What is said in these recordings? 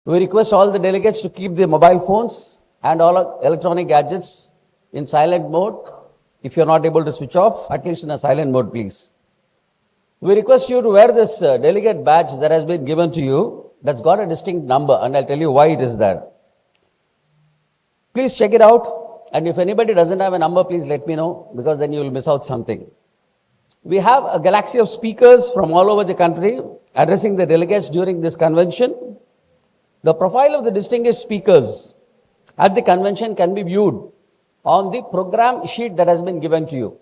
We request all the delegates to keep their mobile phones and all electronic gadgets in silent mode. If you're not able to switch off, at least in a silent mode, please. We request you to wear this delegate badge that has been given to you. That's got a distinct number, and I'll tell you why it is there. Please check it out, and if anybody doesn't have a number, please let me know, because then you will miss out something. We have a galaxy of speakers from all over the country addressing the delegates during this convention. The profile of the distinguished speakers at the convention can be viewed on the program sheet that has been given to you.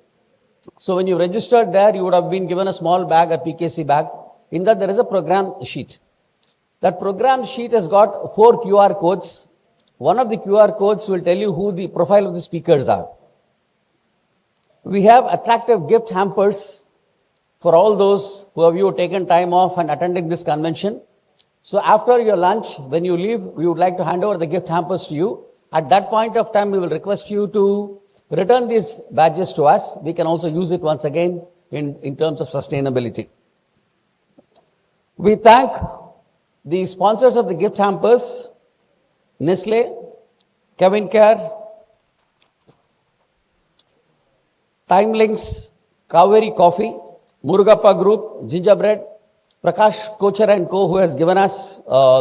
So when you registered there, you would have been given a small bag, a PKC bag. In that there is a program sheet. That program sheet has got 4 QR codes. One of the QR codes will tell you who the profile of the speakers are. We have attractive gift hampers for all those who have taken time off and attending this convention. So after your lunch, when you leave, we would like to hand over the gift hampers to you. At that point of time, we will request you to return these badges to us. We can also use it once again in terms of sustainability. We thank the sponsors of the gift hampers, Nestle, Kevin Care, Timelinks, Kaveri Coffee, Murugappa Group, Gingerbread, Prakash Kochar and Co., who has given us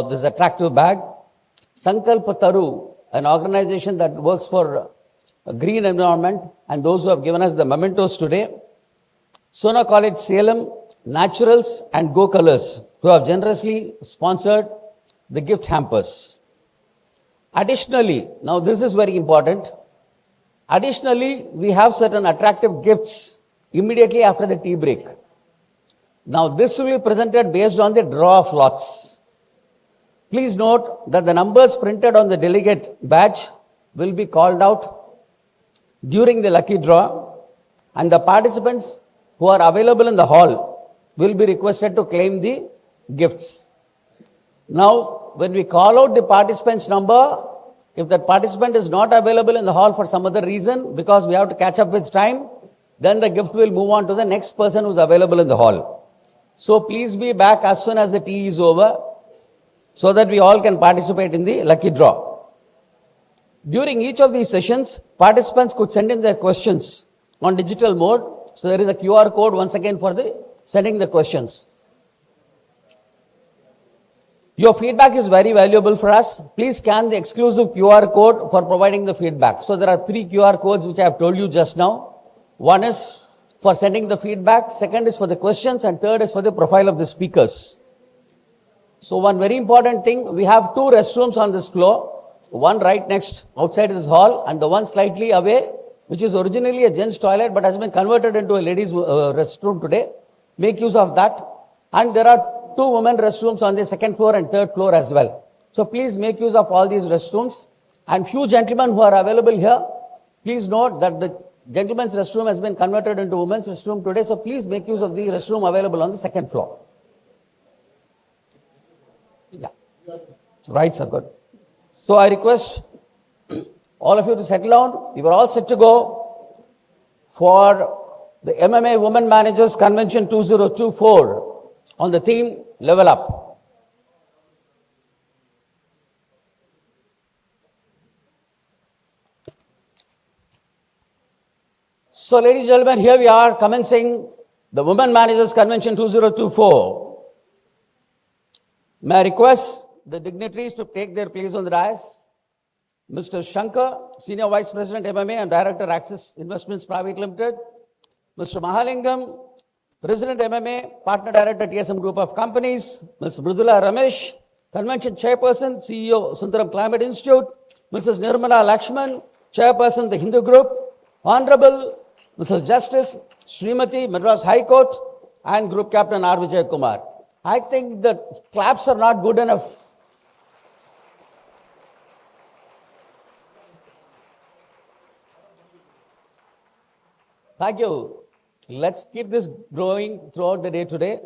this attractive bag, Sankalp Taru, an organization that works for a green environment, and those who have given us the mementos today, Sona College Salem, Naturals and Go Colors, who have generously sponsored the gift hampers. Additionally, now this is very important, additionally, we have certain attractive gifts immediately after the tea break. Now this will be presented based on the draw of lots. Please note that the numbers printed on the delegate badge will be called out during the lucky draw, and the participants who are available in the hall will be requested to claim the gifts. Now, when we call out the participant's number, if that participant is not available in the hall for some other reason, because we have to catch up with time, then the gift will move on to the next person who is available in the hall. So please be back as soon as the tea is over, so that we all can participate in the lucky draw. During each of these sessions, participants could send in their questions on digital mode. So there is a QR code once again for the sending the questions. Your feedback is very valuable for us. Please scan the exclusive QR code for providing the feedback. So there are 3 QR codes which I have told you just now. One is for sending the feedback, second is for the questions, and third is for the profile of the speakers. So one very important thing, we have 2 restrooms on this floor, one right next outside this hall and the one slightly away, which is originally a gents toilet but has been converted into a ladies restroom today. Make use of that. And there are 2 women restrooms on the 2nd floor and 3rd floor as well. So please make use of all these restrooms. And few gentlemen who are available here, please note that the gentleman's restroom has been converted into women's restroom today. So please make use of the restroom available on the 2nd floor. Yeah. Right, sir. Good. So I request all of you to settle down. We were all set to go for the MMA Women Managers Convention 2024 on the theme Level Up. So ladies and gentlemen, here we are commencing the Women Managers Convention 2024. May I request the dignitaries to take their place on the dais. Mr. Shankar, Senior Vice President MMA and Director Axis Investments Private Limited. Mr. Mahalingam, President MMA, Partner Director TSM Group of Companies. Ms. Mridula Ramesh, Convention Chairperson, CEO Sundaram Climate Institute. Mrs. Nirmala Lakshman, Chairperson the Hindu Group. Honorable Mrs. Justice Srimati Madras High Court and Group Captain R. Vijay Kumar. I think the claps are not good enough. Thank you. Let's keep this growing throughout the day today.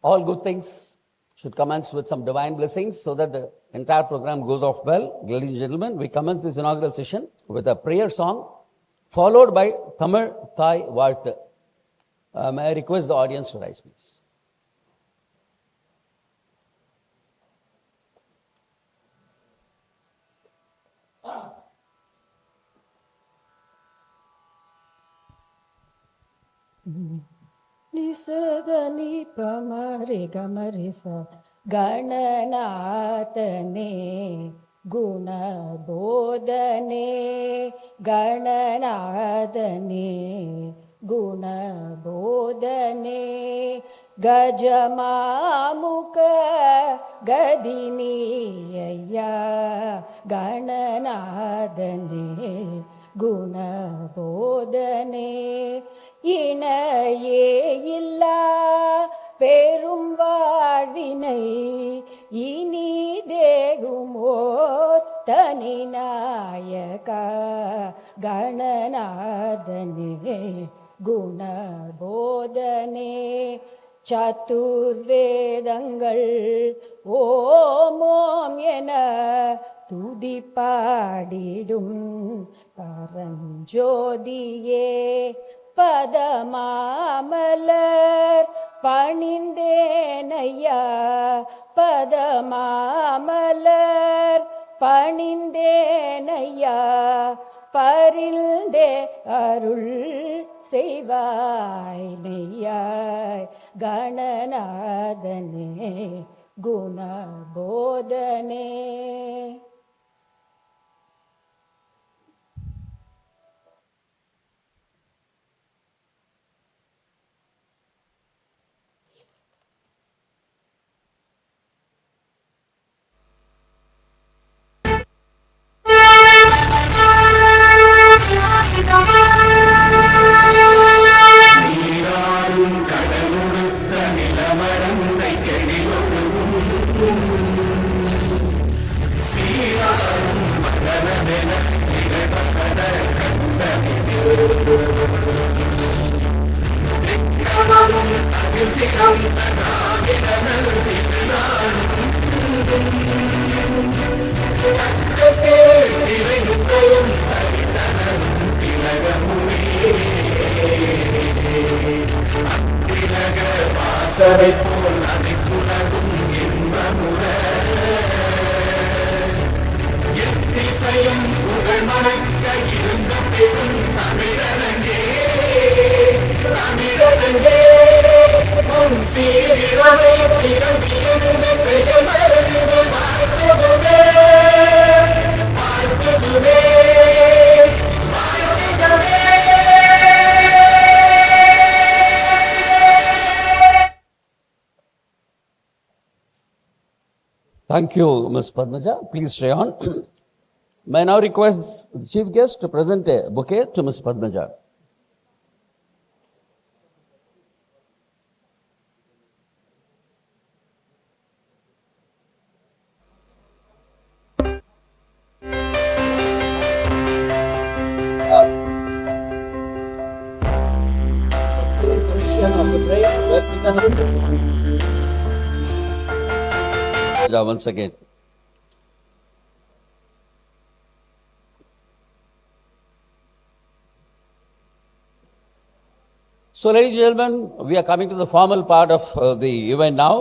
all good things should commence with some divine blessings so that the entire program goes off well. Ladies and gentlemen, we commence this inaugural session with a prayer song followed by Tamil Thai Varthu. May I request the audience to rise, please. நிசதனி பமரி கமரிச கணநாதனே குணபோதனே கணநாதனே குணபோதனே கஜமாமுக கதினியா கணநாதனே குணபோதனே இணையே இல்லா பெரும் வாழ்வினை இனி தேடுமோ தனி நாயகா கணநாதனே குணபோதனே சதுர்வேதங்கள் ஓம் ஓம் என துதி பாடிடும் பரஞ்சோதியே பதமாமலர் பணிந்தேனையா பதமாமலர் பணிந்தேனையா பரிந்தே அருள் செய்வாய் நெய்யாய் கணநாதனே குணபோதனே. Thank you, Ms. Padmaja. Please stay on. May I now request the chief guest to present a bouquet to Ms. Padmaja. Once again. So, ladies and gentlemen, we are coming to the formal part of the event now.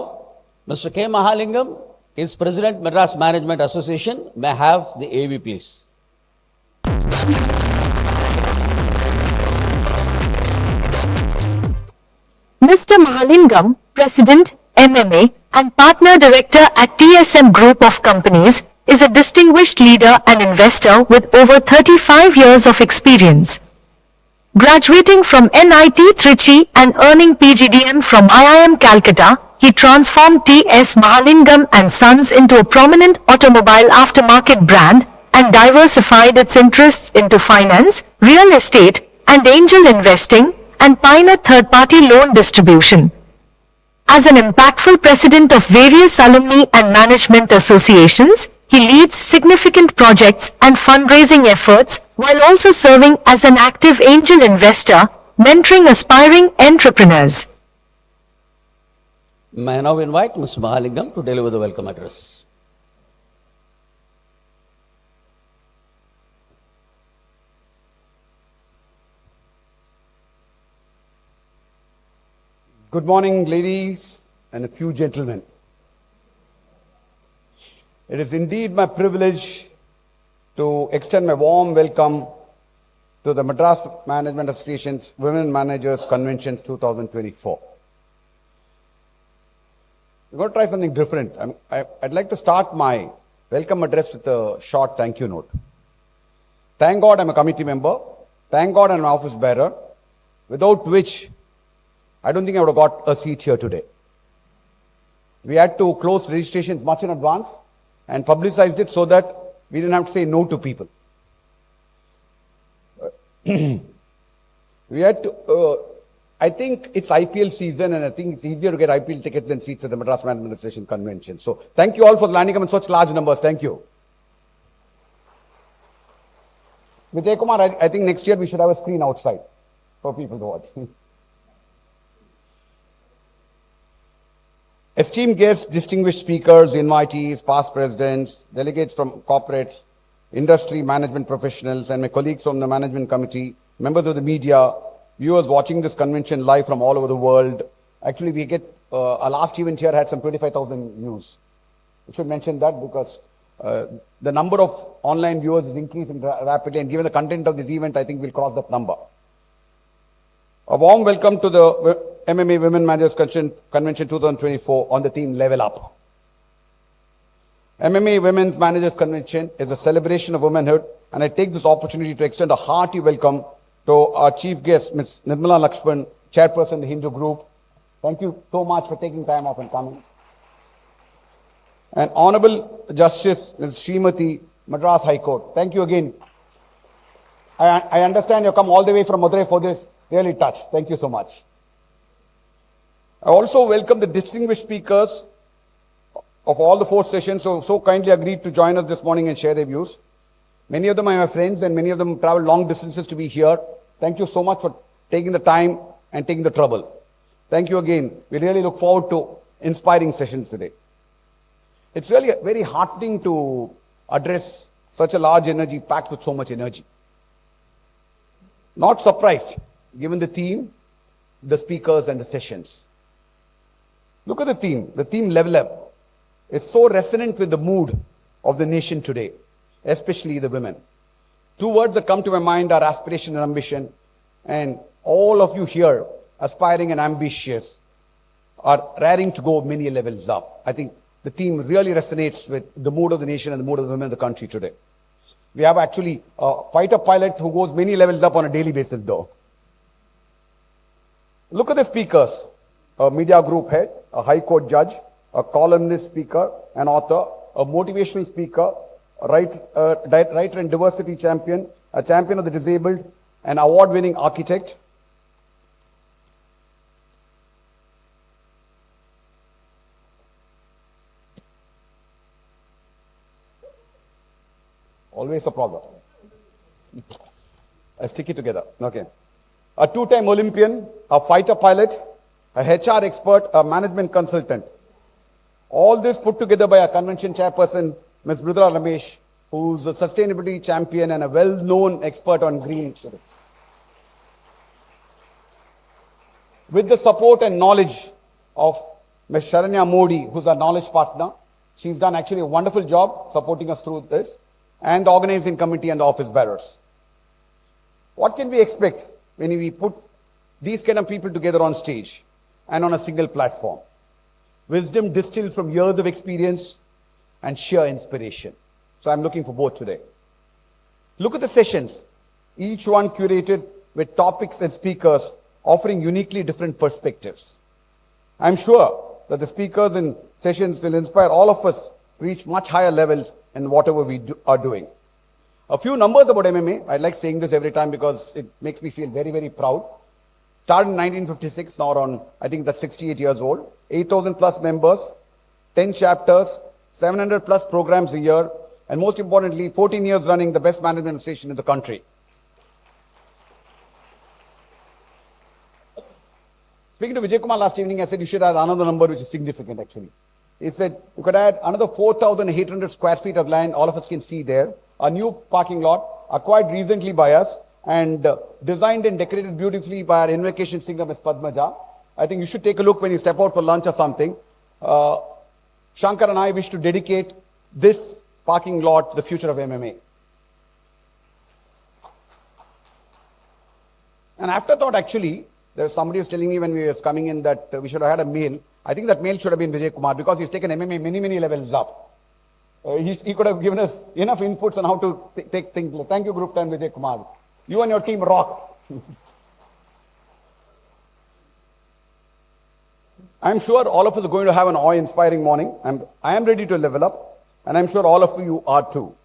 Mr. K. Mahalingam is President, Madras Management Association. May I have the AV, please. Mr. Mahalingam, President, MMA, and Partner Director at TSM Group of Companies, is a distinguished leader and investor with over 35 years of experience. Graduating from NIT Trichy and earning PGDM from IIM Calcutta, he transformed T.S. Mahalingam and Sons into a prominent automobile aftermarket brand and diversified its interests into finance, real estate, and angel investing, and pioneered third-party loan distribution. As an impactful president of various alumni and management associations, he leads significant projects and fundraising efforts while also serving as an active angel investor, mentoring aspiring entrepreneurs. May I now invite Mr. Mahalingam to deliver the welcome address. Good morning, ladies and a few gentlemen. It is indeed my privilege to extend my warm welcome to the Madras Management Association's Women Managers Convention 2024. We're going to try something different. I'd like to start my welcome address with a short thank you note. Thank God I'm a committee member. Thank God I'm an office bearer, without which I don't think I would have got a seat here today. We had to close registrations much in advance and publicized it so that we didn't have to say no to people. We had to, I think it's IPL season and I think it's easier to get IPL tickets than seats at the Madras Management Association Convention. So thank you all for landing up in such large numbers. Thank you. Vijay Kumar, I think next year we should have a screen outside for people to watch. Esteemed guests, distinguished speakers, invitees, past presidents, delegates from corporates, industry management professionals, and my colleagues from the management committee, members of the media, viewers watching this convention live from all over the world. Actually, we get, our last event here had some 25,000 views. I should mention that because the number of online viewers is increasing rapidly, and given the content of this event, I think we'll cross that number. A warm welcome to the MMA Women Managers Convention 2024 on the theme Level Up. MMA Women's Managers Convention is a celebration of womanhood, and I take this opportunity to extend a hearty welcome to our chief guest, Ms. Nirmala Lakshman, chairperson of the Hindu Group. Thank you so much for taking time off and coming. And Honorable Justice Ms. Srimati, Madras High Court. Thank you again. I understand you come all the way from Madurai for this. Really touched. Thank you so much. I also welcome the distinguished speakers of all the 4 sessions who so kindly agreed to join us this morning and share their views. Many of them are my friends and many of them travel long distances to be here. Thank you so much for taking the time and taking the trouble. Thank you again. We really look forward to inspiring sessions today. It's really very heartening to address such a large energy packed with so much energy. Not surprised, given the theme, the speakers and the sessions. Look at the theme Level Up. It's so resonant with the mood of the nation today, especially the women. 2 words that come to my mind are aspiration and ambition, and all of you here, aspiring and ambitious, are raring to go many levels up. I think the theme really resonates with the mood of the nation and the mood of the women of the country today. We have actually a fighter pilot who goes many levels up on a daily basis though. Look at the speakers. A media group head, a high court judge, a columnist speaker, an author, a motivational speaker, a writer and diversity champion, a champion of the disabled, an award-winning architect. Always a problem. I stick it together. Okay. A 2-time Olympian, a fighter pilot, a HR expert, a management consultant. All this put together by a convention chairperson, Ms. Mridula Ramesh, who's a sustainability champion and a well-known expert on green insurance. With the support and knowledge of Ms. Sharanya Modi, who's our knowledge partner, she's done actually a wonderful job supporting us through this, and the organizing committee and the office bearers. What can we expect when we put these kind of people together on stage and on a single platform? Wisdom distilled from years of experience and sheer inspiration. So I'm looking for both today. Look at the sessions, each one curated with topics and speakers offering uniquely different perspectives. I'm sure that the speakers and sessions will inspire all of us to reach much higher levels in whatever we are doing. A few numbers about MMA. I like saying this every time because it makes me feel very, very proud. Started in 1956, now around, I think that's 68 years old. 8,000 plus members, 10 chapters, 700 plus programs a year, and most importantly, 14 years running the best management association in the country. Speaking to Vijay Kumar last evening, I said you should add another number which is significant actually. He said you could add another 4,800 square feet of land, all of us can see there, a new parking lot acquired recently by us and designed and decorated beautifully by our invocation singer Ms. Padmaja. I think you should take a look when you step out for lunch or something. Shankar and I wish to dedicate this parking lot to the future of MMA. And afterthought actually, somebody was telling me when we was coming in that we should have had a mail. I think that mail should have been Vijay Kumar because he's taken MMA many levels up. He could have given us enough inputs on how to take things. Thank you, Group 10 Vijay Kumar. You and your team rock. I'm sure all of us are going to have an awe-inspiring morning. I am ready to level up, and I'm sure all of you are too.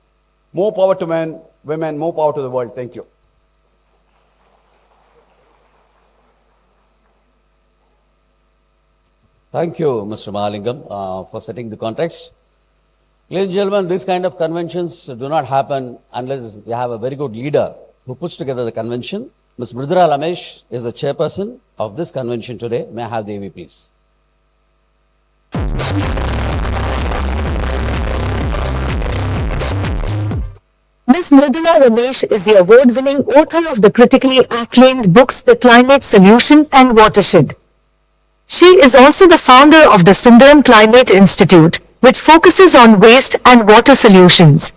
More power to men, women, more power to the world. Thank you. Thank you, Mr. Mahalingam, for setting the context. Ladies and gentlemen, these kind of conventions do not happen unless you have a very good leader who puts together the convention. Ms. Mridula Ramesh is the chairperson of this convention today. May I have the AV, please? Ms. Mridula Ramesh is the award-winning author of the critically acclaimed books The Climate Solution and Watershed. She is also the founder of the Sundaram Climate Institute, which focuses on waste and water solutions.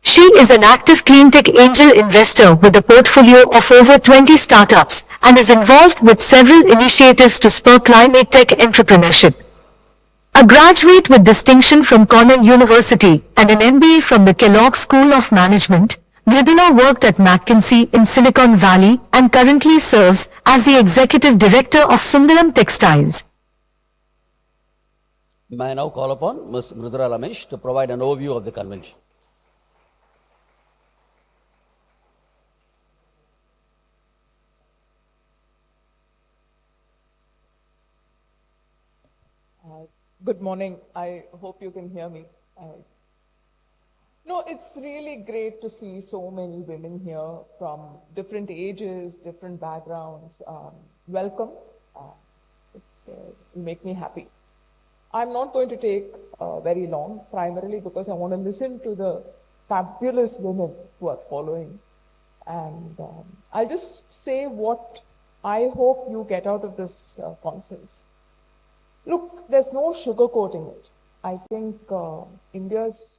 She is an active cleantech angel investor with a portfolio of over 20 startups and is involved with several initiatives to spur climate tech entrepreneurship. A graduate with distinction from Cornell University and an MBA from the Kellogg School of Management, Mridula worked at McKinsey in Silicon Valley and currently serves as the executive director of Sundaram Textiles. May I now call upon Ms. Mridula Ramesh to provide an overview of the convention. Good morning. I hope you can hear me. No, it's really great to see so many women here from different ages, different backgrounds. Welcome. It'll make me happy. I'm not going to take very long, primarily because I want to listen to the fabulous women who are following. And I'll just say what I hope you get out of this conference. Look, there's no sugarcoating it. I think India's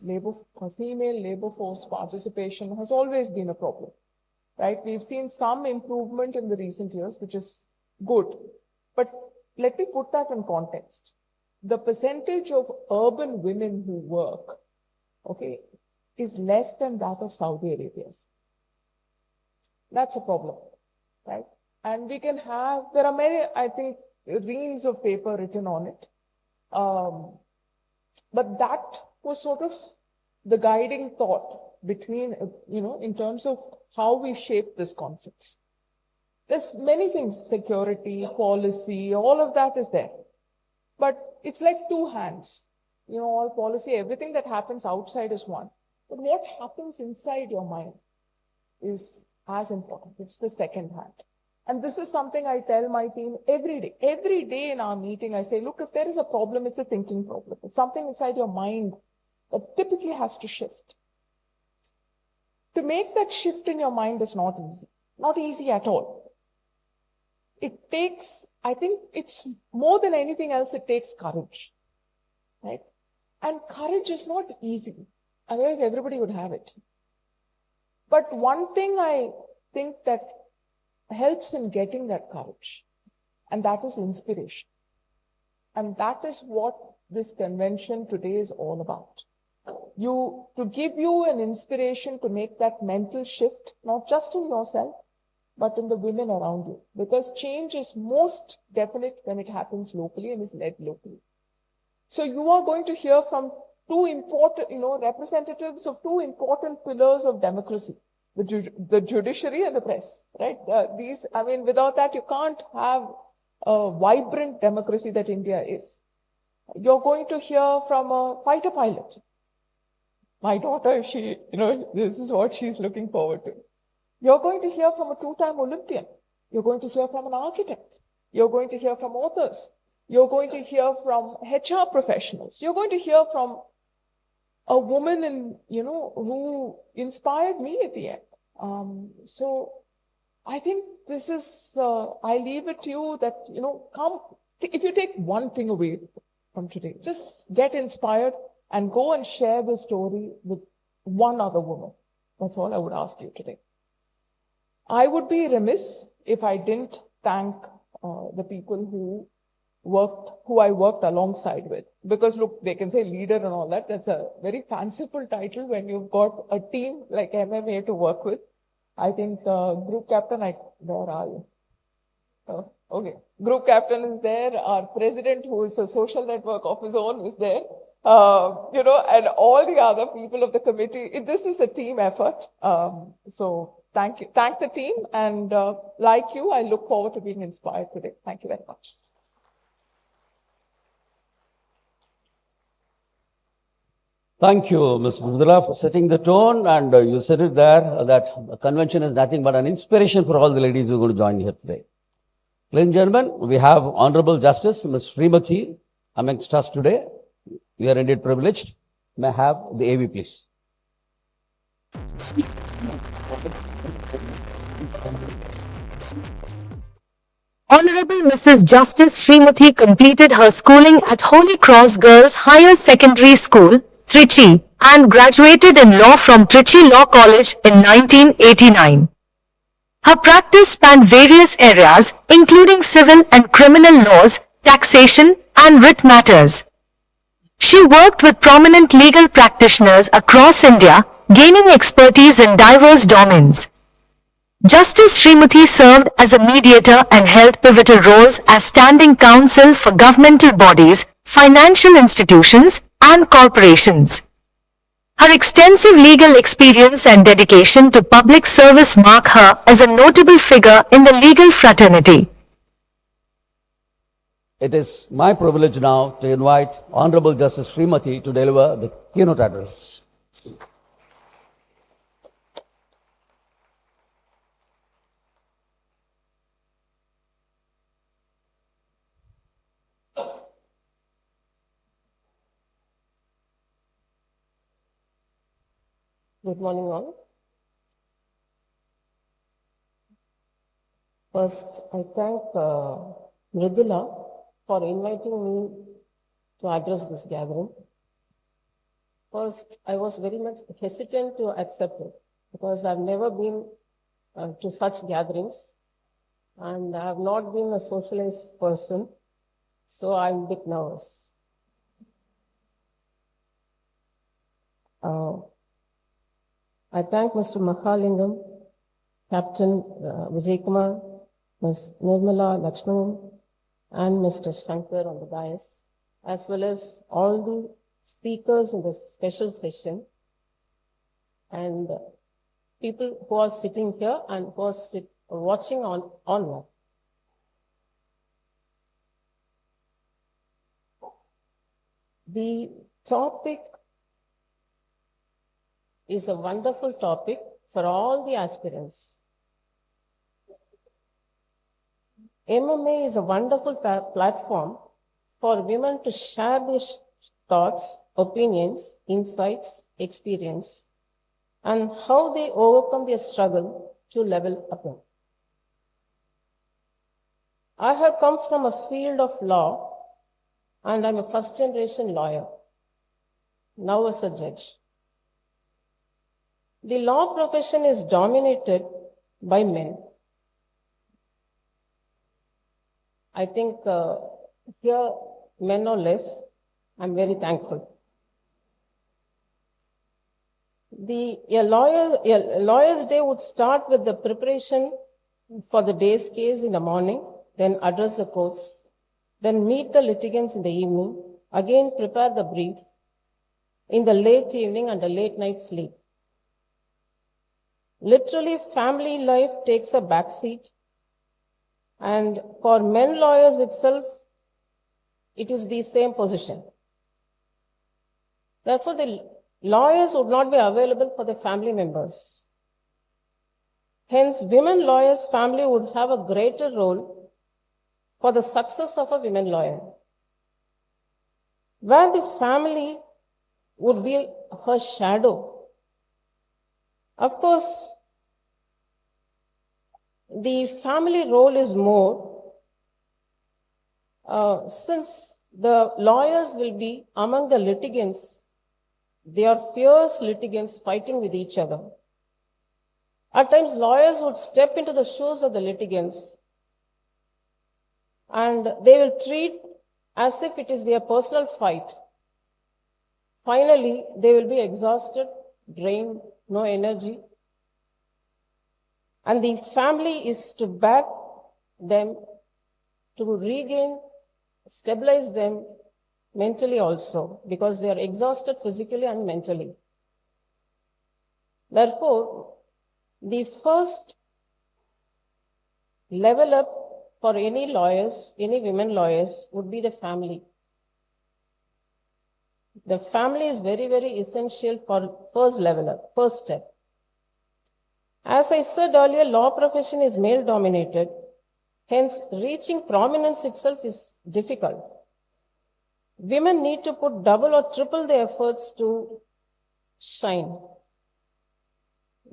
female labor force participation has always been a problem, right? We've seen some improvement in the recent years, which is good. But let me put that in context. The percentage of urban women who work, okay, is less than that of Saudi Arabia's. That's a problem, right? And we can have, there are many, I think, reams of paper written on it. But that was sort of the guiding thought between, in terms of how we shape this conference. There's many things, security, policy, all of that is there. But it's like two hands. All policy, everything that happens outside is one. But what happens inside your mind is as important. It's the second hand. And this is something I tell my team every day. Every day in our meeting, I say, look, if there is a problem, it's a thinking problem. It's something inside your mind that typically has to shift. To make that shift in your mind is not easy. Not easy at all. It takes, I think it's more than anything else, it takes courage. Right? And courage is not easy. Otherwise, everybody would have it. But one thing I think that helps in getting that courage, and that is inspiration. And that is what this convention today is all about. To give you an inspiration to make that mental shift, not just in yourself, but in the women around you. Because change is most definite when it happens locally and is led locally. So you are going to hear from two important, representatives of two important pillars of democracy. The judiciary and the press, right? Without that, you can't have a vibrant democracy that India is. You're going to hear from a fighter pilot. My daughter, this is what she's looking forward to. You're going to hear from a two-time Olympian. You're going to hear from an architect. You're going to hear from authors. You're going to hear from HR professionals. You're going to hear from a woman who inspired me at the end. So I think this is, I leave it to you that, come, if you take one thing away from today, just get inspired and go and share the story with one other woman. That's all I would ask you today. I would be remiss if I didn't thank the people who I worked alongside with. Because look, they can say leader and all that. That's a very fanciful title when you've got a team like MMA to work with. I think group captain, where are you? Oh, okay. Group captain is there. Our president, who is a social network of his own, is there. And all the other people of the committee. This is a team effort. So thank you. Thank the team. And like you, I look forward to being inspired today. Thank you very much. Thank you, Ms. Mridula, for setting the tone, and you said it there, that the convention is nothing but an inspiration for all the ladies who are going to join here today. Ladies and gentlemen, we have Honorable Justice Ms. Srimati amongst us today. We are indeed privileged. May I have the AV, please? Honorable Mrs. Justice Srimati completed her schooling at Holy Cross Girls Higher Secondary School, Trichy, and graduated in law from Trichy Law College in 1989. Her practice spanned various areas, including civil and criminal laws, taxation, and writ matters. She worked with prominent legal practitioners across India, gaining expertise in diverse domains. Justice Srimati served as a mediator and held pivotal roles as standing counsel for governmental bodies, financial institutions, and corporations. Her extensive legal experience and dedication to public service mark her as a notable figure in the legal fraternity. It is my privilege now to invite Honorable Justice Srimati to deliver the keynote address. Good morning, all. First, I thank Mridula for inviting me to address this gathering. First, I was very much hesitant to accept it because I've never been to such gatherings and I have not been a socialized person, so I'm a bit nervous. I thank Mr. Mahalingam, Captain Vijay Kumar, Ms. Nirmala Lakshmanan, and Mr. Shankar on the dais, as well as all the speakers in this special session, and people who are sitting here and who are watching online. The topic is a wonderful topic for all the aspirants. MMA is a wonderful platform for women to share their thoughts, opinions, insights, experience, and how they overcome their struggle to level up. I have come from a field of law, and I'm a first-generation lawyer, now as a judge. The law profession is dominated by men. I think here, men or less, I'm very thankful. A lawyer's day would start with the preparation for the day's case in the morning, then address the courts, then meet the litigants in the evening, again prepare the brief in the late evening and the late night sleep. Literally, family life takes a backseat, and for men lawyers itself, it is the same position. Therefore, the lawyers would not be available for the family members. Hence, women lawyers' family would have a greater role for the success of a women lawyer, where the family would be her shadow. Of course, the family role is more, since the lawyers will be among the litigants. They are fierce litigants fighting with each other. At times, lawyers would step into the shoes of the litigants and they will treat as if it is their personal fight. Finally, they will be exhausted, drained, no energy. And the family is to back them, to regain, stabilize them mentally also, because they are exhausted physically and mentally. Therefore, the first level up for any lawyers, any women lawyers, would be the family. The family is very, very essential for first level up, first step. As I said earlier, law profession is male dominated. Hence, reaching prominence itself is difficult. Women need to put double or triple their efforts to shine.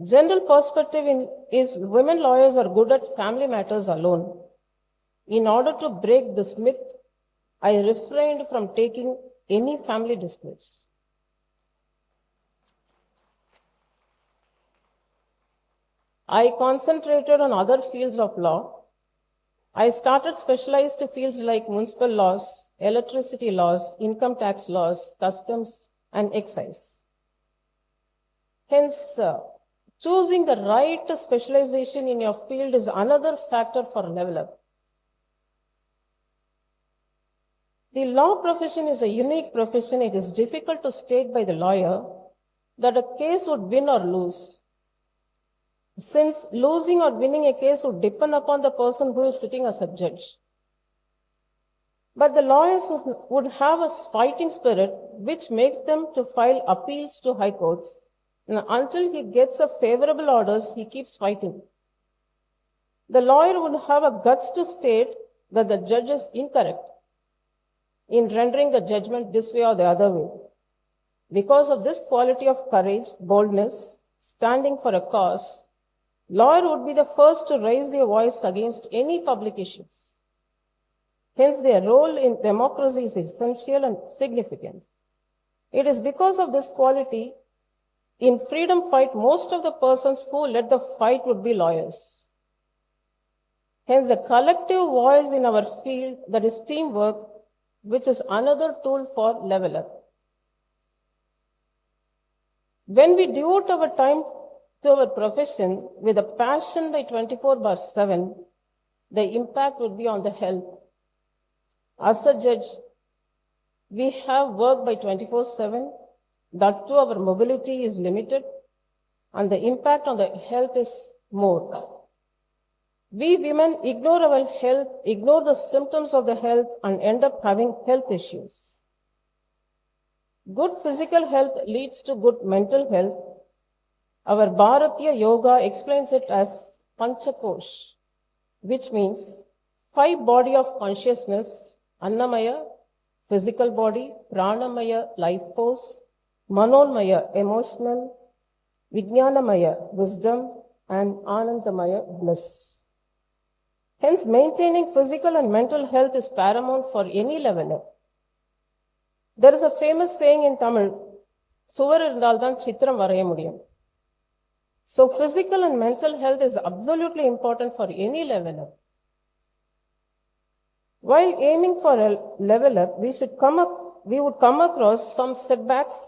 General perspective is women lawyers are good at family matters alone. In order to break this myth, I refrained from taking any family disputes. I concentrated on other fields of law. I started specialized fields like municipal laws, electricity laws, income tax laws, customs, and excise. Hence, choosing the right specialization in your field is another factor for level up. The law profession is a unique profession. It is difficult to state by the lawyer that a case would win or lose, since losing or winning a case would depend upon the person who is sitting as a judge. But the lawyers would have a fighting spirit which makes them to file appeals to high courts. And until he gets a favorable orders, he keeps fighting. The lawyer would have a guts to state that the judge is incorrect in rendering the judgment this way or the other way. Because of this quality of courage, boldness, standing for a cause, lawyer would be the first to raise their voice against any public issues. Hence, their role in democracy is essential and significant. It is because of this quality, in freedom fight, most of the persons who led the fight would be lawyers. Hence, the collective voice in our field, that is teamwork, which is another tool for level up. When we devote our time to our profession with a passion by 24/7, the impact would be on the health. As a judge, we have work by 24/7, that too our mobility is limited, and the impact on the health is more. We women ignore our health, ignore the symptoms of the health, and end up having health issues. Good physical health leads to good mental health. Our Bharatiya Yoga explains it as Panchakosh, which means 5 body of consciousness: Annamaya, physical body; Pranamaya, life force; Manonmaya, emotional; Vijnanamaya, wisdom; and Anandamaya, bliss. Hence, maintaining physical and mental health is paramount for any level up. There is a famous saying in Tamil, "Suvar irundaldan chitram varaya mudiyum." So, physical and mental health is absolutely important for any level up. While aiming for a level up, we would come across some setbacks,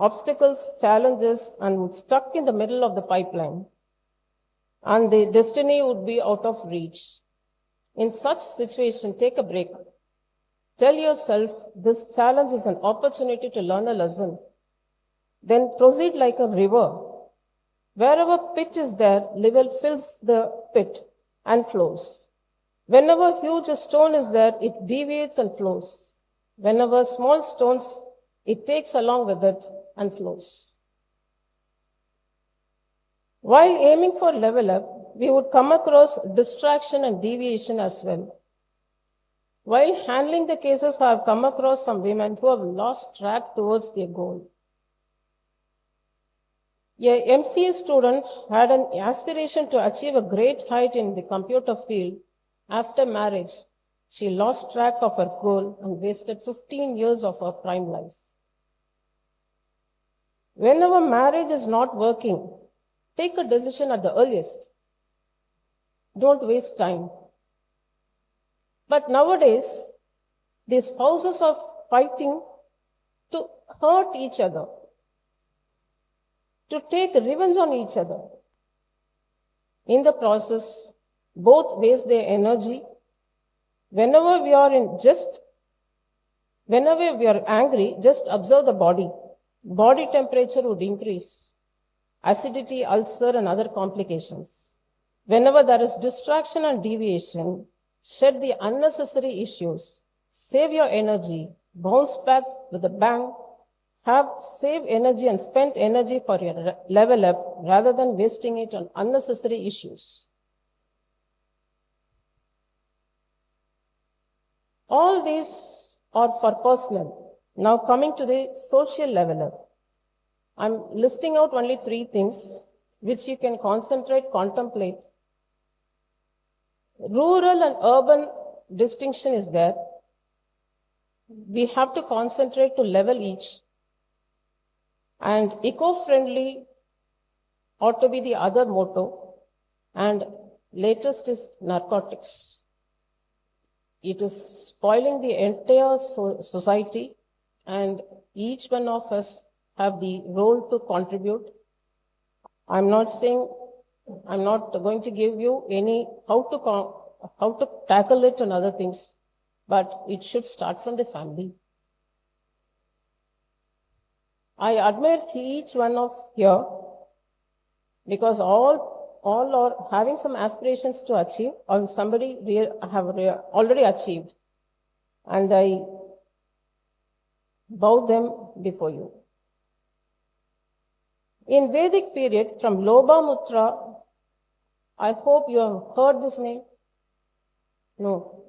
obstacles, challenges, and would stuck in the middle of the pipeline, and the destiny would be out of reach. In such situation, take a break. Tell yourself this challenge is an opportunity to learn a lesson. Then proceed like a river. Wherever pit is there, level fills the pit and flows. Whenever huge stone is there, it deviates and flows. Whenever small stones, it takes along with it and flows. While aiming for level up, we would come across distraction and deviation as well. While handling the cases, I have come across some women who have lost track towards their goal. A MCA student had an aspiration to achieve a great height in the computer field. After marriage, she lost track of her goal and wasted 15 years of her prime life. Whenever marriage is not working, take a decision at the earliest. Don't waste time. But nowadays, the spouses are fighting to hurt each other, to take revenge on each other. In the process, both waste their energy. Whenever we are angry, just observe the body. Body temperature would increase. Acidity, ulcer, and other complications. Whenever there is distraction and deviation, shed the unnecessary issues. Save your energy. Bounce back with a bang. Save energy and spend energy for your level up rather than wasting it on unnecessary issues. All these are for personal. Now coming to the social level up. I'm listing out only 3 things which you can concentrate, contemplate. Rural and urban distinction is there. We have to concentrate to level each. And eco-friendly ought to be the other motto. And latest is narcotics. It is spoiling the entire society, and each one of us have the role to contribute. I'm not going to give you any how to tackle it and other things, but it should start from the family. I admire each one of here because all are having some aspirations to achieve, or somebody have already achieved, and I bow them before you. In Vedic period, from Lobamudra, I hope you have heard this name. No.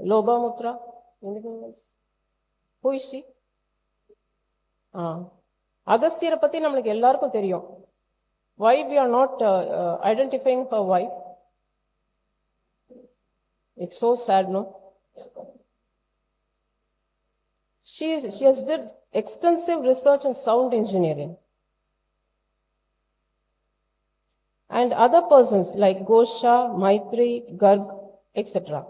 Lobamudra? Anything else? Who is she? Agasthyara patti namakku ellarkum theriyum. Why we are not identifying her wife? It's so sad, no? She has did extensive research in sound engineering. And other persons like Gosha, Maitri, Garg, etc.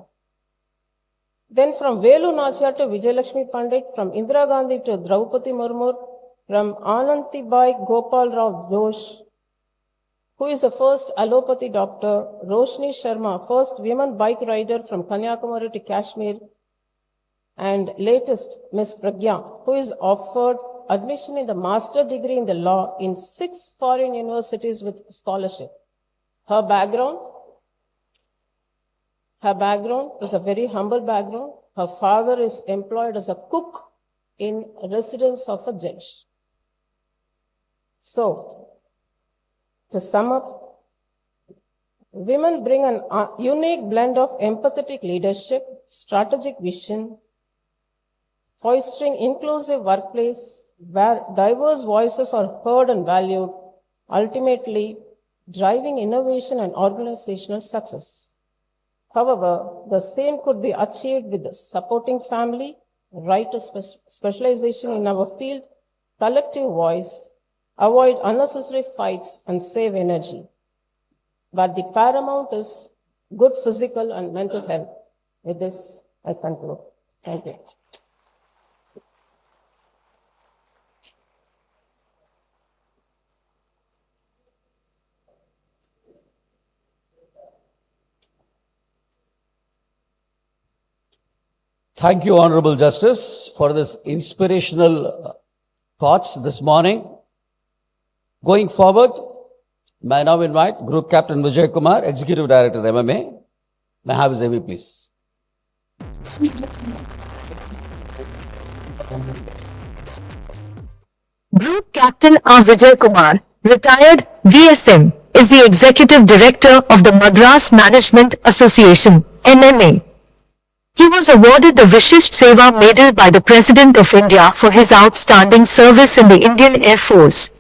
Then from Velu Nachar to Vijayalakshmi Pandit, from Indira Gandhi to Draupadi Murmur, from Anantibai Gopal Rao Josh, who is the first allopathy doctor, Roshni Sharma, first women bike rider from Kanyakumari to Kashmir, and latest Miss Pragya, who is offered admission in the master degree in the law in 6 foreign universities with scholarship. Her background is a very humble background. Her father is employed as a cook in residence of a judge. So, to sum up, women bring a unique blend of empathetic leadership, strategic vision, fostering inclusive workplace where diverse voices are heard and valued, ultimately driving innovation and organizational success. However, the same could be achieved with a supporting family, right to specialization in our field, collective voice, avoid unnecessary fights, and save energy. But the paramount is good physical and mental health. With this, I conclude. Thank you. Thank you, Honorable Justice, for this inspirational thoughts this morning. Going forward, may I now invite Group Captain Vijay Kumar, Executive Director, MMA. May I have his AV, please. Group Captain R. Vijay Kumar, retired VSM, is the Executive Director of the Madras Management Association, MMA. He was awarded the Vishisht Seva Medal by the President of India for his outstanding service in the Indian Air Force.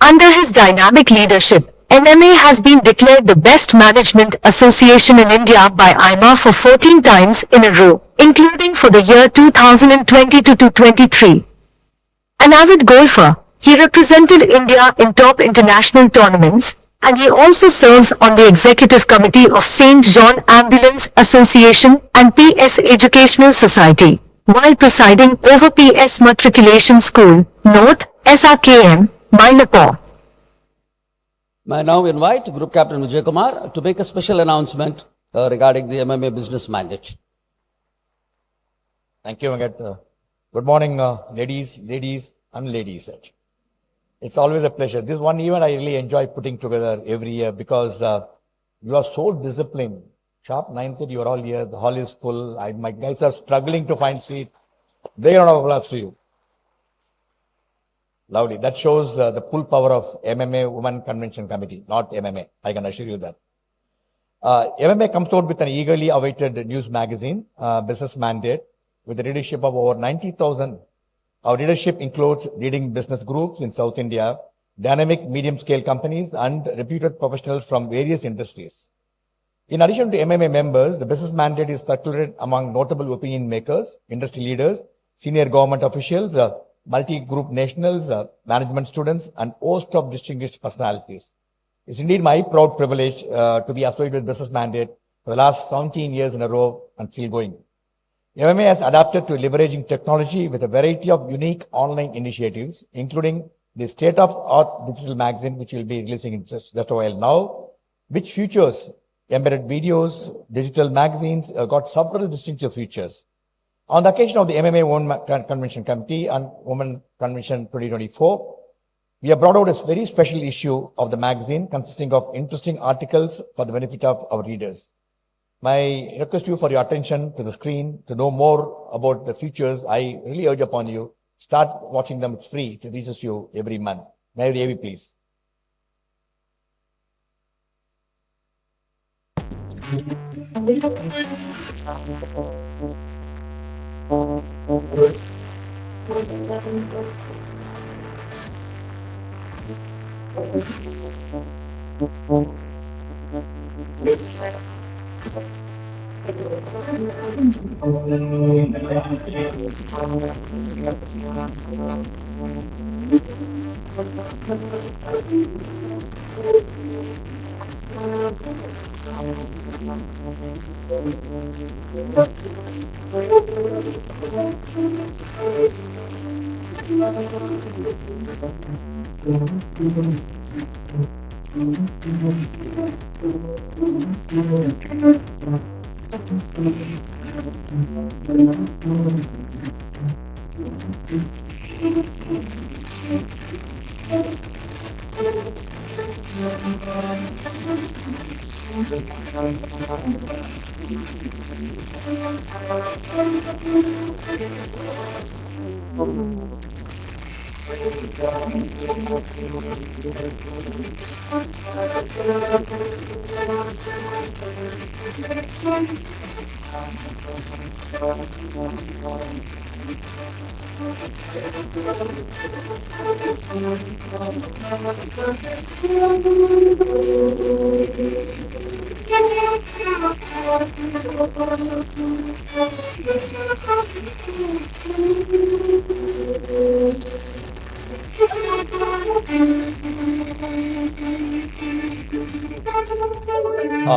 Under his dynamic leadership, MMA has been declared the best management association in India by IMA for 14 times in a row, including for the year 2022-23. An avid golfer, he represented India in top international tournaments, and he also serves on the executive committee of St. John Ambulance Association and PS Educational Society, while presiding over PS Matriculation School, North, SRKM, Mylapore. May I now invite Group Captain Vijay Kumar to make a special announcement regarding the MMA business mandate. Thank you, Venkat. Good morning, ladies and ladies. It's always a pleasure. This one event I really enjoy putting together every year because you are so disciplined. Sharp 9:30, you are all here. The hall is full. My guys are struggling to find seats. Big round of applause to you. Lovely. That shows the full power of MMA Women Convention Committee, not MMA. I can assure you that. MMA comes out with an eagerly awaited news magazine, Business Mandate, with the leadership of over 90,000. Our leadership includes leading business groups in South India, dynamic medium-scale companies, and reputed professionals from various industries. In addition to MMA members, the Business Mandate is circulated among notable opinion makers, industry leaders, senior government officials, multi-group nationals, management students, and host of distinguished personalities. It's indeed my proud privilege to be associated with Business Mandate for the last 17 years in a row and still going. MMA has adapted to leveraging technology with a variety of unique online initiatives, including the state-of-art digital magazine, which we'll be releasing in just a while now, which features embedded videos, digital magazines, got several distinctive features. On the occasion of the MMA Women Convention Committee and Women Convention 2024, we have brought out a very special issue of the magazine consisting of interesting articles for the benefit of our readers. My request to you for your attention to the screen to know more about the features. I really urge upon you, start watching them. It's free. It reaches you every month. May I have the AV, please?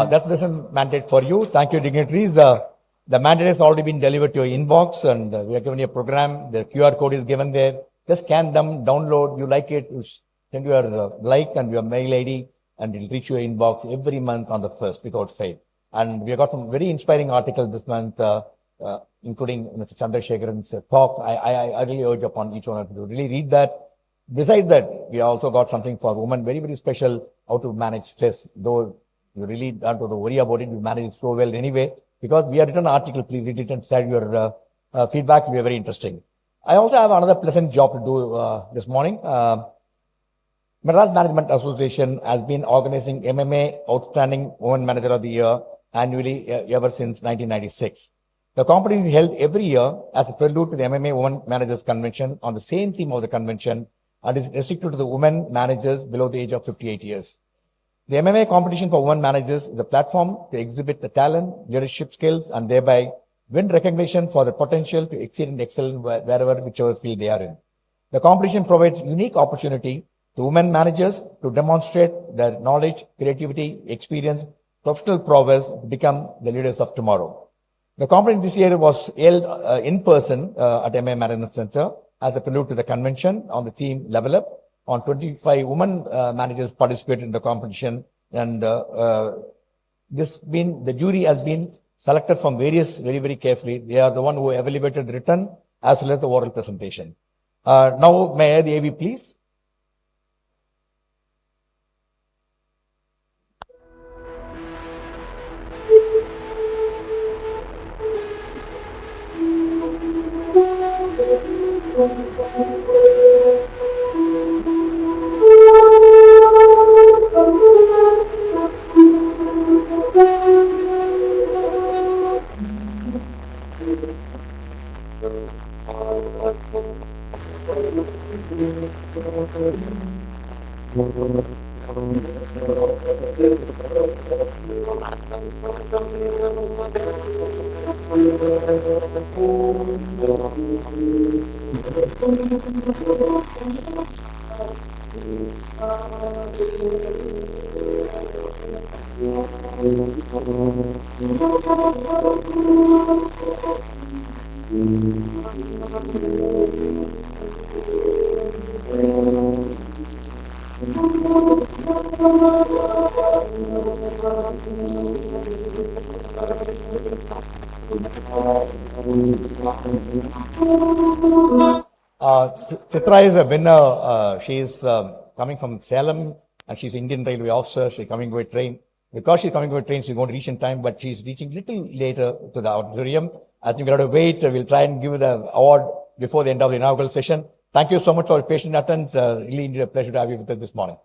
That's the mandate for you. Thank you, dignitaries. The mandate has already been delivered to your inbox, and we are giving you a program. The QR code is given there. Just scan them, download. You like it, you send your like and your mail ID, and it will reach your inbox every month on the 1st without fail. And we have got some very inspiring articles this month, including Mr. Chandrasekharan's talk. I really urge upon each one of you to really read that. Besides that, we also got something for women, very, very special, how to manage stress. Though you really don't have to worry about it, you manage it so well anyway. Because we have written an article, please read it and share your feedback. Will be very interesting. I also have another pleasant job to do this morning. Madras Management Association has been organizing MMA Outstanding Women Manager of the Year annually ever since 1996. The competition is held every year as a prelude to the MMA Women Managers Convention on the same theme of the convention and is restricted to the women managers below the age of 58 years. The MMA competition for women managers is a platform to exhibit the talent, leadership skills, and thereby win recognition for the potential to exceed and excel in wherever, whichever field they are in. The competition provides unique opportunity to women managers to demonstrate their knowledge, creativity, experience, professional prowess to become the leaders of tomorrow. The competition this year was held in person at MMA Management Center as a prelude to the convention on the theme Level Up. On 25 women managers participated in the competition, and the jury has been selected from various very carefully. They are the one who evaluated the written as well as the oral presentation. Now, may I have the AV, please? Chitra is a winner. She is coming from Salem and she's Indian Railway officer. She's coming by train. Because she's coming by train, she's going to reach in time, but she's reaching little later to the auditorium. I think we'll have to wait. We'll try and give her the award before the end of the inaugural session. Thank you so much for your patient attendance. Really indeed a pleasure to have you with us this morning.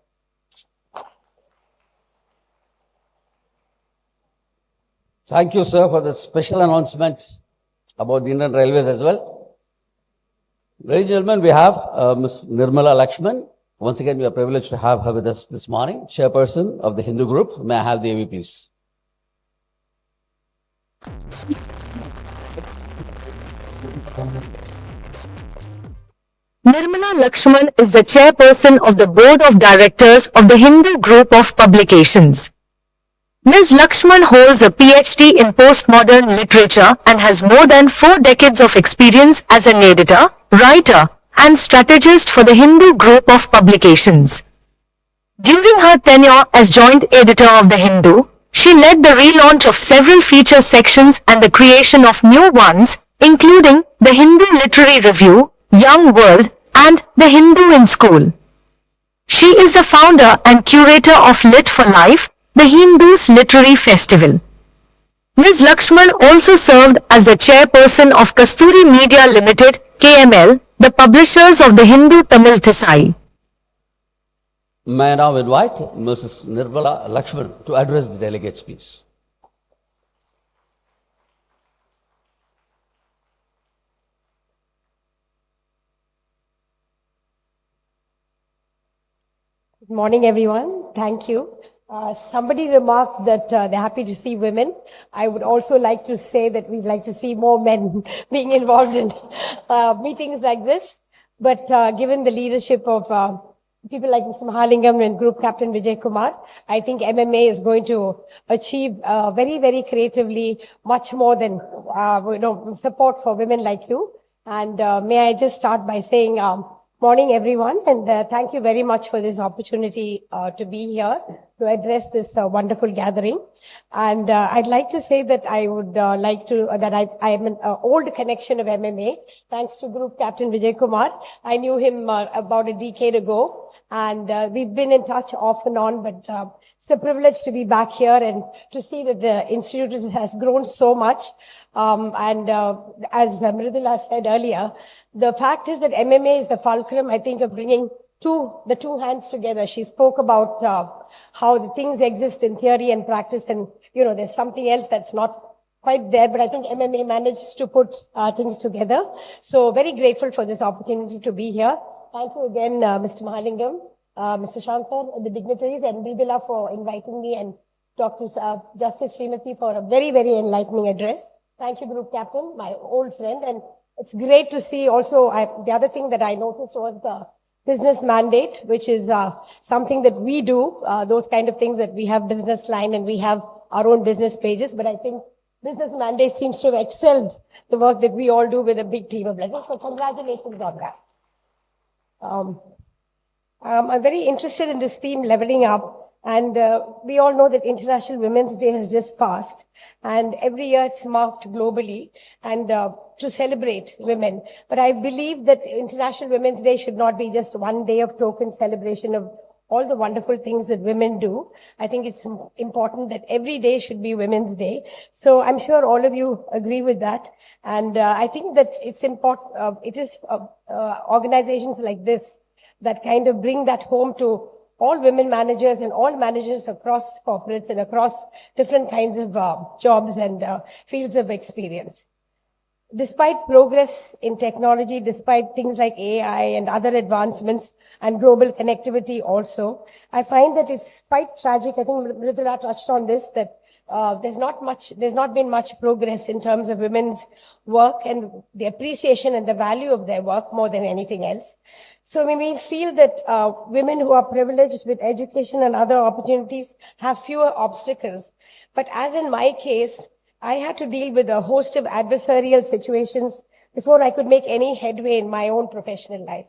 Thank you, sir, for the special announcement about the Indian Railways as well. Ladies and gentlemen, we have Ms. Nirmala Lakshman. Once again, we are privileged to have her with us this morning, chairperson of the Hindu group. May I have the AV, please? Nirmala Lakshman is the chairperson of the board of directors of the Hindu group of publications. Ms. Lakshman holds a PhD in postmodern literature and has more than 4 decades of experience as an editor, writer, and strategist for the Hindu group of publications. During her tenure as joint editor of the Hindu, she led the relaunch of several feature sections and the creation of new ones, including the Hindu Literary Review, Young World, and the Hindu in School. She is the founder and curator of Lit for Life, the Hindus Literary Festival. Ms. Lakshman also served as the chairperson of Kasturi Media Limited, KML, the publishers of the Hindu Tamil Thisai. May I now invite Mrs. Nirmala Lakshman to address the delegates, please. Good morning, everyone. Thank you. Somebody remarked that they're happy to see women. I would also like to say that we'd like to see more men being involved in meetings like this. But given the leadership of people like Mr. Mahalingam and Group Captain Vijay Kumar, I think MMA is going to achieve very creatively much more than support for women like you. And may I just start by saying morning, everyone, and thank you very much for this opportunity to be here to address this wonderful gathering. And I'd like to say that I would like to, that I am an old connection of MMA, thanks to Group Captain Vijay Kumar. I knew him about a decade ago, and we've been in touch off and on, but it's a privilege to be back here and to see that the institute has grown so much. As Mridula said earlier, the fact is that MMA is the fulcrum, I think, of bringing the two hands together. She spoke about how the things exist in theory and practice, and there's something else that's not quite there, but I think MMA managed to put things together. So very grateful for this opportunity to be here. Thank you again, Mr. Mahalingam, Mr. Shankar, the dignitaries, and Bibila for inviting me, and Dr. Justice Srimati for a very, very enlightening address. Thank you, Group Captain, my old friend. And it's great to see also, the other thing that I noticed was the business mandate, which is something that we do, those kind of things that we have business line and we have our own business pages. But I think business mandate seems to have excelled the work that we all do with a big team of leaders. So congratulations on that. I'm very interested in this theme, leveling up. And we all know that International Women's Day has just passed. And every year it's marked globally and to celebrate women. But I believe that International Women's Day should not be just one day of token celebration of all the wonderful things that women do. I think it's important that every day should be Women's Day. So I'm sure all of you agree with that. And I think that it's important, it is organizations like this that kind of bring that home to all women managers and all managers across corporates and across different kinds of jobs and fields of experience. Despite progress in technology, despite things like AI and other advancements and global connectivity also, I find that it's quite tragic. I think Mridula touched on this, that there's not been much progress in terms of women's work and the appreciation and the value of their work more than anything else. So we feel that women who are privileged with education and other opportunities have fewer obstacles. But as in my case, I had to deal with a host of adversarial situations before I could make any headway in my own professional life.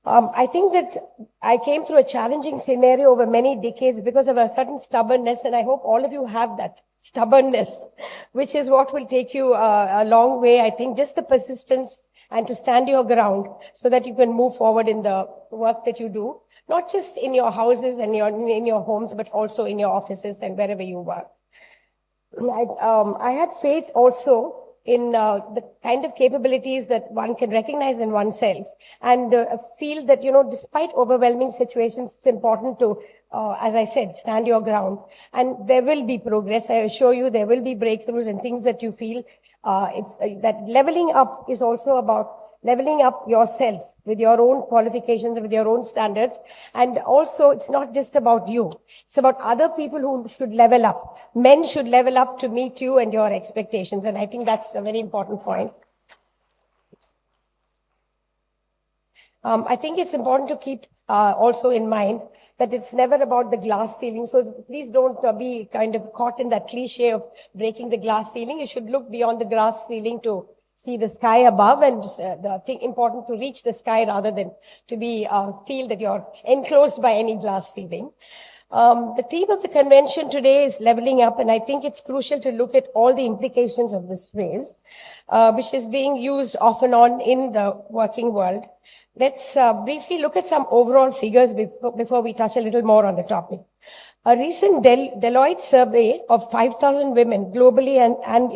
I think that I came through a challenging scenario over many decades because of a certain stubbornness, and I hope all of you have that stubbornness, which is what will take you a long way. I think just the persistence and to stand your ground so that you can move forward in the work that you do, not just in your houses and in your homes, but also in your offices and wherever you work. I had faith also in the kind of capabilities that one can recognize in oneself and feel that, despite overwhelming situations, it's important to, as I said, stand your ground. And there will be progress. I assure you there will be breakthroughs and things that you feel. That leveling up is also about leveling up yourself with your own qualifications, with your own standards. And also, it's not just about you. It's about other people who should level up. Men should level up to meet you and your expectations. And I think that's a very important point. I think it's important to keep also in mind that it's never about the glass ceiling. So please don't be kind of caught in that cliche of breaking the glass ceiling. You should look beyond the glass ceiling to see the sky above, and the thing important to reach the sky rather than to be feel that you're enclosed by any glass ceiling. The theme of the convention today is leveling up, and I think it's crucial to look at all the implications of this phrase, which is being used off and on in the working world. Let's briefly look at some overall figures before we touch a little more on the topic. A recent Deloitte survey of 5,000 women globally and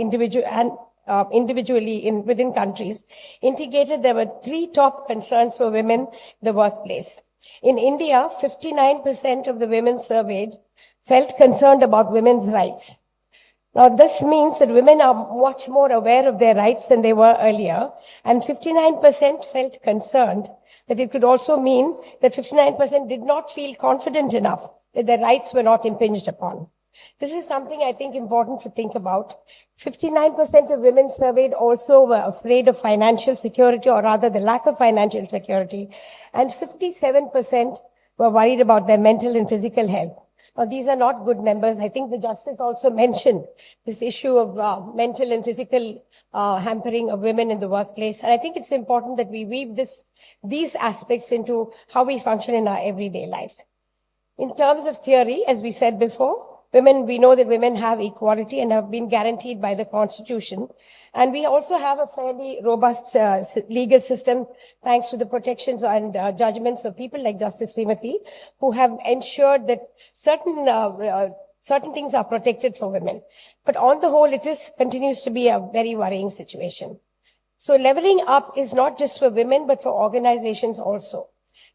individually within countries indicated there were 3 top concerns for women in the workplace. In India, 59% of the women surveyed felt concerned about women's rights. Now, this means that women are much more aware of their rights than they were earlier, and 59% felt concerned that it could also mean that 59% did not feel confident enough that their rights were not impinged upon. This is something I think important to think about. 59% of women surveyed also were afraid of financial security, or rather the lack of financial security, and 57% were worried about their mental and physical health. Now, these are not good numbers. I think the Justice also mentioned this issue of mental and physical hampering of women in the workplace. And I think it's important that we weave these aspects into how we function in our everyday life. In terms of theory, as we said before, we know that women have equality and have been guaranteed by the Constitution. And we also have a fairly robust legal system, thanks to the protections and judgments of people like Justice Srimati, who have ensured that certain things are protected for women. But on the whole, it continues to be a very worrying situation. So leveling up is not just for women, but for organizations also.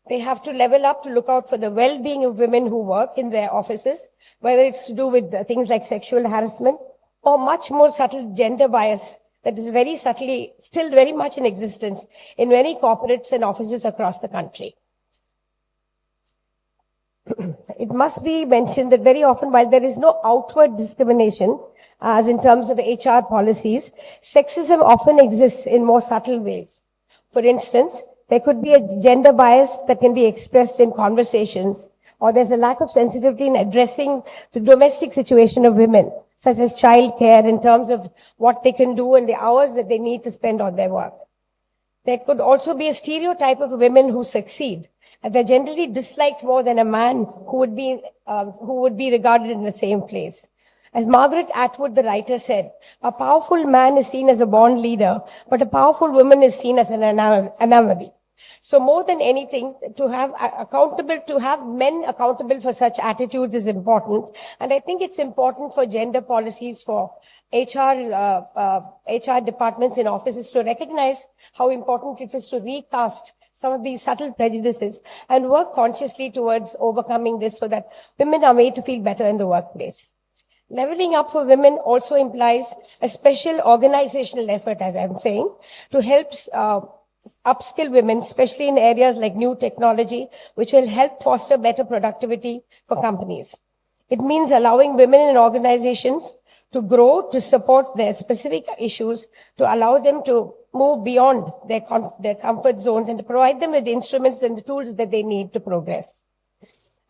They have to level up to look out for the well-being of women who work in their offices, whether it's to do with things like sexual harassment or much more subtle gender bias that is very subtly, still very much in existence in many corporates and offices across the country. It must be mentioned that very often, while there is no outward discrimination, as in terms of HR policies, sexism often exists in more subtle ways. For instance, there could be a gender bias that can be expressed in conversations, or there's a lack of sensitivity in addressing the domestic situation of women, such as childcare in terms of what they can do and the hours that they need to spend on their work. There could also be a stereotype of women who succeed, and they're generally disliked more than a man who would be regarded in the same place. As Margaret Atwood, the writer, said, a powerful man is seen as a born leader, but a powerful woman is seen as an anomaly. So more than anything, to have men accountable for such attitudes is important. And I think it's important for gender policies, for HR departments in offices to recognize how important it is to recast some of these subtle prejudices and work consciously towards overcoming this so that women are made to feel better in the workplace. Leveling up for women also implies a special organizational effort, as I'm saying, to help upskill women, especially in areas like new technology, which will help foster better productivity for companies. It means allowing women in organizations to grow, to support their specific issues, to allow them to move beyond their comfort zones and to provide them with the instruments and the tools that they need to progress.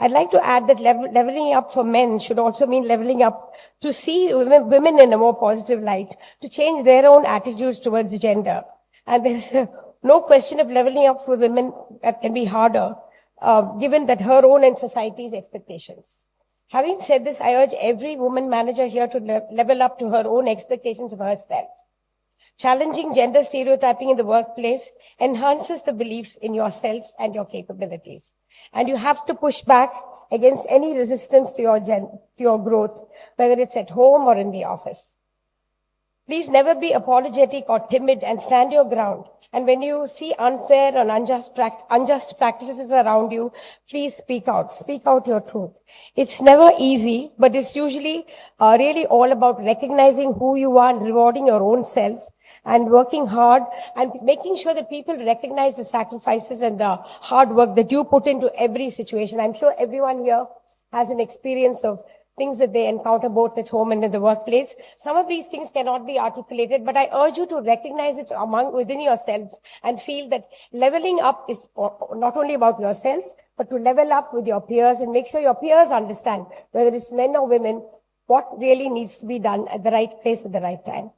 I'd like to add that leveling up for men should also mean leveling up to see women in a more positive light, to change their own attitudes towards gender. And there's no question of leveling up for women that can be harder, given that her own and society's expectations. Having said this, I urge every woman manager here to level up to her own expectations of herself. Challenging gender stereotyping in the workplace enhances the belief in yourself and your capabilities. And you have to push back against any resistance to your growth, whether it's at home or in the office. Please never be apologetic or timid and stand your ground. And when you see unfair and unjust practices around you, please speak out your truth. It's never easy, but it's usually really all about recognizing who you are and rewarding your own self and working hard and making sure that people recognize the sacrifices and the hard work that you put into every situation. I'm sure everyone here has an experience of things that they encounter both at home and in the workplace. Some of these things cannot be articulated, but I urge you to recognize it within yourselves and feel that leveling up is not only about yourself, but to level up with your peers and make sure your peers understand, whether it's men or women, what really needs to be done at the right place at the right time.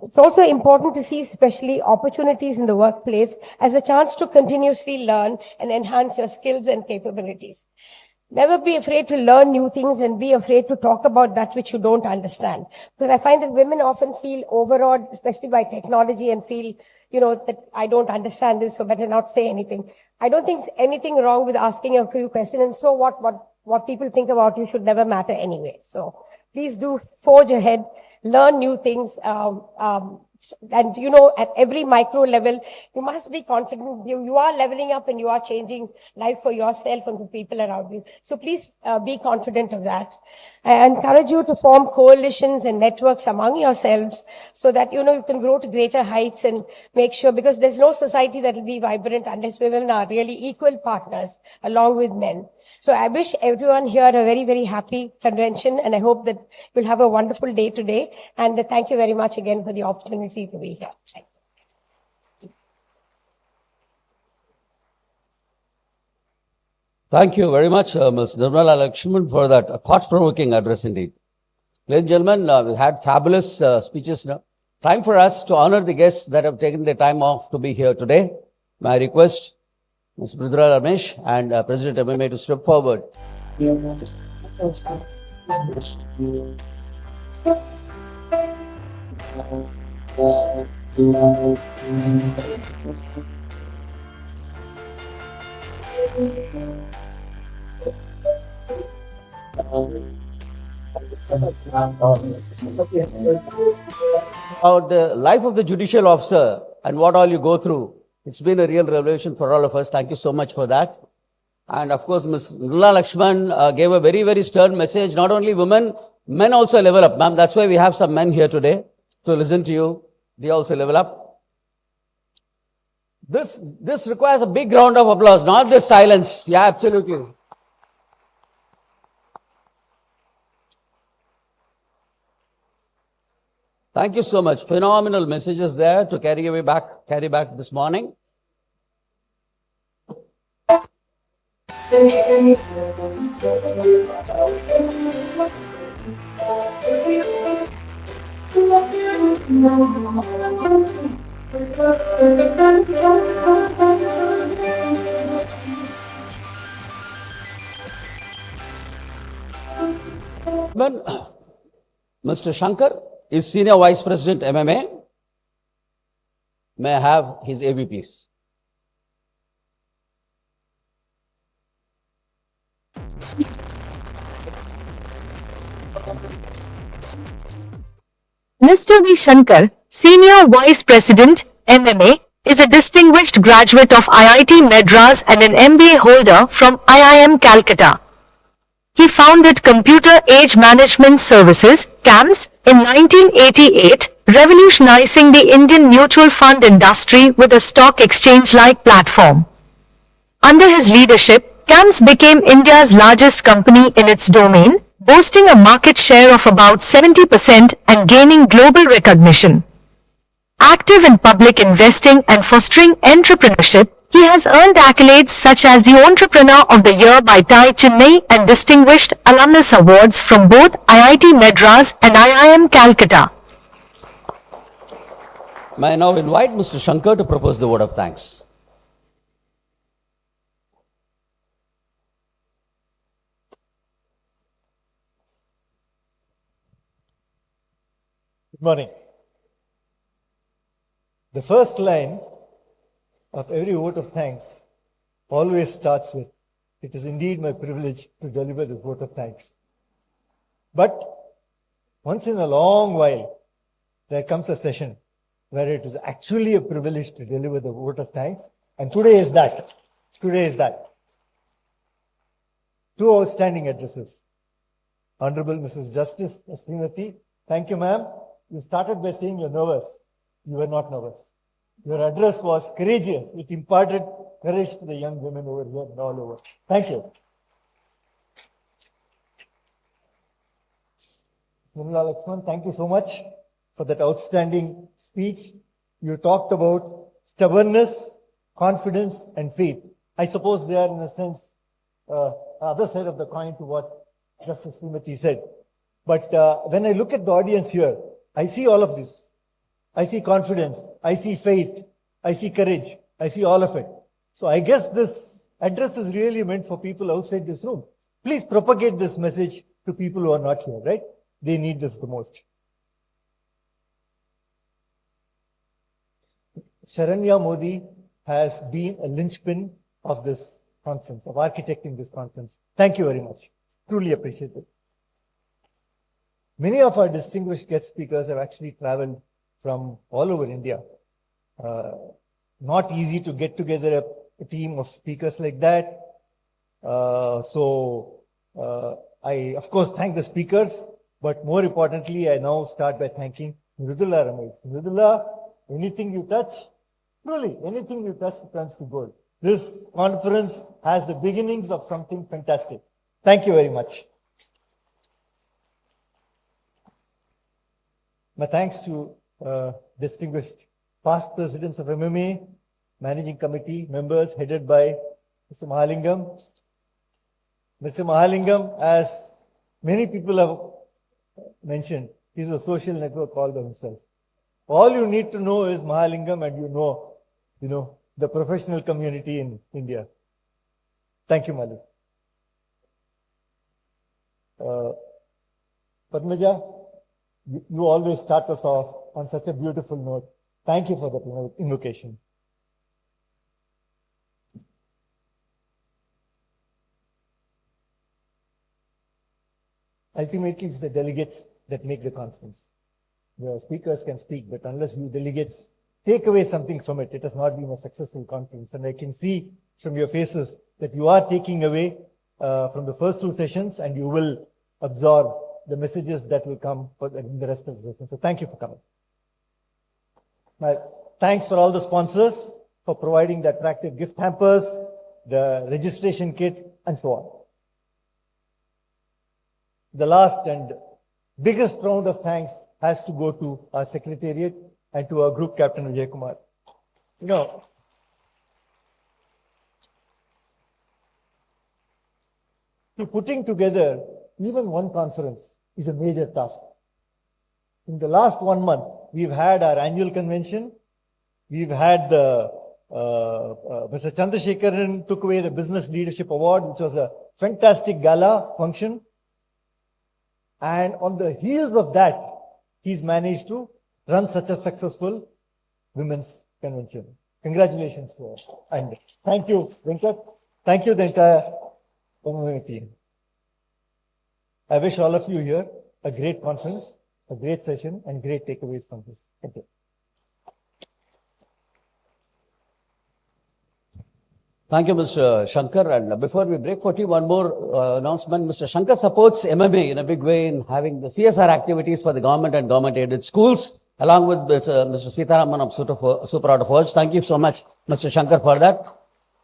It's also important to see especially opportunities in the workplace as a chance to continuously learn and enhance your skills and capabilities. Never be afraid to learn new things and be afraid to talk about that which you don't understand. Because I find that women often feel overawed, especially by technology, and feel, that I don't understand this, so better not say anything. I don't think there's anything wrong with asking a few questions, and so what people think about you should never matter anyway. So please do forge ahead, learn new things, and at every micro level, you must be confident you are leveling up and you are changing life for yourself and for people around you. So please be confident of that. I encourage you to form coalitions and networks among yourselves so that, you can grow to greater heights and make sure, because there's no society that will be vibrant unless women are really equal partners along with men. So I wish everyone here a very, very happy convention, and I hope that you'll have a wonderful day today. And thank you very much again for the opportunity to be here. Thank you very much, Ms. Nirmala Lakshman, for that thought-provoking address indeed. Ladies and gentlemen, we had fabulous speeches now. Time for us to honor the guests that have taken their time off to be here today. May I request Ms. Mridula Ramesh and President MMA to step forward. About the life of the judicial officer and what all you go through. It's been a real revelation for all of us. Thank you so much for that. And of course, Ms. Nirmala Lakshman gave a very, very stern message, not only women, Men also level up, ma'am. That's why we have some men here today to listen to you. They also level up. This requires a big round of applause, not this silence. Yeah, absolutely. Thank you so much. Phenomenal messages there to carry back this morning. When Mr. Shankar is Senior Vice President MMA, may I have his AB, please? Mr. V. Shankar, Senior Vice President, MMA, is a distinguished graduate of IIT Madras and an MBA holder from IIM Calcutta. He founded Computer Age Management Services, CAMS, in 1988, revolutionizing the Indian mutual fund industry with a stock exchange-like platform. Under his leadership, CAMS became India's largest company in its domain, boasting a market share of about 70% and gaining global recognition. Active in public investing and fostering entrepreneurship, he has earned accolades such as the Entrepreneur of the Year by TiE Chennai and Distinguished Alumnus Awards from both IIT Madras and IIM Calcutta. May I now invite Mr. Shankar to propose the word of thanks. Good morning. The first line of every vote of thanks always starts with, "It is indeed my privilege to deliver this vote of thanks." But once in a long while, there comes a session where it is actually a privilege to deliver the vote of thanks. And today is that. Today is that. Two outstanding addresses. Honorable Mrs. Justice Srimati, thank you, ma'am. You started by saying you're nervous. You were not nervous. Your address was courageous. It imparted courage to the young women over here and all over. Thank you. Nirmala Lakshman, thank you so much for that outstanding speech. You talked about stubbornness, confidence, and faith. I suppose they are, in a sense, other side of the coin to what Justice Srimati said. But when I look at the audience here, I see all of this. I see confidence, I see faith, I see courage, I see all of it. So I guess this address is really meant for people outside this room. Please propagate this message to people who are not here, right? They need this the most. Sharanya Modi has been a linchpin of this conference, of architecting this conference. Thank you very much. Truly appreciate it. Many of our distinguished guest speakers have actually traveled from all over India. Not easy to get together a team of speakers like that. I, of course, thank the speakers, but more importantly, I now start by thanking Mridula Ramesh. Mridula, anything you touch, truly, anything you touch turns to gold. This conference has the beginnings of something fantastic. Thank you very much. My thanks to distinguished past presidents of MMA, managing committee members headed by Mr. Mahalingam. Mr. Mahalingam, as many people have mentioned, he's a social network all by himself. All you need to know is Mahalingam and you know the professional community in India. Thank you, Malik. Padmaja, you always start us off on such a beautiful note. Thank you for that invocation. Ultimately, it's the delegates that make the conference. The speakers can speak, but unless you delegates take away something from it, it has not been a successful conference. And I can see from your faces that you are taking away from the first two sessions and you will absorb the messages that will come for the rest of the session. So thank you for coming. Thanks for all the sponsors for providing the attractive gift hampers, the registration kit, and so on. The last and biggest round of thanks has to go to our secretariat and to our group captain Vijay Kumar. You know, putting together even one conference is a major task. In the last 1 month, we've had our annual convention. We've had the Mr. Chandrasekharan took away the Business Leadership Award, which was a fantastic gala function. And on the heels of that, he's managed to run such a successful women's convention. Congratulations, sir. And thank you, Venkat. Thank you, the entire MMA team. I wish all of you here a great conference, a great session, and great takeaways from this. Thank you. Thank you, Mr. Shankar. And before we break for tea, one more announcement. Mr. Shankar supports MMA in a big way in having the CSR activities for the government and government-aided schools, along with Mr. Sitaraman of Super Out of Forge. Thank you so much, Mr. Shankar, for that.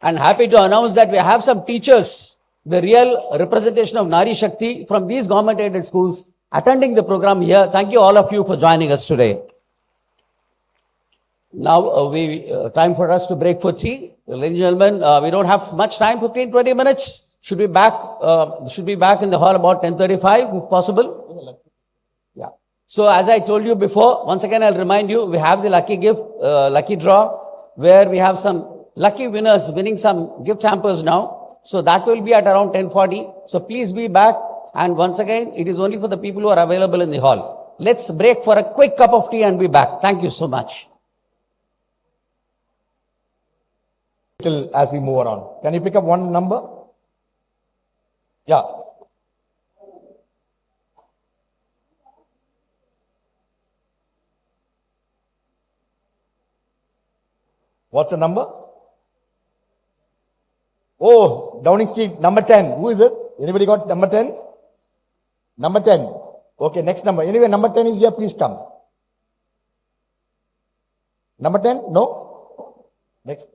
And happy to announce that we have some teachers, the real representation of Nari Shakti from these government-aided schools, attending the program here. Thank you, all of you, for joining us today. Now, time for us to break for tea. Ladies and gentlemen, we don't have much time, 15-20 minutes. Should be back in the hall about 10:35, if possible. Yeah. So, as I told you before, once again, I'll remind you, we have the lucky gift, lucky draw, where we have some lucky winners winning some gift hampers now. So, that will be at around 10:40. So, please be back. And once again, it is only for the people who are available in the hall. Let's break for a quick cup of tea and be back. Thank you so much. Till as we move around. Can you pick up one number? Yeah. What's the number? Oh, Downing Street, number 10. Who is it? Anybody got number 10? Number 10. Okay, next number. Anyway, number 10 is here. Please come. Number 10? No? Next.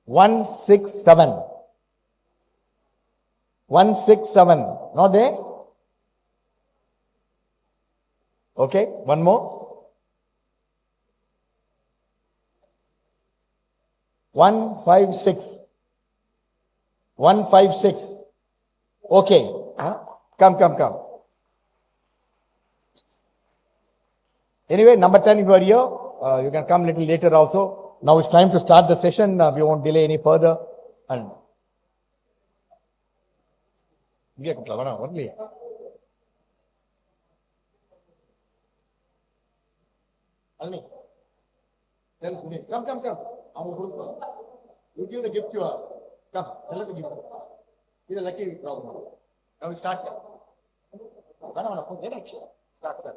167. 167. Not there? Okay, one more. 156. 156. Okay. Come. Anyway, number 10, if you are here, you can come a little later also. Now it's time to start the session. We won't delay any further. And come. You give the gift to her. Come, tell her to give her. It's a lucky problem. Now we start here. Start, sir.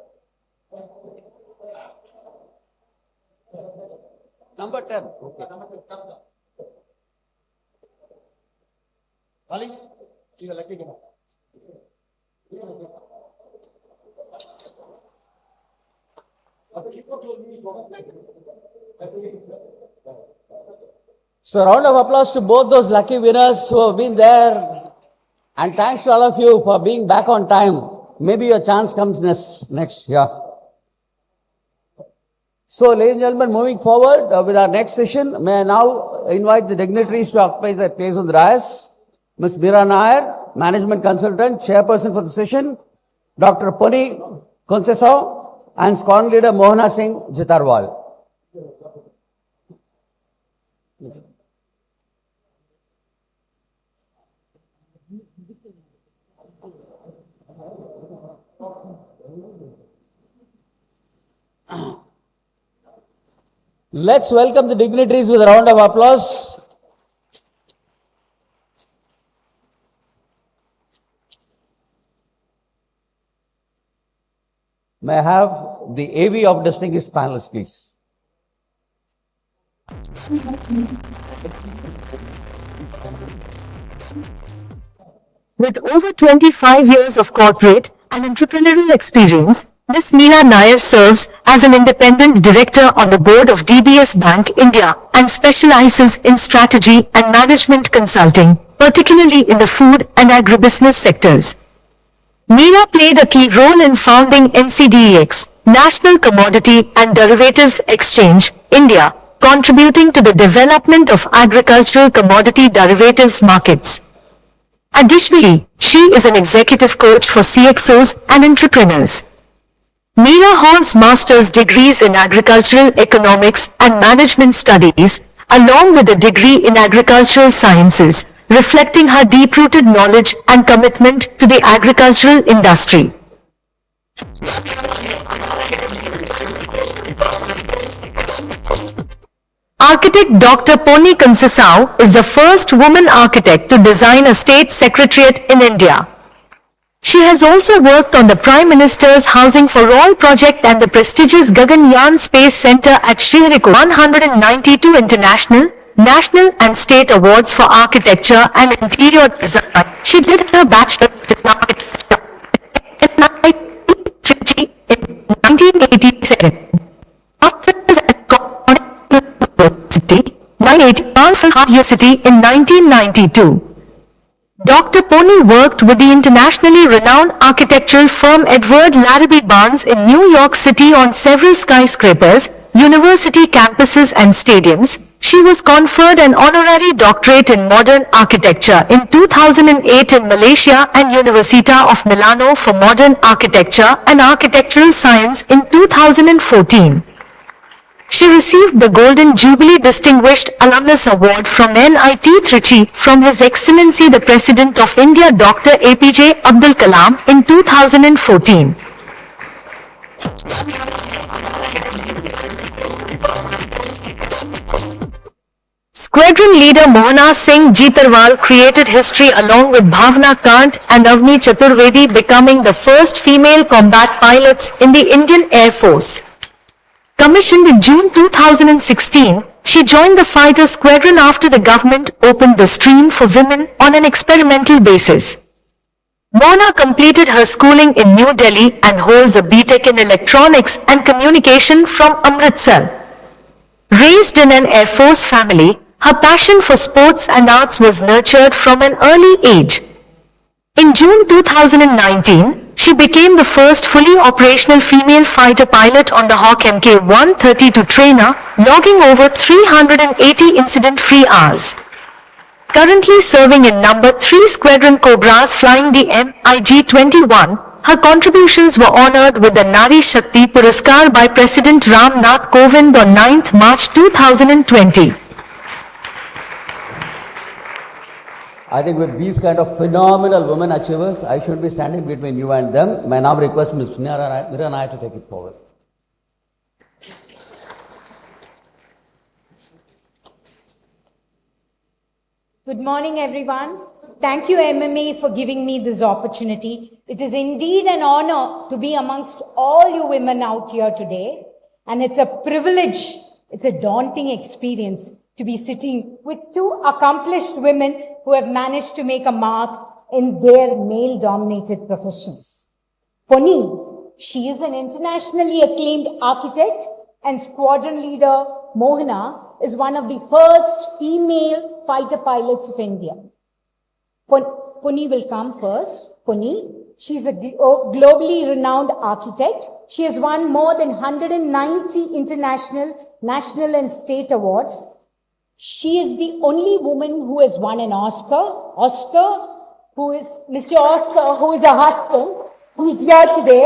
Number 10. Okay. Number 10, come. Ali, she's a lucky girl. So, round of applause to both those lucky winners who have been there. And thanks to all of you for being back on time. Maybe your chance comes next year. So, ladies and gentlemen, moving forward with our next session, may I now invite the dignitaries to occupy their place on the dais. Ms. Meera Nair, Management Consultant, Chairperson for the session, Dr. Poni Concesao, and Scholar Leader Mohana Singh Jitarwal. Let's welcome the dignitaries with a round of applause. May I have the AV of distinguished panelists, please. With over 25 years of corporate and entrepreneurial experience, Ms. Meera Nair serves as an independent director on the board of DBS Bank India and specializes in strategy and management consulting, particularly in the food and agribusiness sectors. Meera played a key role in founding NCDEX, National Commodity and Derivatives Exchange, India, contributing to the development of agricultural commodity derivatives markets. Additionally, she is an executive coach for CXOs and entrepreneurs. Meera holds master's degrees in agricultural economics and management studies, along with a degree in agricultural sciences, reflecting her deep-rooted knowledge and commitment to the agricultural industry. Architect Dr. Ponni Kansasau is the first woman architect to design a state secretariat in India. She has also worked on the Prime Minister's Housing for All project and the prestigious Gaganyaan Space Centre at Sriharikota. 192 international, national and state awards for architecture and interior design. She did her bachelor's in architecture in 1987. Masters at University, 1980 in 1992. Dr. Ponni worked with the internationally renowned architectural firm Edward Larrabee Barnes in New York City on several skyscrapers, university campuses and stadiums. She was conferred an honorary doctorate in modern architecture in 2008 in Malaysia and Università of Milano for modern architecture and architectural science in 2014. She received the Golden Jubilee Distinguished Alumnus Award from NIT Trichy from His Excellency the President of India Dr. APJ Abdul Kalam in 2014. Squadron leader Mohana Singh Jeetarwal created history along with Bhavna Kant and Avni Chaturvedi, becoming the first female combat pilots in the Indian Air Force. Commissioned in June 2016, she joined the fighter squadron after the government opened the stream for women on an experimental basis. Mona completed her schooling in New Delhi and holds a BTech in Electronics and Communication from Amritsar. Raised in an Air Force family, her passion for sports and arts was nurtured from an early age. In June 2019, she became the first fully operational female fighter pilot on the Hawk Mk-132 trainer, logging over 380 incident-free hours. Currently serving in No. 3 Squadron Cobras flying the MiG-21, her contributions were honored with the Nari Shakti Puraskar by President Ram Nath Kovind on 9th March 2020. I think with these kind of phenomenal women achievers, I should be standing between you and them. May I now request Ms. Meera Nair to take it forward. Good morning, everyone. Thank you, MMA, for giving me this opportunity. It is indeed an honor to be amongst all you women out here today. And it's a privilege, it's a daunting experience to be sitting with two accomplished women who have managed to make a mark in their male-dominated professions. Ponni, she is an internationally acclaimed architect, and squadron leader Mohana is one of the first female fighter pilots of India. Ponni will come first. Ponni, she's a globally renowned architect. She has won more than 190 international, national and state awards. She is the only woman who has won an Oscar, Mr. Oscar, who is her husband, who is here today.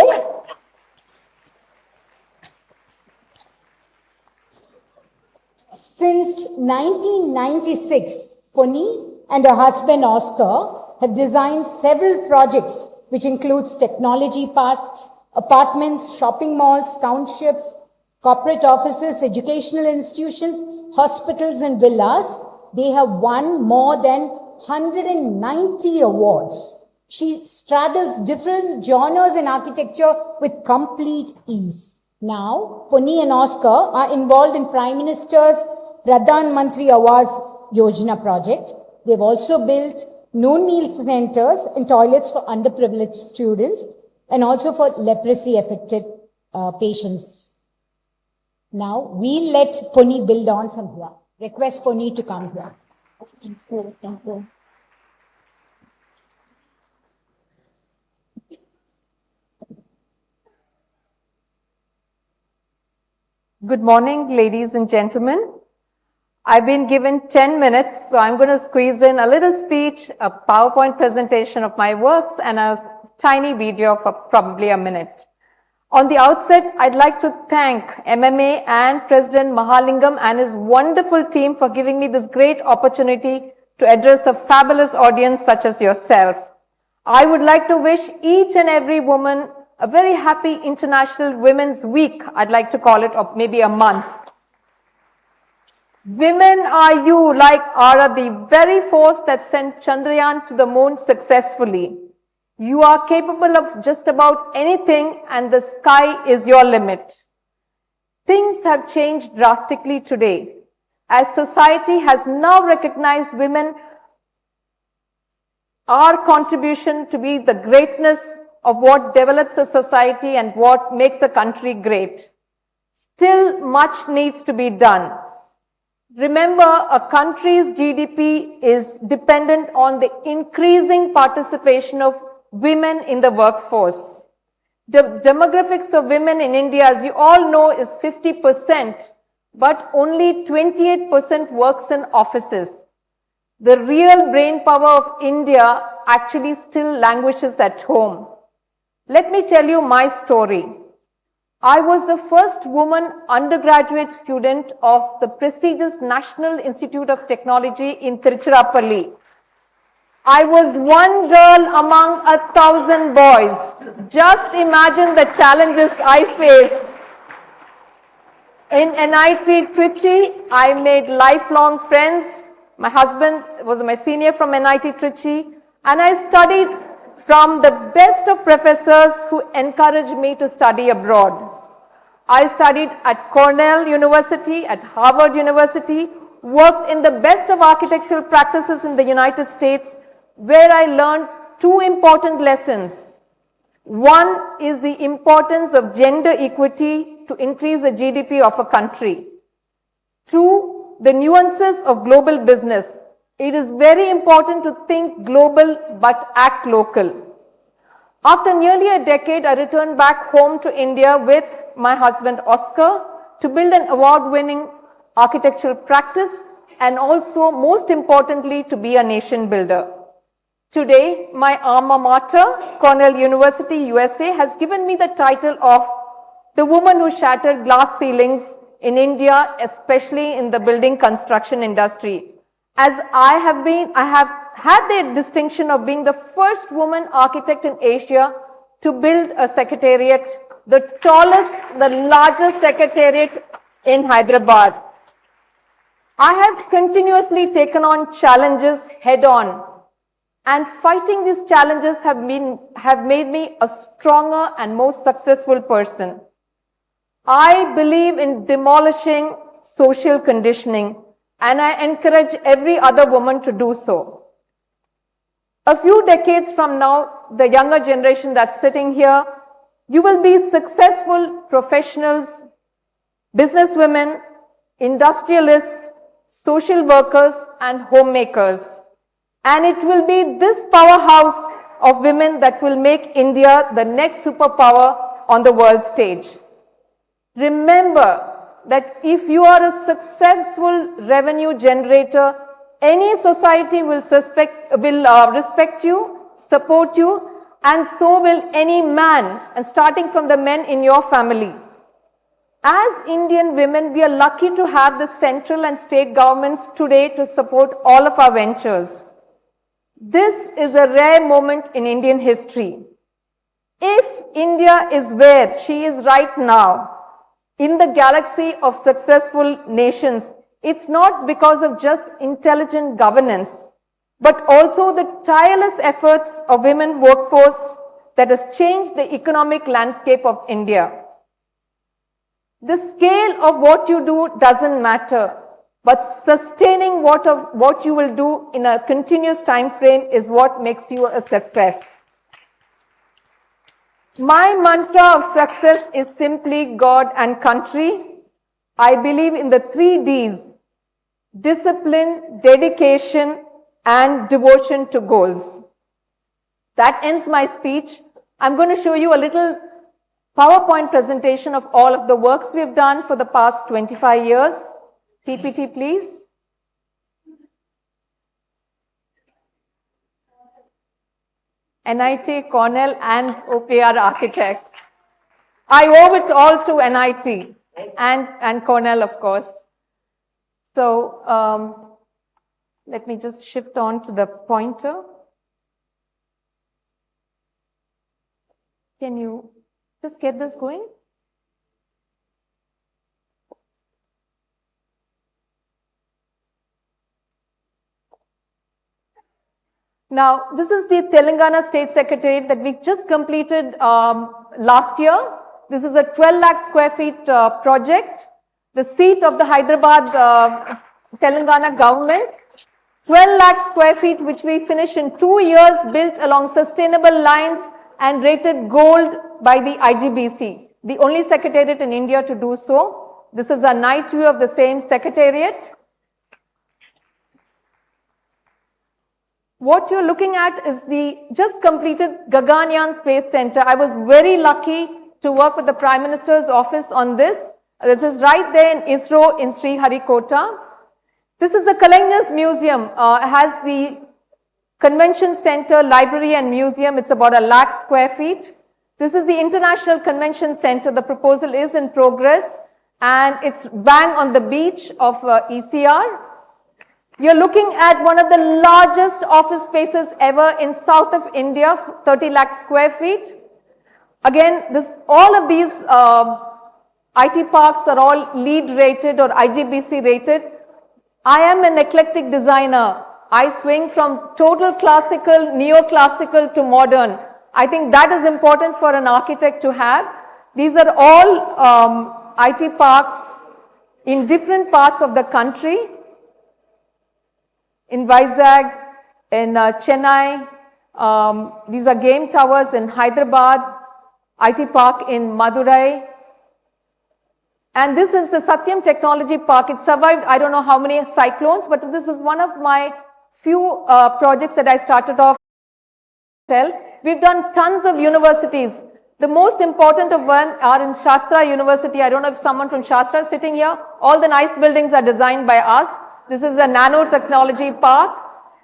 Since 1996, Ponni and her husband Oscar have designed several projects which includes technology parks, apartments, shopping malls, townships, corporate offices, educational institutions, hospitals and villas. They have won more than 190 awards. She straddles different genres in architecture with complete ease. Now, Ponni and Oscar are involved in Prime Minister's Pradhan Mantri Awas Yojana project. They've also built noon meal centers and toilets for underprivileged students, and also for leprosy affected patients. Now, we'll let Pony build on from here. Request Pony to come here. Thank you. Thank you. Good morning, ladies and gentlemen. I've been given 10 minutes, so I'm going to squeeze in a little speech, a PowerPoint presentation of my works, and a tiny video for probably a minute. On the outset, I'd like to thank MMA and President Mahalingam and his wonderful team for giving me this great opportunity to address a fabulous audience such as yourself. I would like to wish each and every woman a very happy International Women's Week, I'd like to call it, or maybe a month. Women are the very force that sent Chandrayaan to the moon successfully. You are capable of just about anything, and the sky is your limit. Things have changed drastically today, as society has now recognized women, our contribution to be the greatness of what develops a society and what makes a country great. Still, much needs to be done. Remember, a country's GDP is dependent on the increasing participation of women in the workforce. The demographics of women in India, as you all know, is 50%, but only 28% works in offices. The real brain power of India actually still languishes at home. Let me tell you my story. I was the first woman undergraduate student of the prestigious National Institute of Technology in Tiruchirappalli. I was one girl among 1,000 boys. Just imagine the challenges I faced. In NIT Trichy, I made lifelong friends. My husband was my senior from NIT Trichy, and I studied from the best of professors who encouraged me to study abroad. I studied at Cornell University, at Harvard University, worked in the best of architectural practices in the United States, where I learned two important lessons. One is the importance of gender equity to increase the GDP of a country. Two, the nuances of global business. It is very important to think global but act local. After nearly a decade, I returned back home to India with my husband Oscar to build an award-winning architectural practice and also, most importantly, to be a nation builder. Today, my alma mater, Cornell University, USA, has given me the title of the woman who shattered glass ceilings in India, especially in the building construction industry. As I have had the distinction of being the first woman architect in Asia to build a secretariat, the tallest, the largest secretariat in Hyderabad. I have continuously taken on challenges head on, and fighting these challenges have made me a stronger and more successful person. I believe in demolishing social conditioning, and I encourage every other woman to do so. A few decades from now, the younger generation that's sitting here, you will be successful professionals, businesswomen, industrialists, social workers, and homemakers. And it will be this powerhouse of women that will make India the next superpower on the world stage. Remember that if you are a successful revenue generator, any society will respect you, support you, and so will any man, and starting from the men in your family. As Indian women, we are lucky to have the central and state governments today to support all of our ventures. This is a rare moment in Indian history. If India is where she is right now, in the galaxy of successful nations, it's not because of just intelligent governance, but also the tireless efforts of women workforce that has changed the economic landscape of India. The scale of what you do doesn't matter. but sustaining what you will do in a continuous time frame is what makes you a success. My mantra of success is simply God and country. I believe in the 3 Ds: discipline, dedication, and devotion to goals. That ends my speech. I'm going to show you a little PowerPoint presentation of all of the works we've done for the past 25 years. PPT, please. NIT, Cornell, and OPR architects. I owe it all to NIT and Cornell, of course. So let me just shift on to the pointer. Can you just get this going? Now, this is the Telangana State Secretariat that we just completed last year. This is a 12 lakh square feet project, the seat of the Hyderabad Telangana government. 12 lakh square feet, which we finished in 2 years, built along sustainable lines and rated gold by the IGBC, the only secretariat in India to do so. This is a night view of the same secretariat. What you're looking at is the just completed Gaganyaan Space Center. I was very lucky to work with the Prime Minister's office on this. This is right there in ISRO in Sriharikota. This is the Collectors Museum. It has the Convention Center, Library and Museum. It's about 1 lakh square feet. This is the International Convention Center. The proposal is in progress and it's bang on the beach of ECR. You're looking at one of the largest office spaces ever in south of India, 30 lakh square feet. Again, all of these IT parks are all LEED rated or IGBC rated. I am an eclectic designer. I swing from total classical, neoclassical to modern. I think that is important for an architect to have. These are all IT parks in different parts of the country. In Vizag, in Chennai, these are game towers in Hyderabad, IT park in Madurai. And this is the Satyam Technology Park. It survived, I don't know how many cyclones, but this is one of my few projects that I started off. We've done tons of universities. The most important of one are in Shastra University. I don't know if someone from Shastra is sitting here. All the nice buildings are designed by us. This is a nanotechnology park.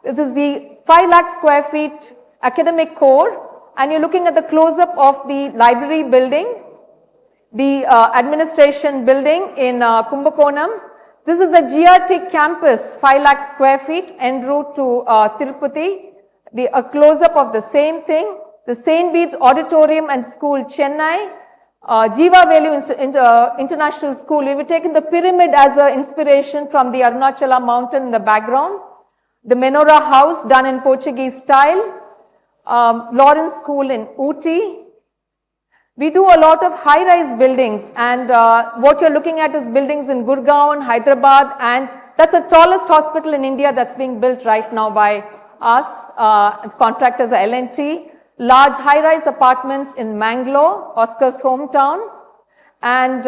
This is the 5 lakh square feet academic core. And you're looking at the close-up of the library building, the administration building in Kumbakonam. This is the GRT campus, 5 lakh square feet, en route to Tirupati. A close-up of the same thing. The St. Bede's Auditorium and School, Chennai. Jiva Velu International School. We were taking the pyramid as an inspiration from the Arunachala mountain in the background. The Menorah House done in Portuguese style. Lawrence School in Ooty. We do a lot of high-rise buildings, and what you're looking at is buildings in Gurgaon, Hyderabad, and that's the tallest hospital in India that's being built right now by us. Contractors are L&T. Large high-rise apartments in Mangalore, Oscar's hometown. And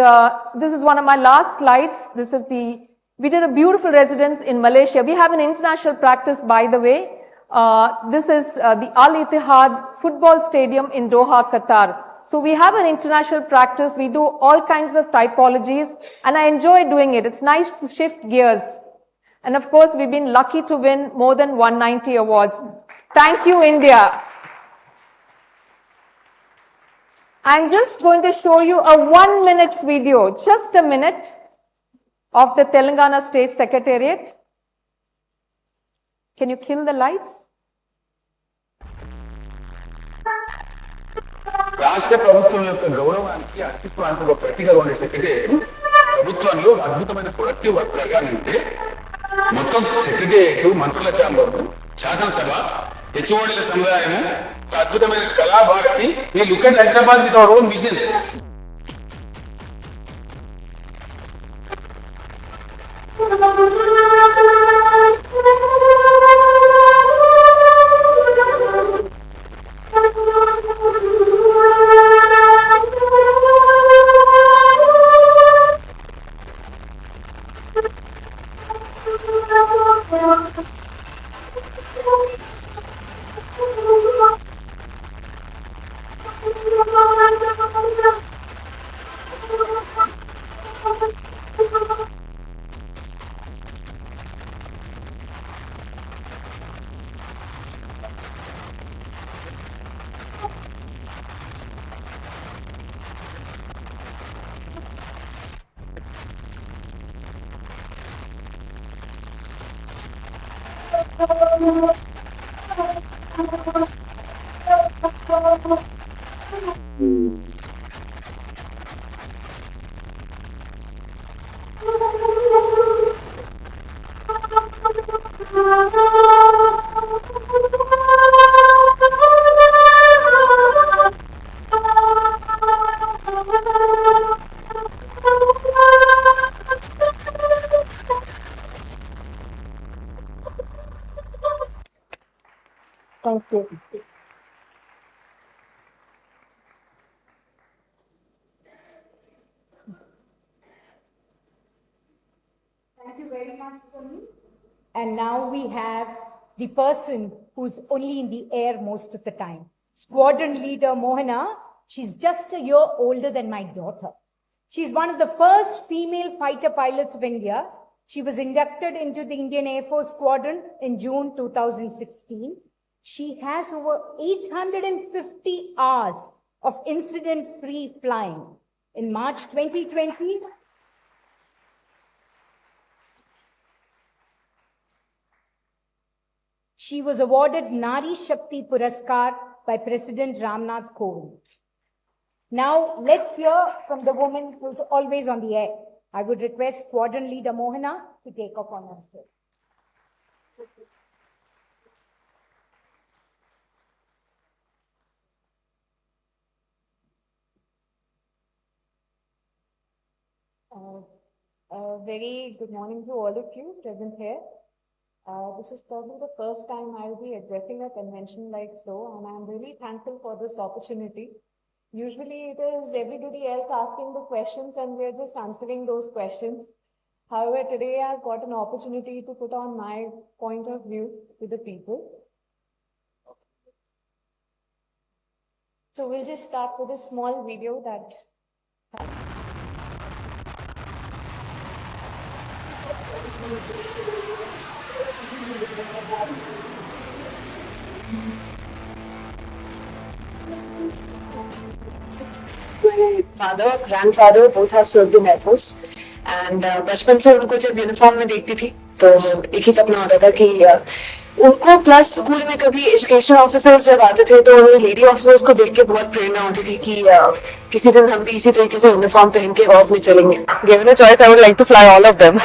this is one of my last slides. This is we did a beautiful residence in Malaysia. We have an international practice, by the way. This is the Al Ittihad football stadium in Doha, Qatar. So we have an international practice. We do all kinds of typologies, and I enjoy doing it. It's nice to shift gears. And of course, we've been lucky to win more than 190 awards. Thank you, India. I'm just going to show you a 1-minute video, just a minute, of the Telangana State Secretariat. Can you kill the lights? రాష్ట్ర ప్రభుత్వం యొక్క గౌరవానికి అస్తిత్వానికి ఒక ప్రతీకగా ఉండే secretariat ప్రభుత్వంలో అద్భుతమైన productive work జరగాలంటే మొత్తం సెక్రటేరియట్, మంత్రుల ఛాంబర్, శాసనసభ, హెచ్ఓడీల సముదాయము, ఒక అద్భుతమైన కళాభారతి. ఈ look at Hyderabad with our own vision. Thank you. Thank you very much, Tony. And now we have the person who's only in the air most of the time. Squadron leader Mohana. She's just a year older than my daughter. She's one of the first female fighter pilots of India. She was inducted into the Indian Air Force Squadron in June 2016. She has over 850 hours of incident-free flying. In March 2020, she was awarded Nari Shakti Puraskar by President Ramnath Kovind. Now, let's hear from the woman who's always on the air. I would request Squadron Leader Mohana to take up on her stage. Very good morning to all of you present here. This is probably the first time I'll be addressing a convention like so, and I'm really thankful for this opportunity. Usually it is everybody else asking the questions and we're just answering those questions. However, today I've got an opportunity to put on my point of view to the people. So we'll just start with a small video that My father, grandfather, both have served in Air Force. And बचपन से उनको जब uniform में देखती थी तो एक ही सपना होता था कि उनको प्लस स्कूल में कभी एजुकेशन ऑफिसर्स जब आते थे तो उन्हें लेडी ऑफिसर्स को देख के बहुत प्रेरणा होती थी कि किसी दिन हम भी इसी तरीके से यूनिफॉर्म पहन के ऑफ में चलेंगे. Given a choice, I would like to fly all of them.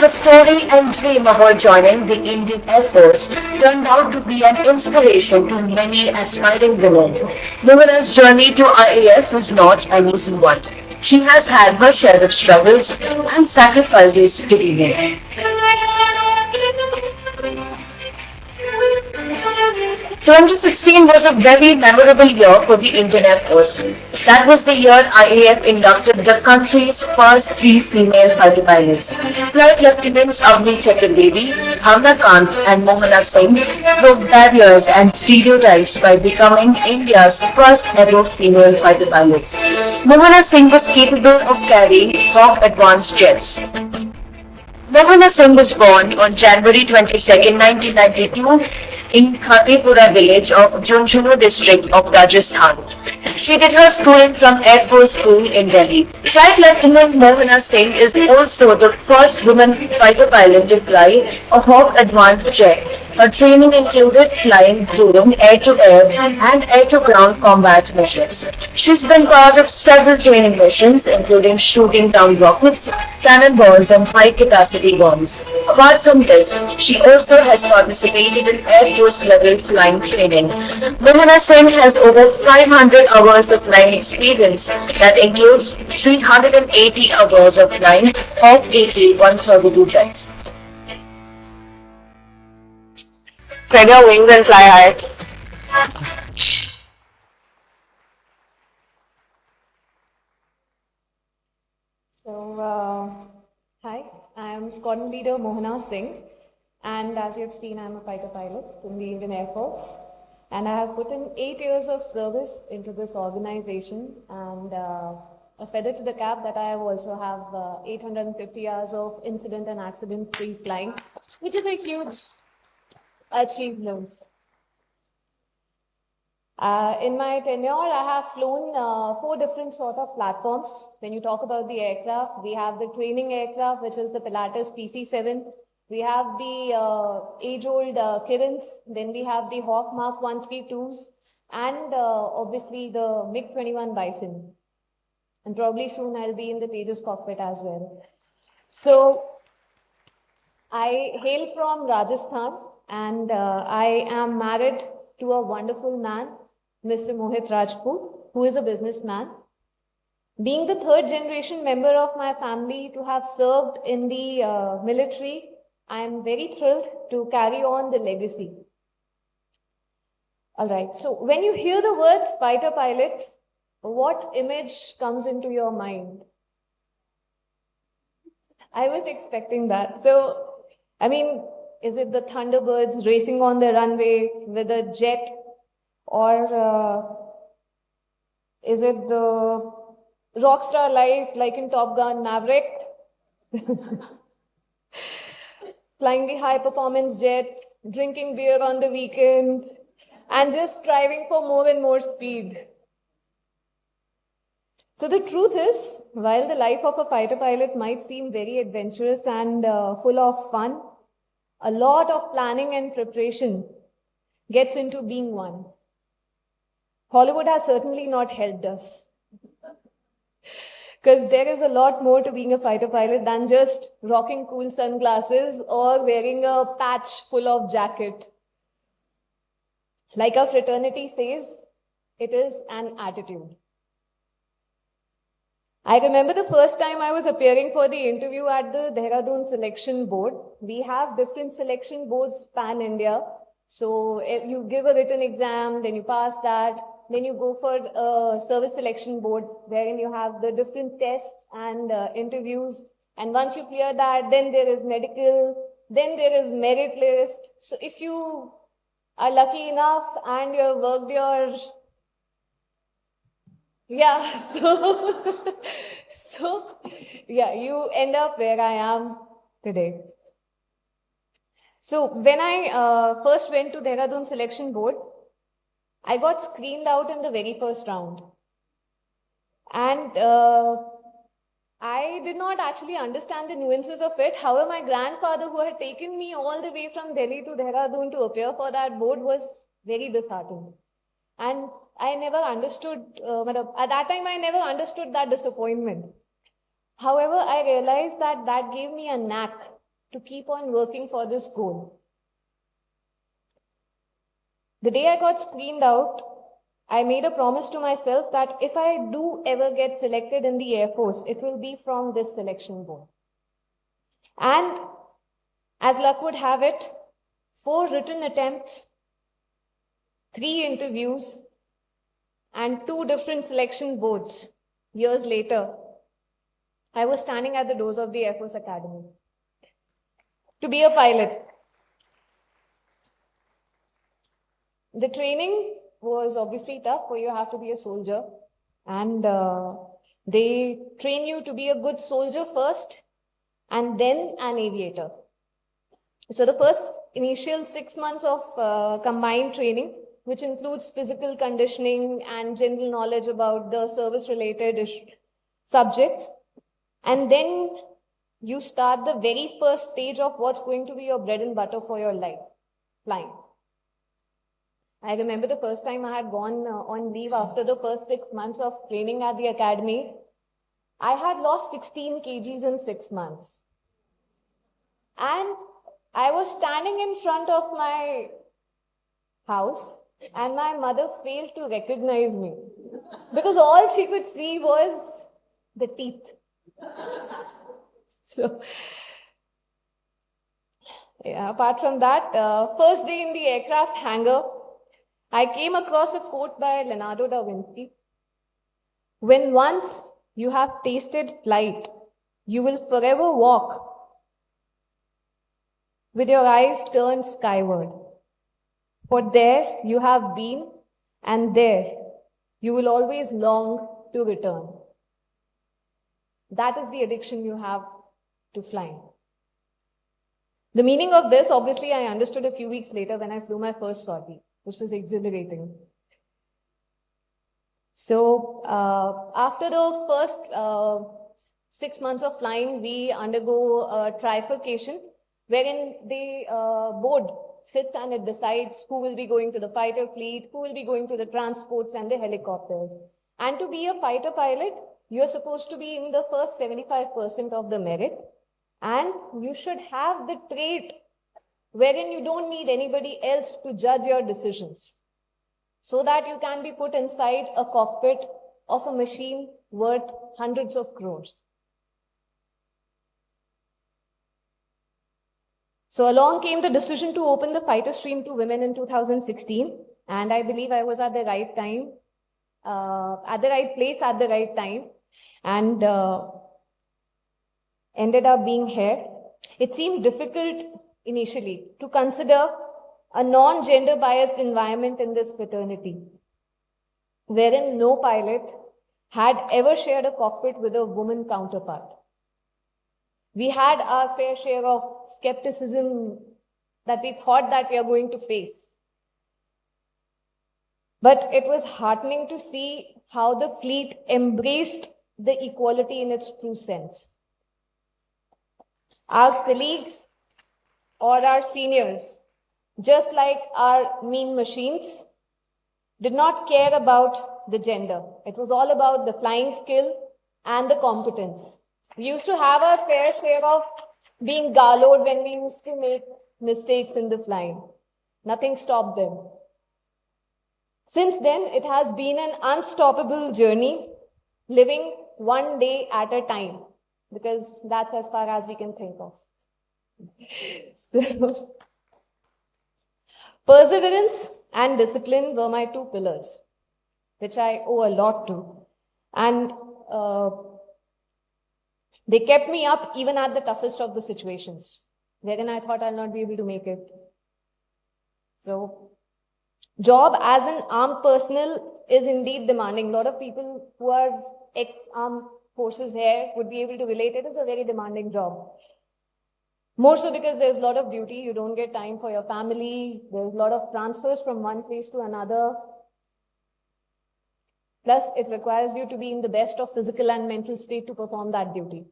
Her story and dream about joining the Indian Air Force turned out to be an inspiration to many aspiring women. Momina's journey to IAF is not an easy one. She has had her share of struggles and sacrifices to be made. 2016 was a very memorable year for the Indian Air Force. That was the year IAF inducted the country's first 3 female fighter pilots. Flight Lieutenants Avni Chaturvedi, Bhavna Kant and Mohana Singh broke barriers and stereotypes by becoming India's first ever female fighter pilots. Mohana Singh was capable of carrying Hawk advanced jets. Mohana Singh was born on January 22, 1992 in Khatipura village of Junjunu district of Rajasthan. She did her schooling from Air Force School in Delhi. Flight Lieutenant Mohana Singh is also the first woman fighter pilot to fly a Hawk advanced jet. Her training included flying during air-to-air and air-to-ground combat missions. She's been part of several training missions, including shooting down rockets, cannonballs, and high-capacity bombs. Apart from this, she also has participated in Air Force level flying training. Mohana Singh has over 500 hours of flying experience that includes 380 hours of flying Hawk AK-132 jets. Spread your wings and fly high. Hi, I am Squadron Leader Mohana Singh, and as you have seen, I am a fighter pilot in the Indian Air Force, and I have put in 8 years of service into this organization, and a feather to the cap that I also have 850 hours of incident and accident-free flying, which is a huge achievement. In my tenure, I have flown 4 different sort of platforms. When you talk about the aircraft, we have the training aircraft, which is the Pilatus PC-7. We have the age-old Kirins. Then we have the Hawk Mark 132s, and obviously the MiG-21 Bison. And probably soon I'll be in the Tejas cockpit as well. So I hail from Rajasthan, and I am married to a wonderful man, Mr. Mohit Rajput, who is a businessman. Being the 3rd generation member of my family to have served in the military, I am very thrilled to carry on the legacy. All right, so when you hear the words fighter pilot, what image comes into your mind? I was expecting that. So, I mean, is it the Thunderbirds racing on the runway with a jet? Or is it the rockstar life like in Top Gun Maverick? Flying the high performance jets, drinking beer on the weekends, and just striving for more and more speed. So the truth is, while the life of a fighter pilot might seem very adventurous and full of fun, a lot of planning and preparation gets into being one. Hollywood has certainly not helped us. Because there is a lot more to being a fighter pilot than just rocking cool sunglasses or wearing a patch full of jacket. Like our fraternity says, it is an attitude. I remember the first time I was appearing for the interview at the Dehradun Selection Board. We have different selection boards pan-India. So if you give a written exam, then you pass that. Then you go for a service selection board, wherein you have the different tests and interviews. And once you clear that, then there is medical, then there is merit list. So if you are lucky enough and you have worked your... Yeah, so yeah, you end up where I am today. So when I first went to Dehradun Selection Board, I got screened out in the very first round. And I did not actually understand the nuances of it. However, my grandfather, who had taken me all the way from Delhi to Dehradun to appear for that board, was very disheartened. And I never understood, at that time, I never understood that disappointment. However, I realized that that gave me a knack to keep on working for this goal. The day I got screened out, I made a promise to myself that if I do ever get selected in the Air Force, it will be from this selection board. And as luck would have it, 4 written attempts, 3 interviews, and 2 different selection boards. Years later, I was standing at the doors of the Air Force Academy to be a pilot. The training was obviously tough, for you have to be a soldier. And they train you to be a good soldier first, and then an aviator. So the first initial 6 months of combined training, which includes physical conditioning and general knowledge about the service-related subjects. And then you start the very first stage of what's going to be your bread and butter for your life, flying. I remember the first time I had gone on leave after the first 6 months of training at the academy. I had lost 16 kgs in 6 months. And I was standing in front of my house and my mother failed to recognize me because all she could see was the teeth. So, yeah, apart from that, first day in the aircraft hangar, I came across a quote by Leonardo da Vinci. When once you have tasted flight, you will forever walk with your eyes turned skyward. For there you have been, and there you will always long to return. That is the addiction you have to flying. The meaning of this, obviously, I understood a few weeks later when I flew my first sortie, which was exhilarating. So, after the first 6 months of flying, we undergo a trifurcation wherein the board sits and it decides who will be going to the fighter fleet, who will be going to the transports and the helicopters. And to be a fighter pilot, you're supposed to be in the first 75% of the merit. And you should have the trait wherein you don't need anybody else to judge your decisions, so that you can be put inside a cockpit of a machine worth hundreds of crores. So along came the decision to open the fighter stream to women in 2016. And I believe I was at the right time, at the right place at the right time, and ended up being here. It seemed difficult initially to consider a non-gender biased environment in this fraternity, wherein no pilot had ever shared a cockpit with a woman counterpart. We had our fair share of skepticism that we thought that we are going to face. But it was heartening to see how the fleet embraced the equality in its true sense. Our colleagues or our seniors, just like our mean machines, did not care about the gender. It was all about the flying skill and the competence. We used to have our fair share of being garloed when we used to make mistakes in the flying. Nothing stopped them. Since then, it has been an unstoppable journey, living one day at a time, because that's as far as we can think of. So, perseverance and discipline were my two pillars, which I owe a lot to. And they kept me up even at the toughest of the situations, wherein I thought I'll not be able to make it. So, job as an armed personnel is indeed demanding. A lot of people who are ex-armed forces here would be able to relate. It is a very demanding job. More so because there's a lot of duty. You don't get time for your family. There's a lot of transfers from one place to another. Plus, it requires you to be in the best of physical and mental state to perform that duty.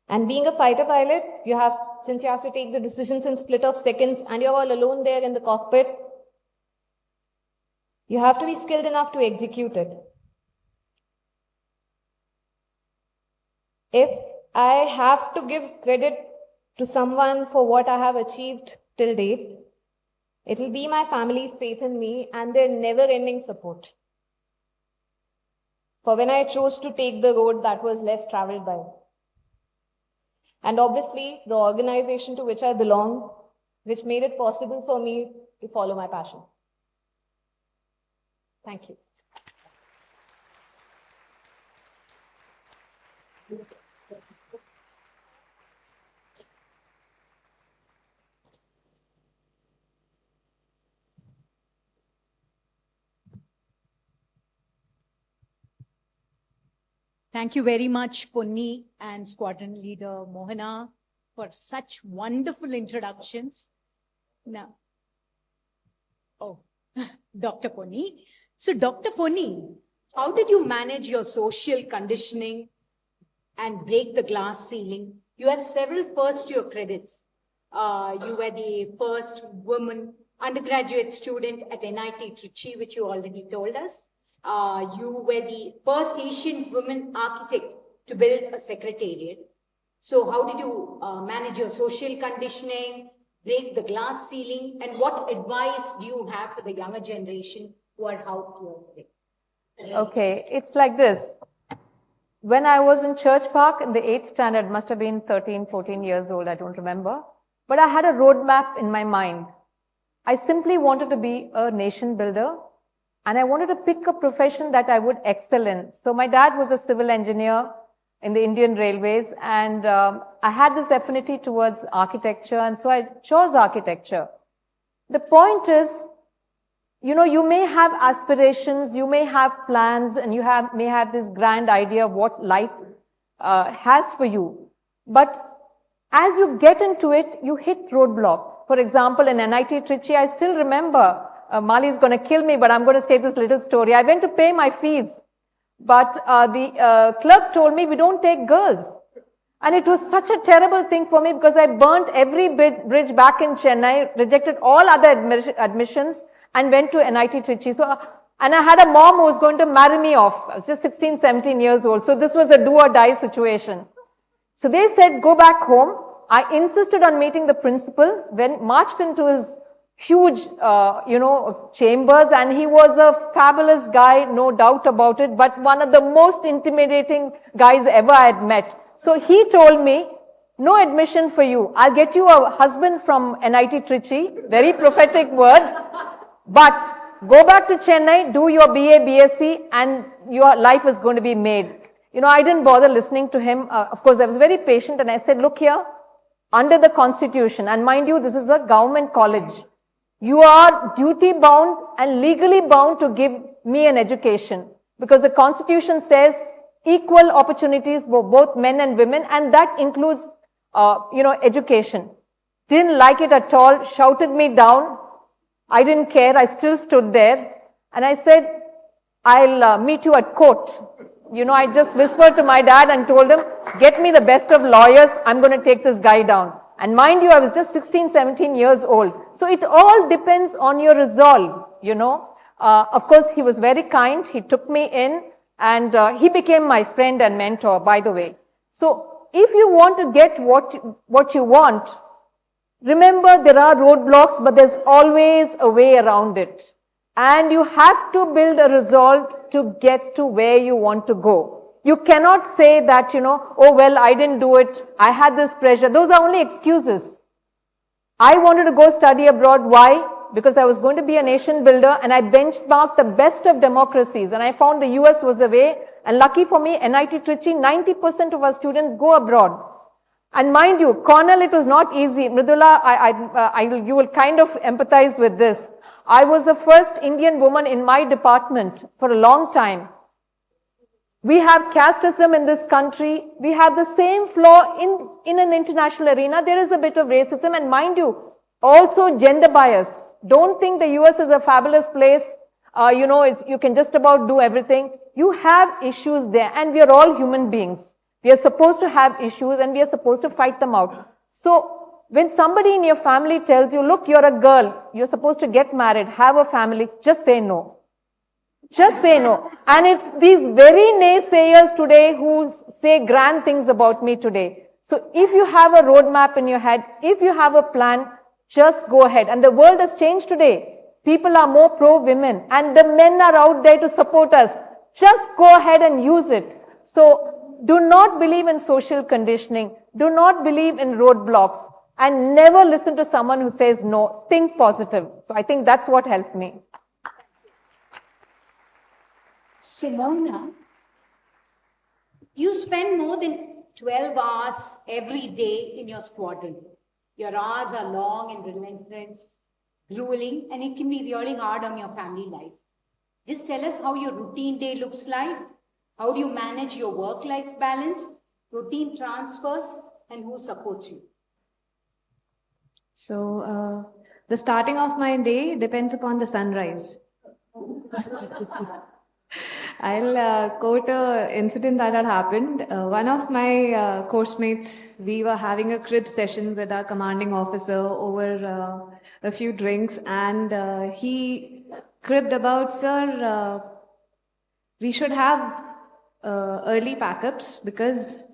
And being a fighter pilot, since you have to take the decisions in split of seconds and you're all alone there in the cockpit, you have to be skilled enough to execute it. If I have to give credit to someone for what I have achieved till date, it will be my family's faith in me and their never-ending support. For when I chose to take the road that was less traveled by. And obviously, the organization to which I belong, which made it possible for me to follow my passion. Thank you. Thank you very much, Ponni and Squadron Leader Mohana, for such wonderful introductions. Now, Dr. Ponni. So, Dr. Ponni, how did you manage your social conditioning and break the glass ceiling? You have several first year credits. You were the first woman undergraduate student at NIT Trichy, which you already told us. You were the first Asian woman architect to build a secretariat. So how did you manage your social conditioning, break the glass ceiling, and what advice do you have for the younger generation who are out here today? Okay, it's like this. When I was in Church Park in the 8th standard, must have been 13, 14 years old, I don't remember. But I had a roadmap in my mind. I simply wanted to be a nation builder and I wanted to pick a profession that I would excel in. So my dad was a civil engineer in the Indian Railways and I had this affinity towards architecture and so I chose architecture. The point is, you know, you may have aspirations, you may have plans and you may have this grand idea of what life has for you. But as you get into it, you hit roadblocks. For example, in NIT Trichy, I still remember, Mali is going to kill me, but I'm going to say this little story. I went to pay my fees, but the clerk told me we don't take girls. And it was such a terrible thing for me because I burnt every bridge back in Chennai, rejected all other admissions and went to NIT Trichy. So, and I had a mom who was going to marry me off. I was just 16, 17 years old. So this was a do or die situation. So they said, go back home. I insisted on meeting the principal, marched into his huge, chambers, and he was a fabulous guy, no doubt about it, but one of the most intimidating guys ever I had met. So he told me, no admission for you. I'll get you a husband from NIT Trichy, very prophetic words, but go back to Chennai, do your BA, BSc, and your life is going to be made. You know, I didn't bother listening to him. Of course, I was very patient and I said, look here, under the constitution, and mind you, this is a government college. You are duty bound and legally bound to give me an education because the constitution says equal opportunities for both men and women, and that includes, education. Didn't like it at all, shouted me down. I didn't care. I still stood there and I said, I'll meet you at court. You know, I just whispered to my dad and told him, get me the best of lawyers. I'm going to take this guy down. And mind you, I was just 16, 17 years old. So it all depends on your resolve, you know. Of course, he was very kind. He took me in and he became my friend and mentor, by the way. So if you want to get what you want, remember there are roadblocks, but there's always a way around it. And you have to build a resolve to get to where you want to go. You cannot say that, oh, well, I didn't do it. I had this pressure. Those are only excuses. I wanted to go study abroad. Why? Because I was going to be a nation builder and I benchmarked the best of democracies and I found the US was the way. And lucky for me, NIT Trichy, 90% of our students go abroad. And mind you, Cornell, it was not easy. Mridula, you will kind of empathize with this. I was the first Indian woman in my department for a long time. We have casteism in this country. We have the same flaw in an international arena. There is a bit of racism and mind you, also gender bias. Don't think the US is a fabulous place. You can just about do everything. You have issues there and we are all human beings. We are supposed to have issues and we are supposed to fight them out. So when somebody in your family tells you, look, you're a girl, you're supposed to get married, have a family, just say no. Just say no. And it's these very naysayers today who say grand things about me today. So if you have a roadmap in your head, if you have a plan, just go ahead. And the world has changed today. People are more pro-women and the men are out there to support us. Just go ahead and use it. So do not believe in social conditioning. Do not believe in roadblocks. And never listen to someone who says no. Think positive. So I think that's what helped me. Simona, you spend more than 12 hours every day in your squadron. Your hours are long and relentless, grueling, and it can be really hard on your family life. Just tell us how your routine day looks like. How do you manage your work-life balance, routine transfers, and who supports you? So, the starting of my day depends upon the sunrise. I'll quote an incident that had happened. One of my course mates, we were having a crib session with our commanding officer over a few drinks, and he cribbed about, sir, we should have early packups because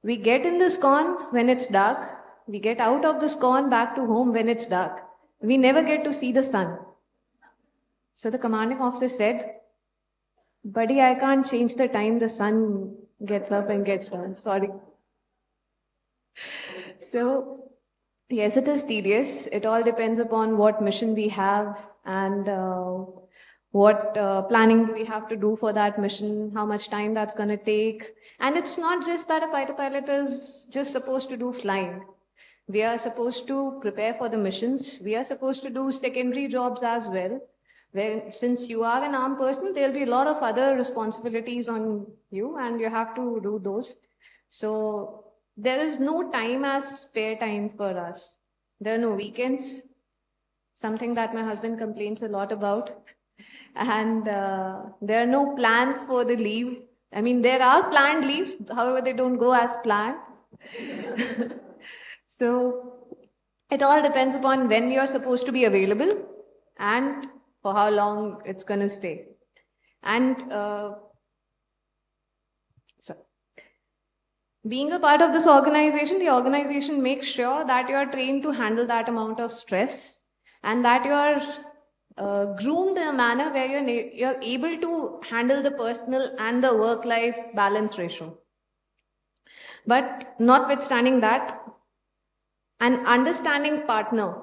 we get in this con when it's dark. We get out of this con back to home when it's dark. We never get to see the sun. So the commanding officer said, buddy, I can't change the time the sun gets up and gets down. Sorry. So, yes, it is tedious. It all depends upon what mission we have and what planning do we have to do for that mission, how much time that's going to take. And it's not just that a fighter pilot is just supposed to do flying. We are supposed to prepare for the missions. We are supposed to do secondary jobs as well. Where since you are an armed person, there'll be a lot of other responsibilities on you and you have to do those. So there is no time as spare time for us. There are no weekends, something that my husband complains a lot about. And there are no plans for the leave. I mean, there are planned leaves, however, they don't go as planned. So it all depends upon when you're supposed to be available and for how long it's going to stay. And so being a part of this organization, the organization makes sure that you're trained to handle that amount of stress and that you're groomed in a manner where you're able to handle the personal and the work-life balance ratio. But notwithstanding that, an understanding partner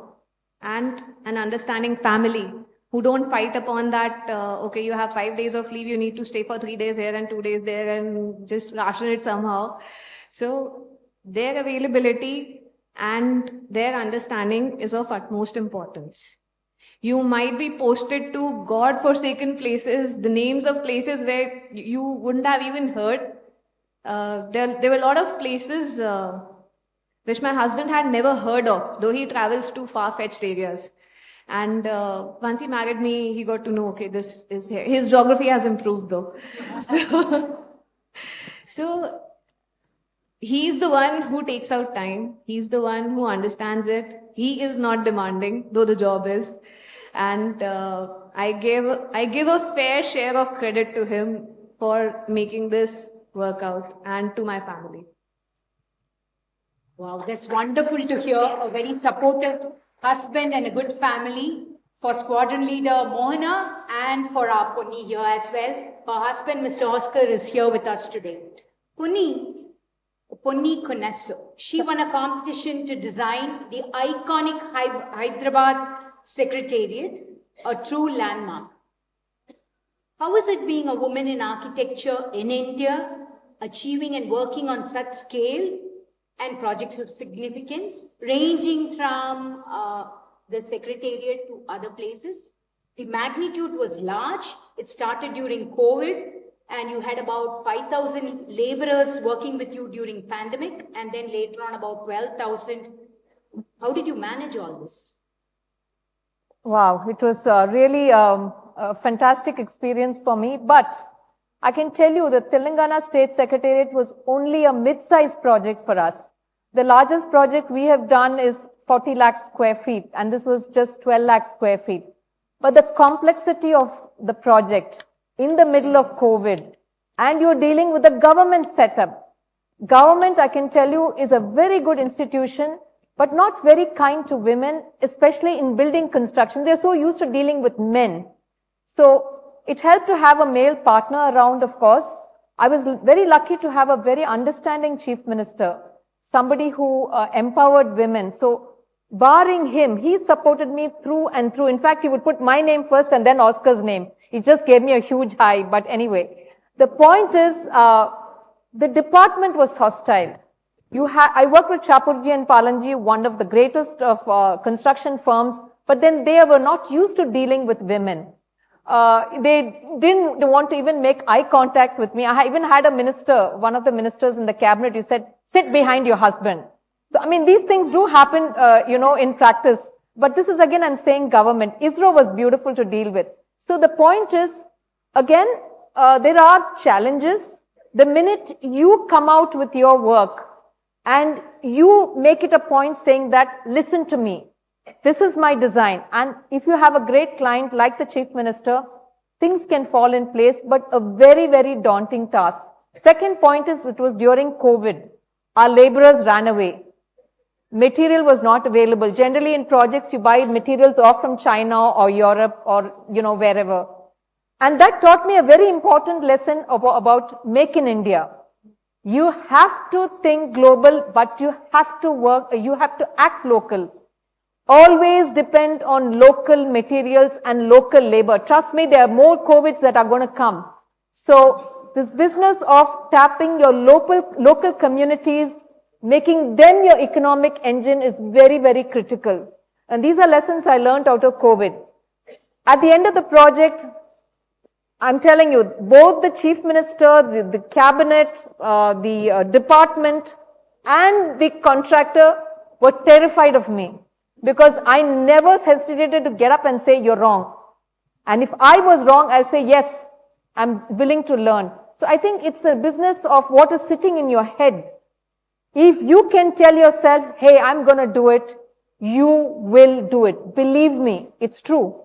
and an understanding family who don't fight upon that, okay, you have 5 days of leave, you need to stay for 3 days here and 2 days there and just ration it somehow. So their availability and their understanding is of utmost importance. You might be posted to God-forsaken places, the names of places where you wouldn't have even heard. There were a lot of places which my husband had never heard of, though he travels to far-fetched areas. And once he married me, he got to know, okay, this is here. His geography has improved though. So he's the one who takes out time. He's the one who understands it. He is not demanding, though the job is. And I give a fair share of credit to him for making this work out and to my family. Wow, that's wonderful to hear. A very supportive husband and a good family for squadron leader Mohana and for our Puni here as well. Her husband, Mr. Oscar, is here with us today. Puni Konesso. She won a competition to design the iconic Hyderabad Secretariat, a true landmark. How is it being a woman in architecture in India, achieving and working on such scale and projects of significance, ranging from the Secretariat to other places? The magnitude was large. It started during COVID, and you had about 5,000 laborers working with you during pandemic, and then later on about 12,000. How did you manage all this? Wow, it was really a fantastic experience for me. But I can tell you the Telangana State Secretariat was only a mid-sized project for us. The largest project we have done is 40 lakh square feet, and this was just 12 lakh square feet. But the complexity of the project in the middle of COVID, and you're dealing with a government setup. Government, I can tell you, is a very good institution, but not very kind to women, especially in building construction. They're so used to dealing with men. So it helped to have a male partner around, of course. I was very lucky to have a very understanding chief minister, somebody who empowered women. So barring him, he supported me through and through. In fact, he would put my name first and then Oscar's name. He just gave me a huge high. But anyway, the point is, the department was hostile. I worked with Chapurji and Palanji, one of the greatest of construction firms, but then they were not used to dealing with women. They didn't want to even make eye contact with me. I even had a minister, one of the ministers in the cabinet, who said, sit behind your husband. So, I mean, these things do happen, in practice. But this is, again, I'm saying government. ISRO was beautiful to deal with. So the point is, again, there are challenges. The minute you come out with your work and you make it a point saying that, listen to me, this is my design. And if you have a great client like the chief minister, things can fall in place, but a very, very daunting task. Second point is it was during COVID. Our laborers ran away. Material was not available. Generally in projects, you buy materials off from China or Europe or, wherever. And that taught me a very important lesson about Make in India. You have to think global, but you have to act local. Always depend on local materials and local labor. Trust me, there are more COVIDs that are going to come. So this business of tapping your local communities, making them your economic engine is very, very critical. And these are lessons I learned out of COVID. At the end of the project, I'm telling you, both the chief minister, the cabinet, the department, and the contractor were terrified of me because I never hesitated to get up and say, you're wrong. And if I was wrong, I'll say, yes, I'm willing to learn. So I think it's a business of what is sitting in your head. If you can tell yourself, hey, I'm going to do it, you will do it. Believe me, it's true.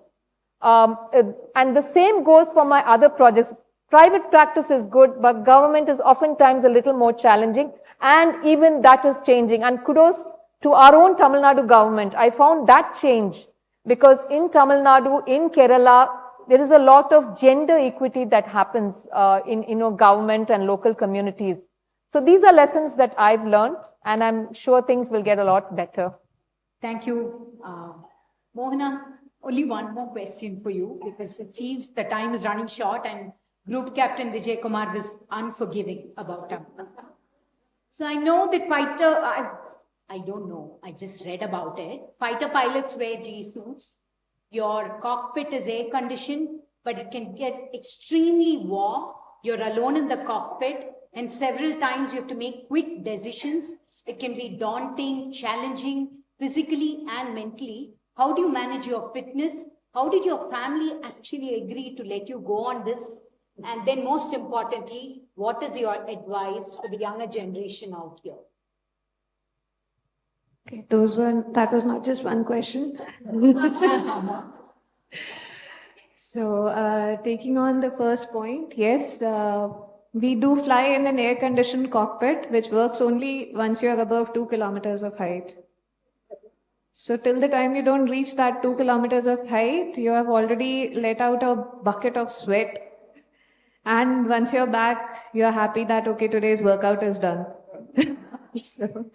And the same goes for my other projects. Private practice is good, but government is oftentimes a little more challenging, and even that is changing. And kudos to our own Tamil Nadu government. I found that change because in Tamil Nadu, in Kerala, there is a lot of gender equity that happens in government and local communities. So these are lessons that I've learned, and I'm sure things will get a lot better. Thank you. Mohana, only one more question for you because it seems the time is running short and Group Captain Vijay Kumar was unforgiving about him. So I know that I don't know, I just read about it. Fighter pilots wear G suits. Your cockpit is air conditioned, but it can get extremely warm. You're alone in the cockpit and several times you have to make quick decisions. It can be daunting, challenging, physically and mentally. How do you manage your fitness? How did your family actually agree to let you go on this? And then most importantly, what is your advice for the younger generation out here? Okay, that was not just one question. So taking on the first point, yes, we do fly in an air-conditioned cockpit, which works only once you're above 2 kilometers of height. So till the time you don't reach that 2 kilometers of height, you have already let out a bucket of sweat. And once you're back, you're happy that, okay, today's workout is done. So,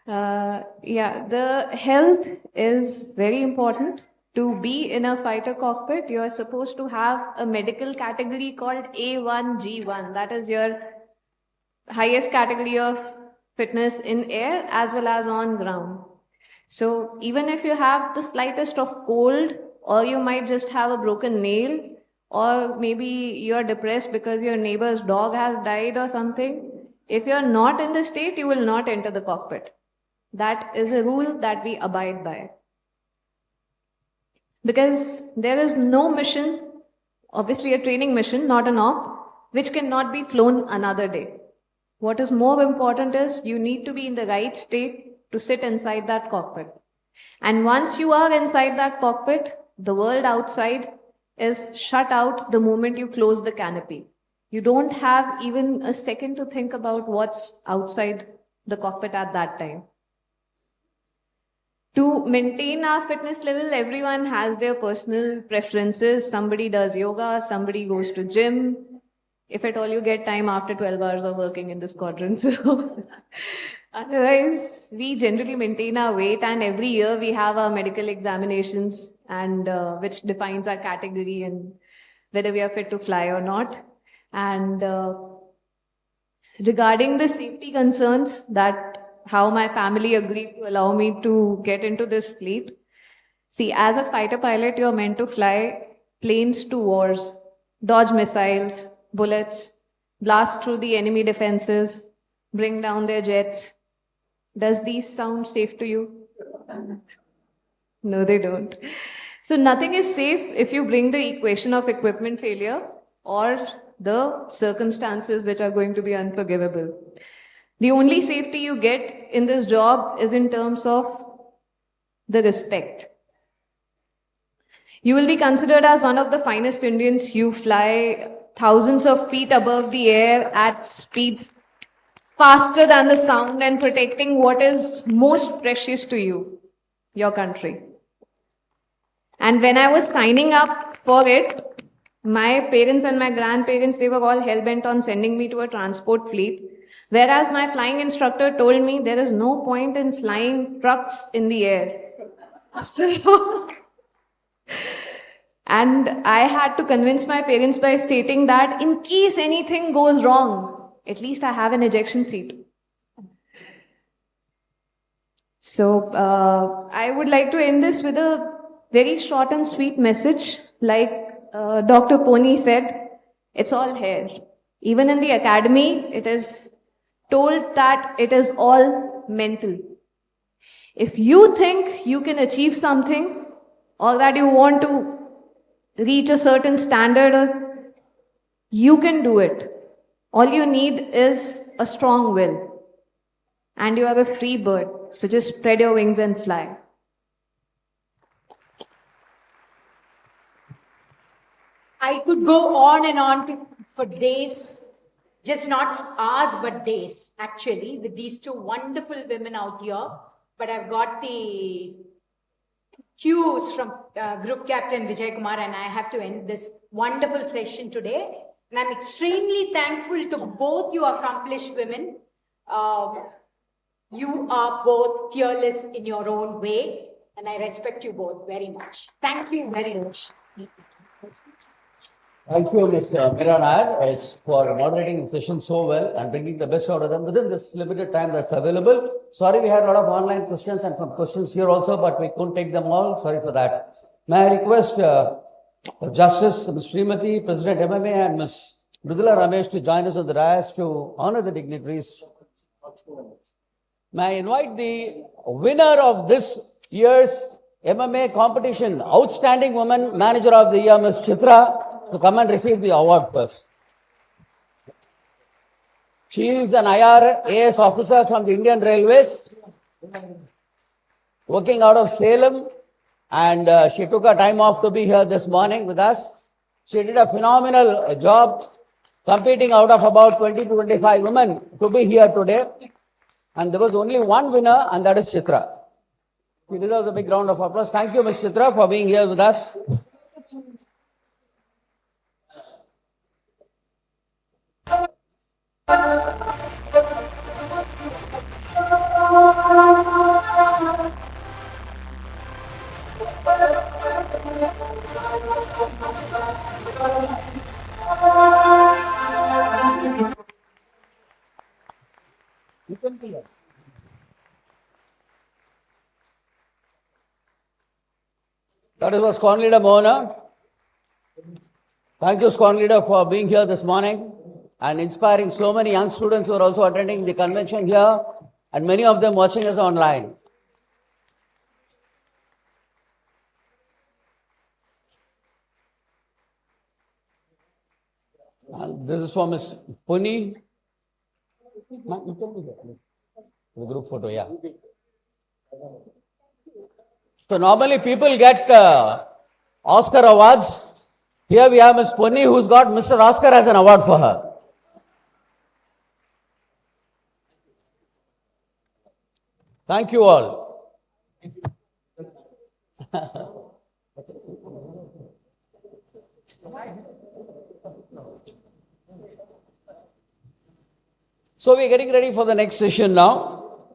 the health is very important. To be in a fighter cockpit, you are supposed to have a medical category called A1G1. That is your highest category of fitness in air as well as on ground. So even if you have the slightest of cold, or you might just have a broken nail, or maybe you're depressed because your neighbor's dog has died or something, if you're not in the state, you will not enter the cockpit. That is a rule that we abide by. Because there is no mission, obviously a training mission, not an op, which cannot be flown another day. What is more important is you need to be in the right state to sit inside that cockpit. And once you are inside that cockpit, the world outside is shut out the moment you close the canopy. You don't have even a second to think about what's outside the cockpit at that time. To maintain our fitness level, everyone has their personal preferences. Somebody does yoga, somebody goes to gym. If at all you get time after 12 hours of working in the squadron. So otherwise, we generally maintain our weight, and every year we have our medical examinations, and which defines our category and whether we are fit to fly or not. And regarding the safety concerns, that how my family agreed to allow me to get into this fleet. See, as a fighter pilot, you're meant to fly planes to wars, dodge missiles, bullets, blast through the enemy defenses, bring down their jets. Does these sound safe to you? No, they don't. So nothing is safe if you bring the equation of equipment failure or the circumstances which are going to be unforgivable. The only safety you get in this job is in terms of the respect. You will be considered as one of the finest Indians. You fly thousands of feet above the air at speeds faster than the sound and protecting what is most precious to you, your country. And when I was signing up for it, my parents and my grandparents, they were all hell-bent on sending me to a transport fleet. Whereas my flying instructor told me there is no point in flying trucks in the air. So, and I had to convince my parents by stating that in case anything goes wrong, at least I have an ejection seat. So, I would like to end this with a very short and sweet message. Like Dr. Poni said, it's all here. Even in the academy, it is told that it is all mental. If you think you can achieve something or that you want to reach a certain standard, you can do it. All you need is a strong will. And you are a free bird. So just spread your wings and fly. I could go on and on for days, just not hours, but days, actually, with these two wonderful women out here. But I've got the cues from Group Captain Vijay Kumar, and I have to end this wonderful session today. And I'm extremely thankful to both you accomplished women. You are both fearless in your own way, and I respect you both very much. Thank you very much. Thank you, Ms. Meera Nair, for moderating the session so well and bringing the best out of them within this limited time that's available. Sorry, we had a lot of online questions and some questions here also, but we couldn't take them all. Sorry for that. May I request Justice Ms. Srimati, President MMA, and Ms. Mridula Ramesh to join us on the dais to honor the dignitaries. May I invite the winner of this year's MMA competition, Outstanding Woman Manager of the Year, Ms. Chitra, to come and receive the award first. She is an IRAS officer from the Indian Railways, working out of Salem, and she took her time off to be here this morning with us. She did a phenomenal job, competing out of about 20 to 25 women to be here today. And there was only one winner, and that is Chitra. She deserves a big round of applause. Thank you, Ms. Chitra, for being here with us. That was Squad Leader Mona. Thank you, Squad Leader, for being here this morning and inspiring so many young students who are also attending the convention here, and many of them watching us online. This is for Ms. Puni. The group photo, yeah. So normally people get Oscar awards. Here we have Ms. Puni, who's got Mr. Oscar as an award for her. Thank you all. So we're getting ready for the next session now.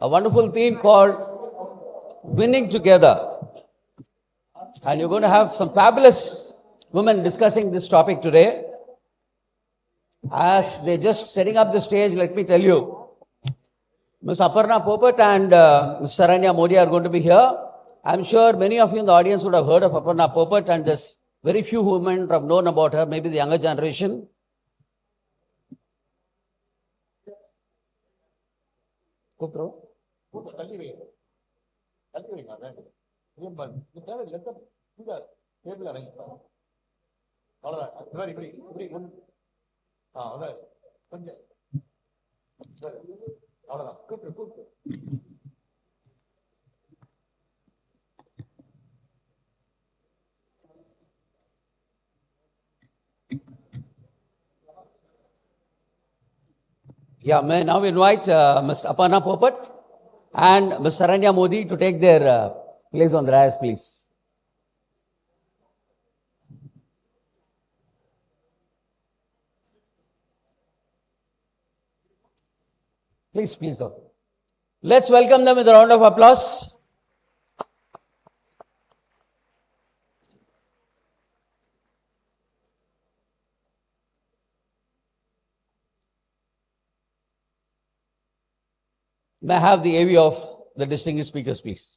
A wonderful theme called Winning Together. And you're going to have some fabulous women discussing this topic today. As they're just setting up the stage, let me tell you, Ms. Aparna Popat and Ms. Saranya Modi are going to be here. I'm sure many of you in the audience would have heard of Aparna Popat, and there's very few women have known about her, maybe the younger generation. Yeah, may I now invite Ms. Aparna Popat and Ms. Saranya Modi to take their place on the dais, please. Please, please, though. Let's welcome them with a round of applause. May I have the AV of the distinguished speakers, please?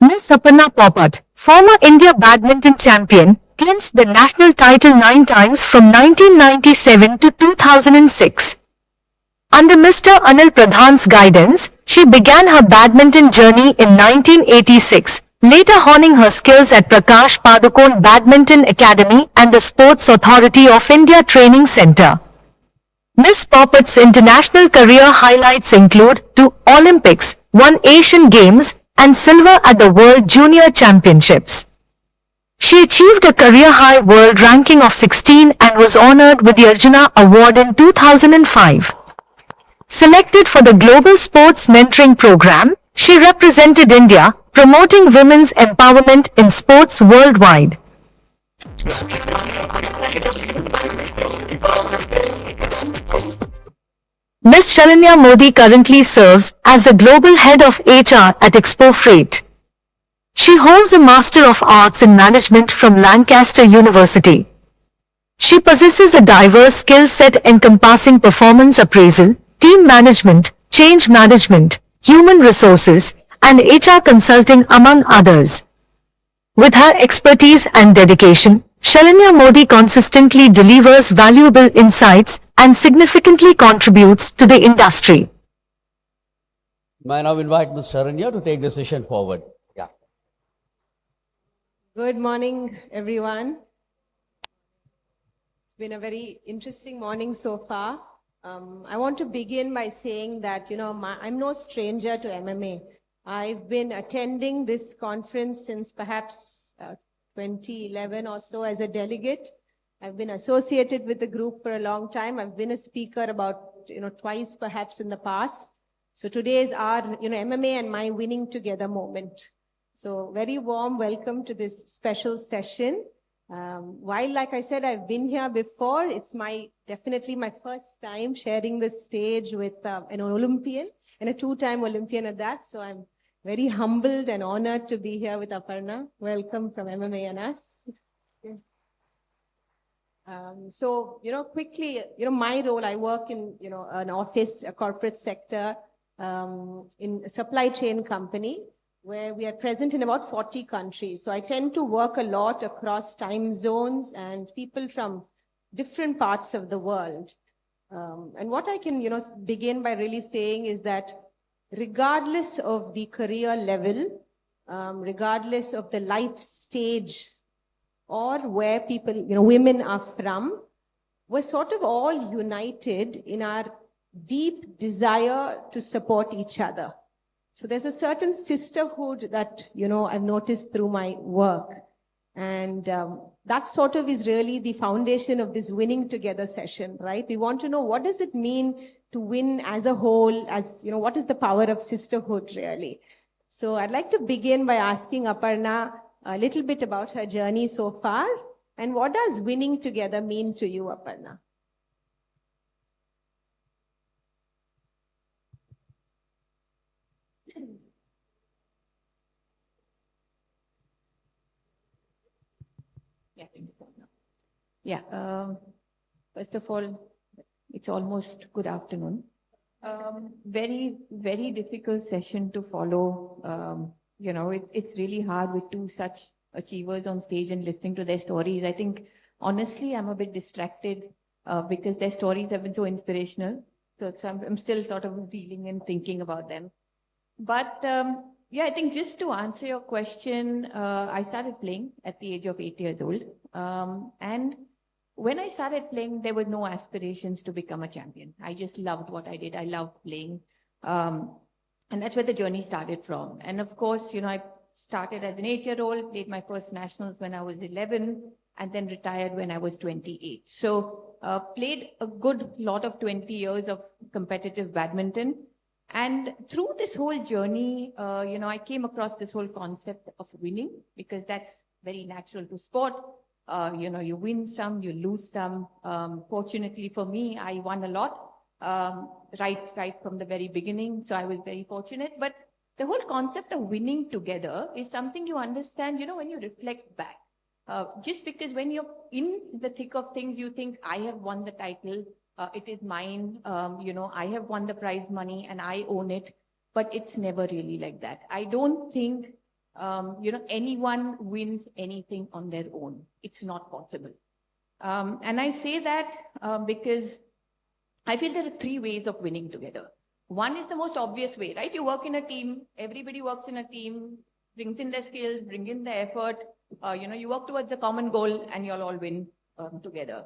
Miss Aparna Popat, former India badminton champion, clinched the national title 9 times from 1997 to 2006. Under Mr. Anil Pradhan's guidance, she began her badminton journey in 1986, later honing her skills at Prakash Padukone Badminton Academy and the Sports Authority of India Training Centre. Miss Popat's international career highlights include 2 Olympics, 1 Asian Games, and silver at the World Junior Championships. She achieved a career-high world ranking of 16 and was honored with the Arjuna Award in 2005. Selected for the Global Sports Mentoring Program, she represented India, promoting women's empowerment in sports worldwide. Ms. Sharanya Modi currently serves as the Global Head of HR at Expo Freight. She holds a Master of Arts in Management from Lancaster University. She possesses a diverse skill set encompassing performance appraisal, team management, change management, human resources, and HR consulting among others. With her expertise and dedication, Sharanya Modi consistently delivers valuable insights and significantly contributes to the industry. May I now invite Ms. Sharanya to take the session forward. Yeah. Good morning, everyone. It's been a very interesting morning so far. I want to begin by saying that, I'm no stranger to MMA. I've been attending this conference since perhaps 2011 or so as a delegate. I've been associated with the group for a long time. I've been a speaker about, twice perhaps in the past. So today is our, MMA and my winning together moment. So very warm welcome to this special session. While, like I said, I've been here before, it's definitely my first time sharing the stage with an Olympian and a 2-time Olympian at that. So I'm very humbled and honored to be here with Aparna. Welcome from MMA and us. So, quickly, my role, I work in, an office, a corporate sector, in a supply chain company where we are present in about 40 countries. So I tend to work a lot across time zones and people from different parts of the world. And what I can, begin by really saying is that regardless of the career level, regardless of the life stage or where people, women are from, we're sort of all united in our deep desire to support each other. So there's a certain sisterhood that, I've noticed through my work. And that sort of is really the foundation of this winning together session, right? We want to know, what does it mean to win as a whole, what is the power of sisterhood really? So I'd like to begin by asking Aparna a little bit about her journey so far. And what does winning together mean to you, Aparna? Yeah. First of all, it's almost good afternoon. Very, very difficult session to follow. It's really hard with 2 such achievers on stage and listening to their stories. I think, honestly, I'm a bit distracted because their stories have been so inspirational. So I'm still sort of reeling and thinking about them. But yeah, I think just to answer your question, I started playing at the age of 8 years old. And when I started playing, there were no aspirations to become a champion. I just loved what I did. I loved playing. And that's where the journey started from. And of course, I started as an 8-year-old, played my first nationals when I was 11, and then retired when I was 28. So played a good lot of 20 years of competitive badminton. And through this whole journey, I came across this whole concept of winning, because that's very natural to sport. You win some, you lose some. Fortunately for me, I won a lot, right from the very beginning. So I was very fortunate. But the whole concept of winning together is something you understand, when you reflect back. Just because when you're in the thick of things, you think, I have won the title, it is mine, I have won the prize money and I own it, but it's never really like that. I don't think, anyone wins anything on their own. It's not possible. And I say that because I feel there are 3 ways of winning together. One is the most obvious way, right? You work in a team, everybody works in a team, brings in their skills, bring in their effort, you work towards a common goal and you'll all win together.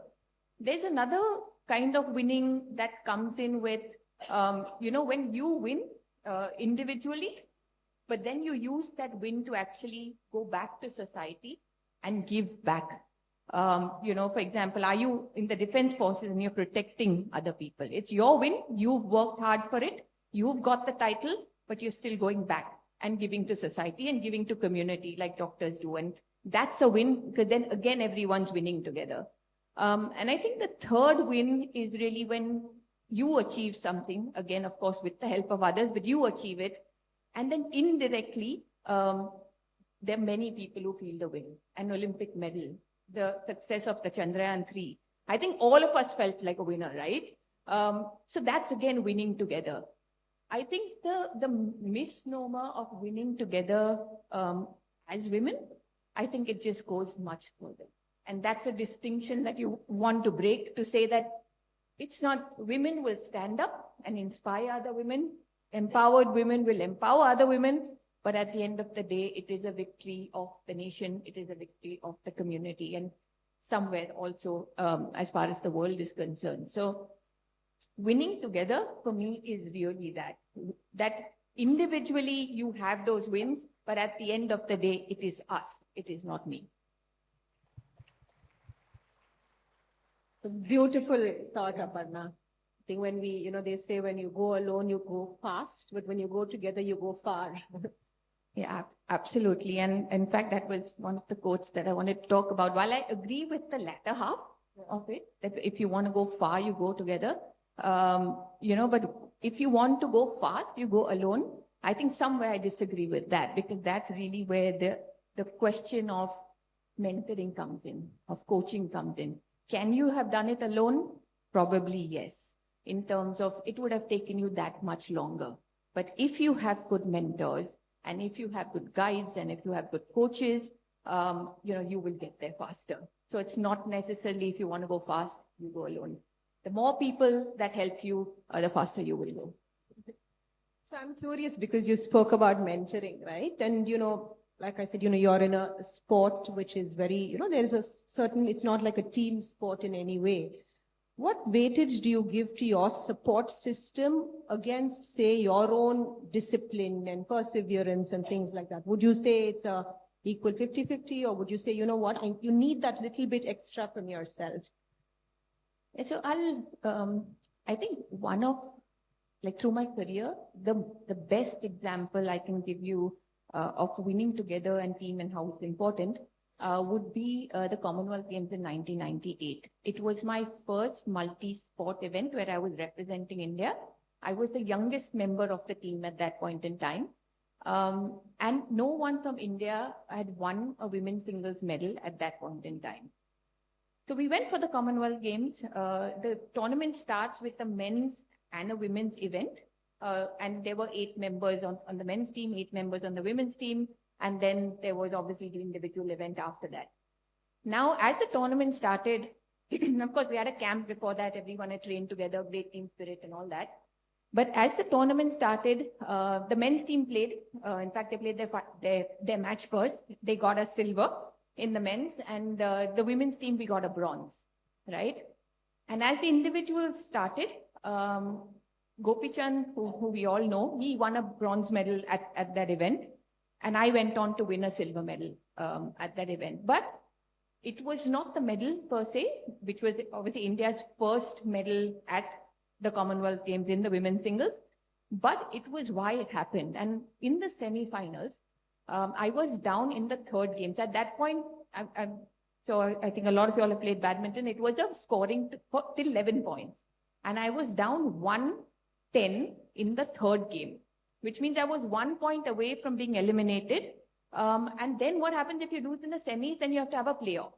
There's another kind of winning that comes in with, when you win individually, but then you use that win to actually go back to society and give back. For example, are you in the defense forces and you're protecting other people? It's your win. You've worked hard for it. You've got the title, but you're still going back and giving to society and giving to community like doctors do. And that's a win, because then again, everyone's winning together. And I think the third win is really when you achieve something, again, of course, with the help of others, but you achieve it. And then indirectly, there are many people who feel the win. An Olympic medal, the success of the Chandrayaan-3. I think all of us felt like a winner, right? So that's again winning together. I think the misnomer of winning together as women, I think it just goes much further. And that's a distinction that you want to break, to say that it's not, women will stand up and inspire other women, empowered women will empower other women, but at the end of the day, it is a victory of the nation, it is a victory of the community, and somewhere also as far as the world is concerned. So winning together for me is really that individually you have those wins, but at the end of the day, it is us, it is not me. Beautiful thought, Aparna. I think when they say when you go alone, you go fast, but when you go together, you go far. Yeah, absolutely. And in fact, that was one of the quotes that I wanted to talk about. While I agree with the latter half of it, that if you want to go far, you go together. But if you want to go fast, you go alone. I think somewhere I disagree with that, because that's really where the question of mentoring comes in, of coaching comes in. Can you have done it alone? Probably yes. In terms of it would have taken you that much longer. But if you have good mentors, and if you have good guides, and if you have good coaches, you will get there faster. So it's not necessarily if you want to go fast, you go alone. The more people that help you, the faster you will go. So I'm curious, because you spoke about mentoring, right? And, like I said, you're in a sport which is very, there's a certain, it's not like a team sport in any way. What weightage do you give to your support system against, say, your own discipline and perseverance and things like that? Would you say it's a equal 50-50, or would you say, you know what, you need that little bit extra from yourself? So I think one of, through my career, the best example I can give you of winning together and team and how it's important would be the Commonwealth Games in 1998. It was my first multi-sport event where I was representing India. I was the youngest member of the team at that point in time. And no one from India had won a women's singles medal at that point in time. So we went for the Commonwealth Games. The tournament starts with a men's and a women's event. And there were 8 members on the men's team, 8 members on the women's team. And then there was obviously the individual event after that. Now, as the tournament started, of course, we had a camp before that. Everyone had trained together, great team spirit and all that. But as the tournament started, the men's team played. In fact, they played their match first. They got a silver in the men's, and the women's team, we got a bronze, right? And as the individuals started, Gopi Chand, who we all know, he won a bronze medal at that event. And I went on to win a silver medal at that event. But it was not the medal per se, which was obviously India's first medal at the Commonwealth Games in the women's singles, but it was why it happened. And in the semi-finals, I was down in the third games. At that point, so I think a lot of you all have played badminton. It was a scoring till 11 points. And I was down 1-10 in the third game, which means I was 1 point away from being eliminated. And then what happens if you lose in the semis, then you have to have a playoff.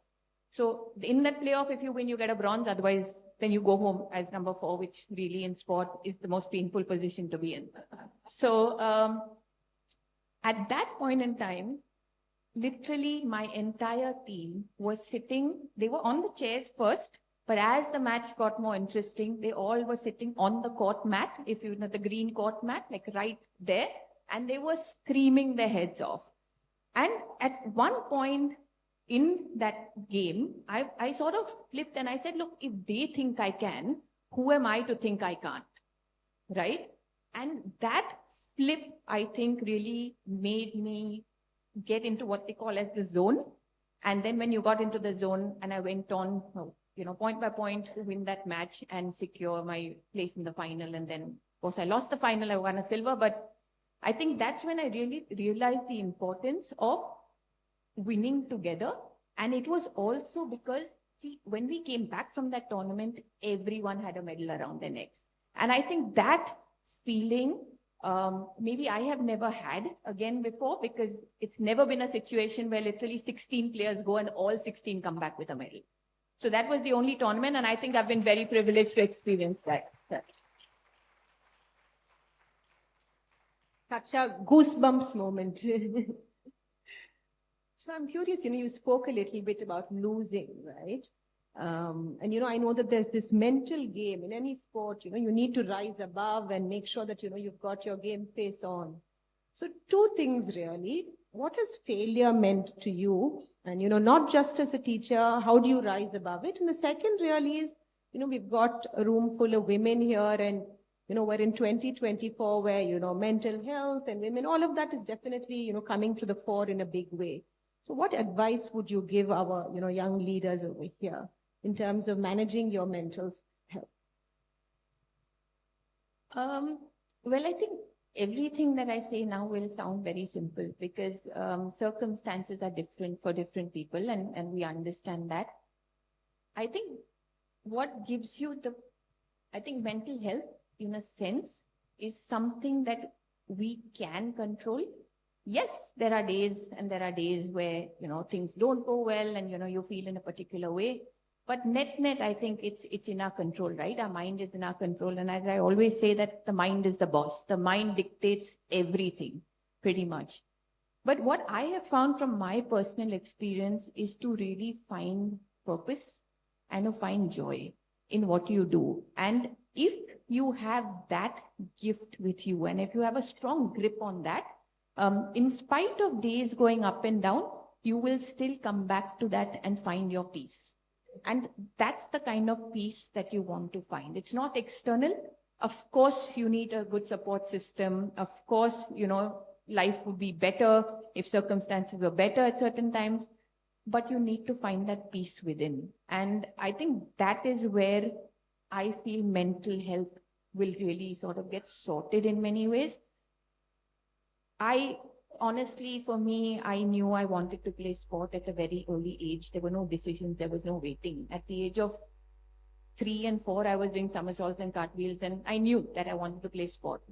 So in that playoff, if you win, you get a bronze. Otherwise, then you go home as number 4, which really in sport is the most painful position to be in. So at that point in time, literally my entire team was sitting, they were on the chairs first, but as the match got more interesting, they all were sitting on the court mat, if you know the green court mat, like right there, and they were screaming their heads off. And at one point in that game, I sort of flipped and I said, look, if they think I can, who am I to think I can't, right? And that flip, I think, really made me get into what they call as the zone. And then when you got into the zone and I went on, point by point to win that match and secure my place in the final. And then, of course, I lost the final, I won a silver, but I think that's when I really realized the importance of winning together. And it was also because, see, when we came back from that tournament, everyone had a medal around their necks. And I think that feeling, maybe I have never had again before, because it's never been a situation where literally 16 players go and all 16 come back with a medal. So that was the only tournament, and I think I've been very privileged to experience that. Such a goosebumps moment. So I'm curious, you spoke a little bit about losing, right? And, I know that there's this mental game in any sport, you need to rise above and make sure that, you've got your game face on. So 2 things really. What has failure meant to you? And, not just as a teacher, how do you rise above it? And the second really is, we've got a room full of women here and, we're in 2024 where, mental health and women, all of that is definitely, coming to the fore in a big way. So what advice would you give our, young leaders over here in terms of managing your mental health? Well, I think everything that I say now will sound very simple because circumstances are different for different people, and we understand that. I think what gives you mental health in a sense is something that we can control. Yes, there are days and there are days where, things don't go well and, you feel in a particular way. But net, I think it's in our control, right? Our mind is in our control. And as I always say that the mind is the boss. The mind dictates everything, pretty much. But what I have found from my personal experience is to really find purpose and to find joy in what you do. And if you have that gift with you, and if you have a strong grip on that, in spite of days going up and down, you will still come back to that and find your peace. And that's the kind of peace that you want to find. It's not external. Of course, you need a good support system. Of course, life would be better if circumstances were better at certain times, but you need to find that peace within. And I think that is where I feel mental health will really sort of get sorted in many ways. Honestly, for me, I knew I wanted to play sport at a very early age. There were no decisions. There was no waiting. At the age of 3 and 4, I was doing somersaults and cartwheels, and I knew that I wanted to play sport.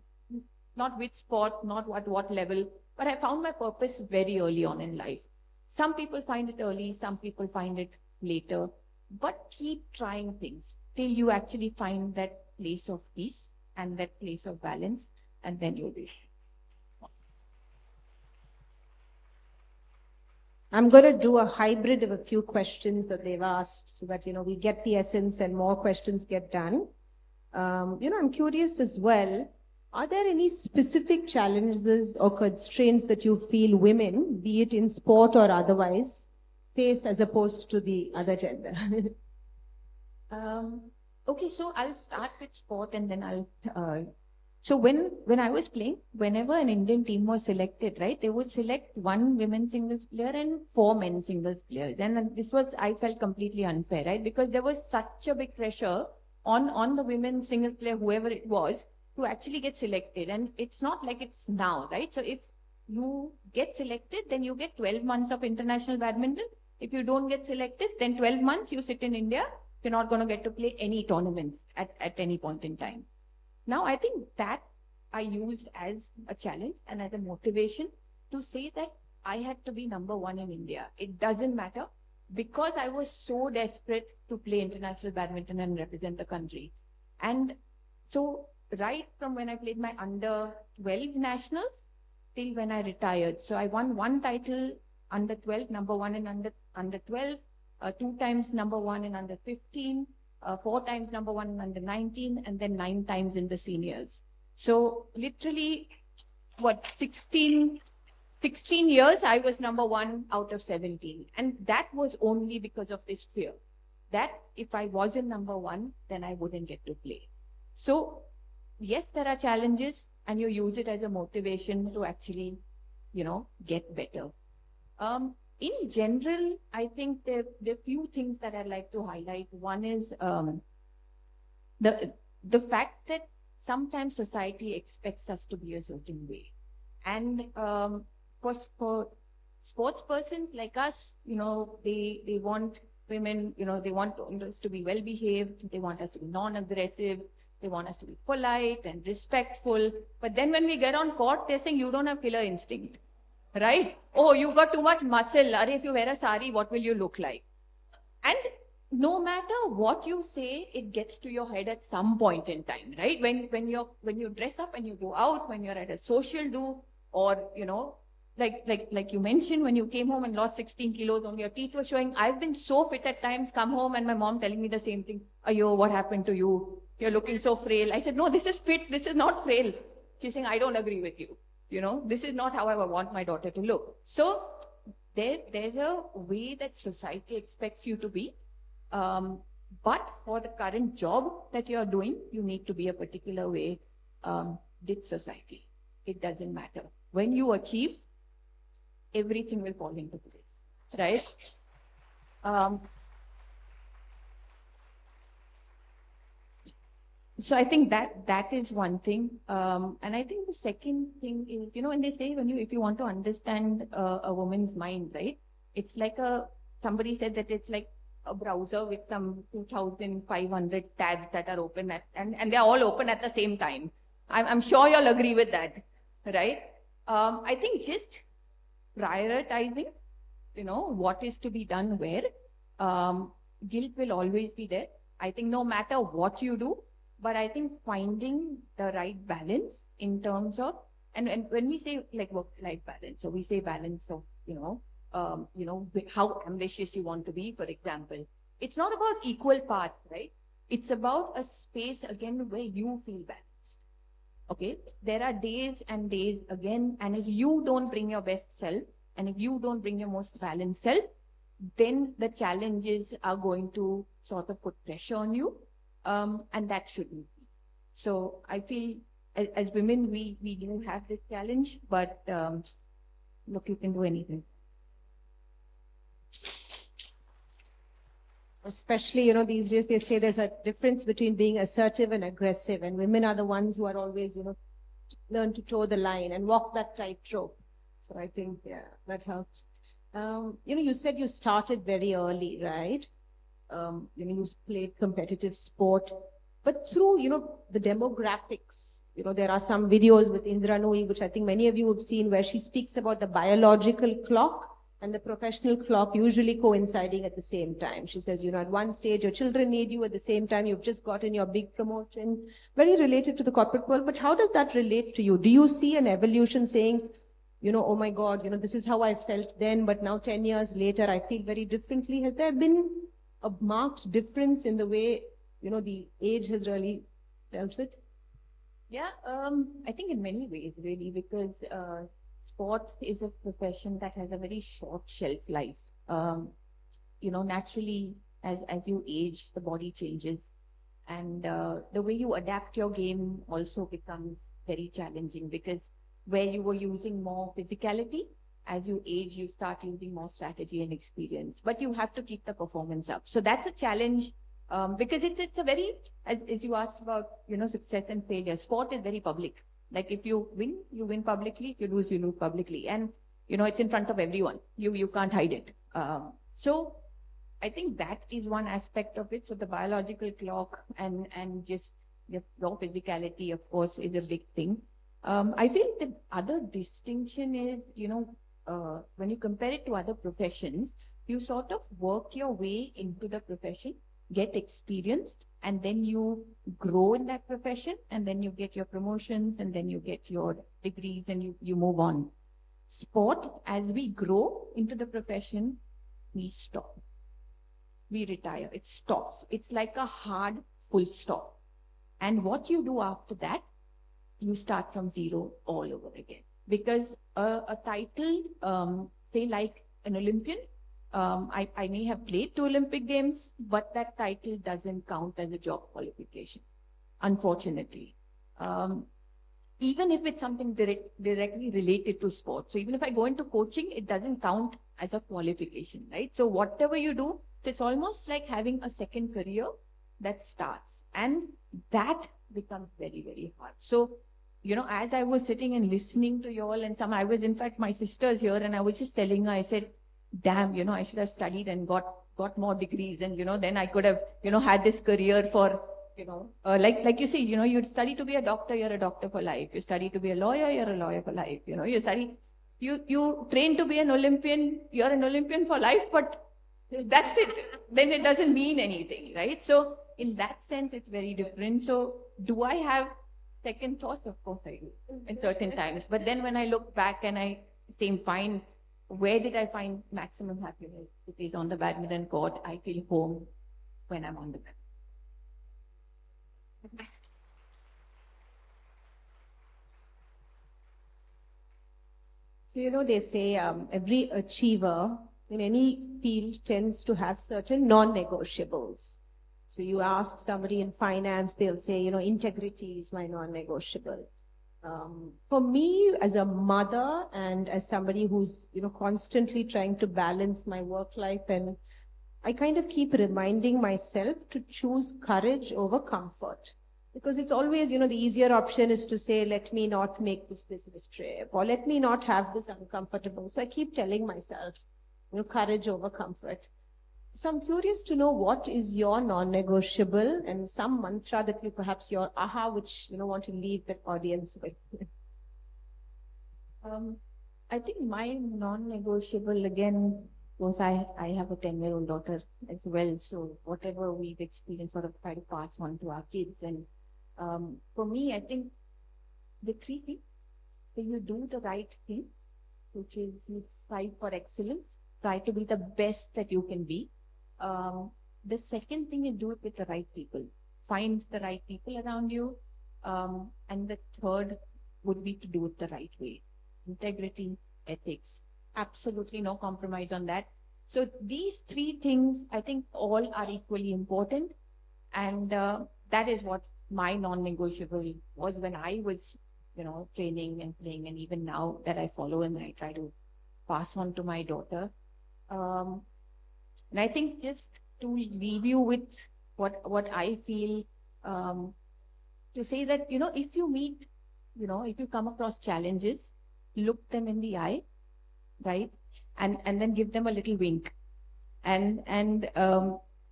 Not which sport, not at what level, but I found my purpose very early on in life. Some people find it early, some people find it later, but keep trying things till you actually find that place of peace and that place of balance, and then you'll be. I'm going to do a hybrid of a few questions that they've asked so that, we get the essence and more questions get done. I'm curious as well, are there any specific challenges or constraints that you feel women, be it in sport or otherwise, face as opposed to the other gender? Okay, so I'll start with sport and then I'll So when I was playing, whenever an Indian team was selected, right, they would select one women's singles player and 4 men's singles players. And this was, I felt completely unfair, right? Because there was such a big pressure on the women's singles player, whoever it was, to actually get selected. And it's not like it's now, right? So if you get selected, then you get 12 months of international badminton. If you don't get selected, then 12 months you sit in India. You're not going to get to play any tournaments at any point in time. Now, I think that I used as a challenge and as a motivation to say that I had to be number one in India. It doesn't matter, because I was so desperate to play international badminton and represent the country. And so right from when I played my under 12 nationals till when I retired. So I won 1 title under 12, number 1 in under 12, 2 times number 1 in under 15, 4 times number 1 in under 19, and then 9 times in the seniors. So literally, 16 years, I was number 1 out of 17. And that was only because of this fear that if I wasn't number 1, then I wouldn't get to play. So yes, there are challenges, and you use it as a motivation to actually, get better. In general, I think there are few things that I'd like to highlight. One is the fact that sometimes society expects us to be a certain way. And for sports persons like us, they want women, they want us to be well-behaved, they want us to be non-aggressive, they want us to be polite and respectful. But then when we get on court, they're saying, you don't have killer instinct. Right? Oh, you got too much muscle. Are if you wear a sari, what will you look like? And no matter what you say, it gets to your head at some point in time, right? When you dress up and you go out, when you're at a social do, or like you mentioned, when you came home and lost 16 kilos and your teeth were showing. I've been so fit at times, come home and my mom telling me the same thing. Ayo, what happened to you? You're looking so frail. I said, no, this is fit. This is not frail. She's saying, I don't agree with you. This is not how I want my daughter to look. So there's a way that society expects you to be. But for the current job that you're doing, you need to be a particular way with society. It doesn't matter. When you achieve, everything will fall into place, right? So I think that is one thing. And I think the second thing is, when they say, if you want to understand a woman's mind, right? It's like somebody said that it's like a browser with some 2,500 tabs that are open and they're all open at the same time. I'm sure you'll agree with that, right? I think just prioritizing, what is to be done where. Guilt will always be there. I think no matter what you do, but I think finding the right balance in terms of, and when we say like work-life balance, so we say balance of, how ambitious you want to be, for example. It's not about equal path, right? It's about a space, again, where you feel balanced. Okay? There are days and days, again, and if you don't bring your best self, and if you don't bring your most balanced self, then the challenges are going to sort of put pressure on you. And that shouldn't be. So I feel as women, we do have this challenge, but look, you can do anything. Especially, these days they say there's a difference between being assertive and aggressive, and women are the ones who are always, learn to toe the line and walk that tightrope. So I think, yeah, that helps. You said you started very early, right? You played competitive sport, but through, the demographics, there are some videos with Indra Nooyi, which I think many of you have seen, where she speaks about the biological clock and the professional clock usually coinciding at the same time. She says, at one stage, your children need you, at the same time, you've just gotten your big promotion, very related to the corporate world. But how does that relate to you? Do you see an evolution saying, oh my God, this is how I felt then, but now 10 years later, I feel very differently? Has there been a marked difference in the way, the age has really dealt with? Yeah, I think in many ways, really, because sport is a profession that has a very short shelf life. Naturally, as you age, the body changes, and the way you adapt your game also becomes very challenging because where you were using more physicality, as you age, you start using more strategy and experience, but you have to keep the performance up. So that's a challenge because it's a very, as you asked about, success and failure, sport is very public. Like if you win publicly. If you lose publicly. And, it's in front of everyone. You can't hide it. So I think that is one aspect of it. So the biological clock and just your raw physicality, of course, is a big thing. I feel the other distinction is, when you compare it to other professions, you sort of work your way into the profession, get experienced, and then you grow in that profession, and then you get your promotions, and then you get your degrees, and you move on. Sport, as we grow into the profession, we stop. We retire. It stops. It's like a hard full stop. And what you do after that, you start from zero all over again. Because a title, say like an Olympian, I may have played 2 Olympic Games, but that title doesn't count as a job qualification, unfortunately. Even if it's something directly related to sports. So even if I go into coaching, it doesn't count as a qualification, right? So whatever you do, it's almost like having a second career that starts. And that becomes very, very hard. So, as I was sitting and listening to you all, and I was, in fact, my sister's here, and I was just telling her, I said, damn, I should have studied and got more degrees. And, then I could have, had this career for, like you say, you study to be a doctor, you're a doctor for life. You study to be a lawyer, you're a lawyer for life. You train to be an Olympian, you're an Olympian for life, but that's it. Then it doesn't mean anything, right? So in that sense, it's very different. So do I have second thoughts? Of course I do in certain times. But then when I look back and I find, where did I find maximum happiness? It is on the badminton court. I feel home when I'm on the mat. So, they say every achiever in any field tends to have certain non-negotiables. So you ask somebody in finance, they'll say, integrity is my non-negotiable. For me, as a mother and as somebody who's, constantly trying to balance my work life, and I kind of keep reminding myself to choose courage over comfort. Because it's always, the easier option is to say, let me not make this business trip, or let me not have this uncomfortable. So I keep telling myself, courage over comfort. So I'm curious to know what is your non-negotiable and some mantra that you perhaps your aha, which want to leave the audience with. I think my non-negotiable, again, was I have a 10-year-old daughter as well. So whatever we've experienced, sort of try to pass on to our kids. And for me, I think the 3 things: so you do the right thing, which is you strive for excellence, try to be the best that you can be. The second thing is do it with the right people. Find the right people around you. And the third would be to do it the right way. Integrity, ethics, absolutely no compromise on that. So these 3 things, I think all are equally important. And that is what my non-negotiable was when I was, training and playing, and even now that I follow and I try to pass on to my daughter. And I think just to leave you with what I feel, to say that, if you meet, if you come across challenges, look them in the eye, right? And then give them a little wink. And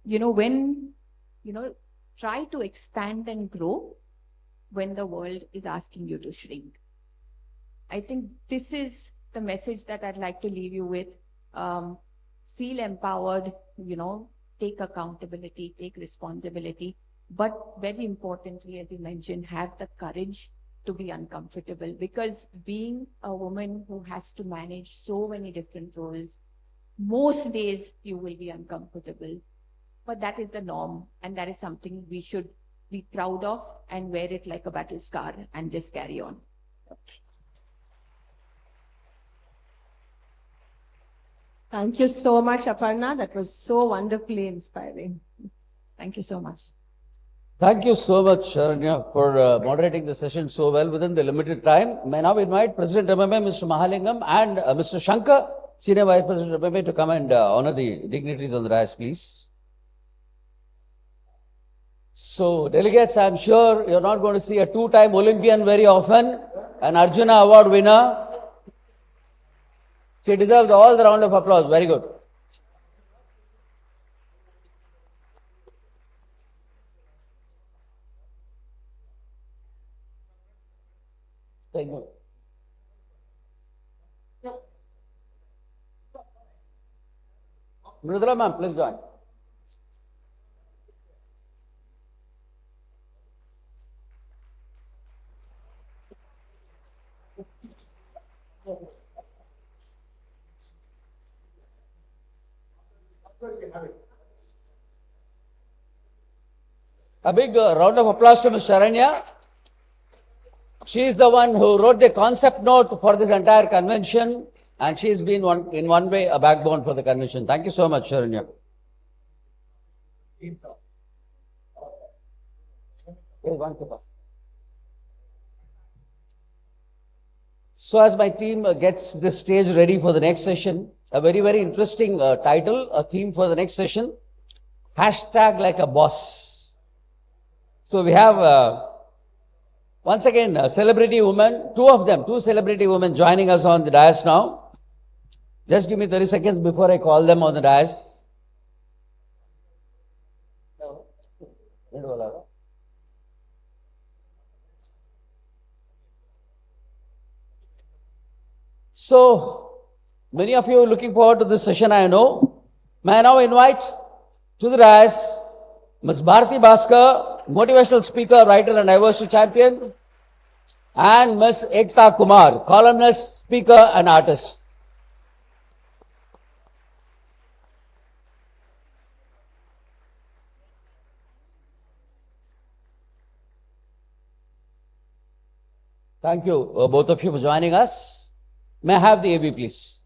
when, try to expand and grow when the world is asking you to shrink. I think this is the message that I'd like to leave you with. Feel empowered, take accountability, take responsibility, but very importantly, as you mentioned, have the courage to be uncomfortable, because being a woman who has to manage so many different roles, most days you will be uncomfortable, but that is the norm, and that is something we should be proud of and wear it like a battle scar and just carry on. Thank you so much, Aparna. That was so wonderfully inspiring. Thank you so much. Thank you so much, Sharanya, for moderating the session so well within the limited time. May I now invite President MMA, Mr. Mahalingam, and Mr. Shankar, Senior Vice President of MMA, to come and honor the dignitaries on the dais, please. So, delegates, I'm sure you're not going to see a two-time Olympian very often, an Arjuna Award winner. She deserves all the round of applause. Very good. Thank you. Mridula ma'am, please join. A big round of applause to Ms. Sharanya. She is the one who wrote the concept note for this entire convention, and she has been in one way a backbone for the convention. Thank you so much, Sharanya. So as my team gets this stage ready for the next session, a very, very interesting title, a theme for the next session, hashtag like a boss. So we have once again celebrity women, two celebrity women joining us on the dais now. Just give me 30 seconds before I call them on the dais. So, many of you are looking forward to this session, I know. May I now invite to the dais Ms. Bharati Bhaskar, motivational speaker, writer and diversity champion, and Ms. Ekta Kumar, columnist, speaker and artist. Thank you, both of you, for joining us. May I have the AB, please?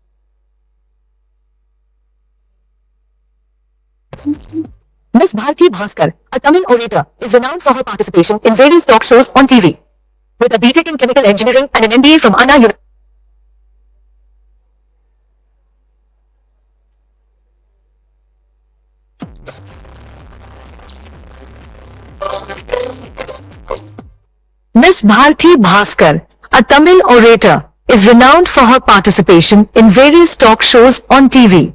Miss Bharati Bhaskar, a Tamil orator, is renowned for her participation in various talk shows on TV. With a BTech in Chemical Engineering and an MBA from Anna University. Miss Bharati Bhaskar, a Tamil orator, is renowned for her participation in various talk shows on TV.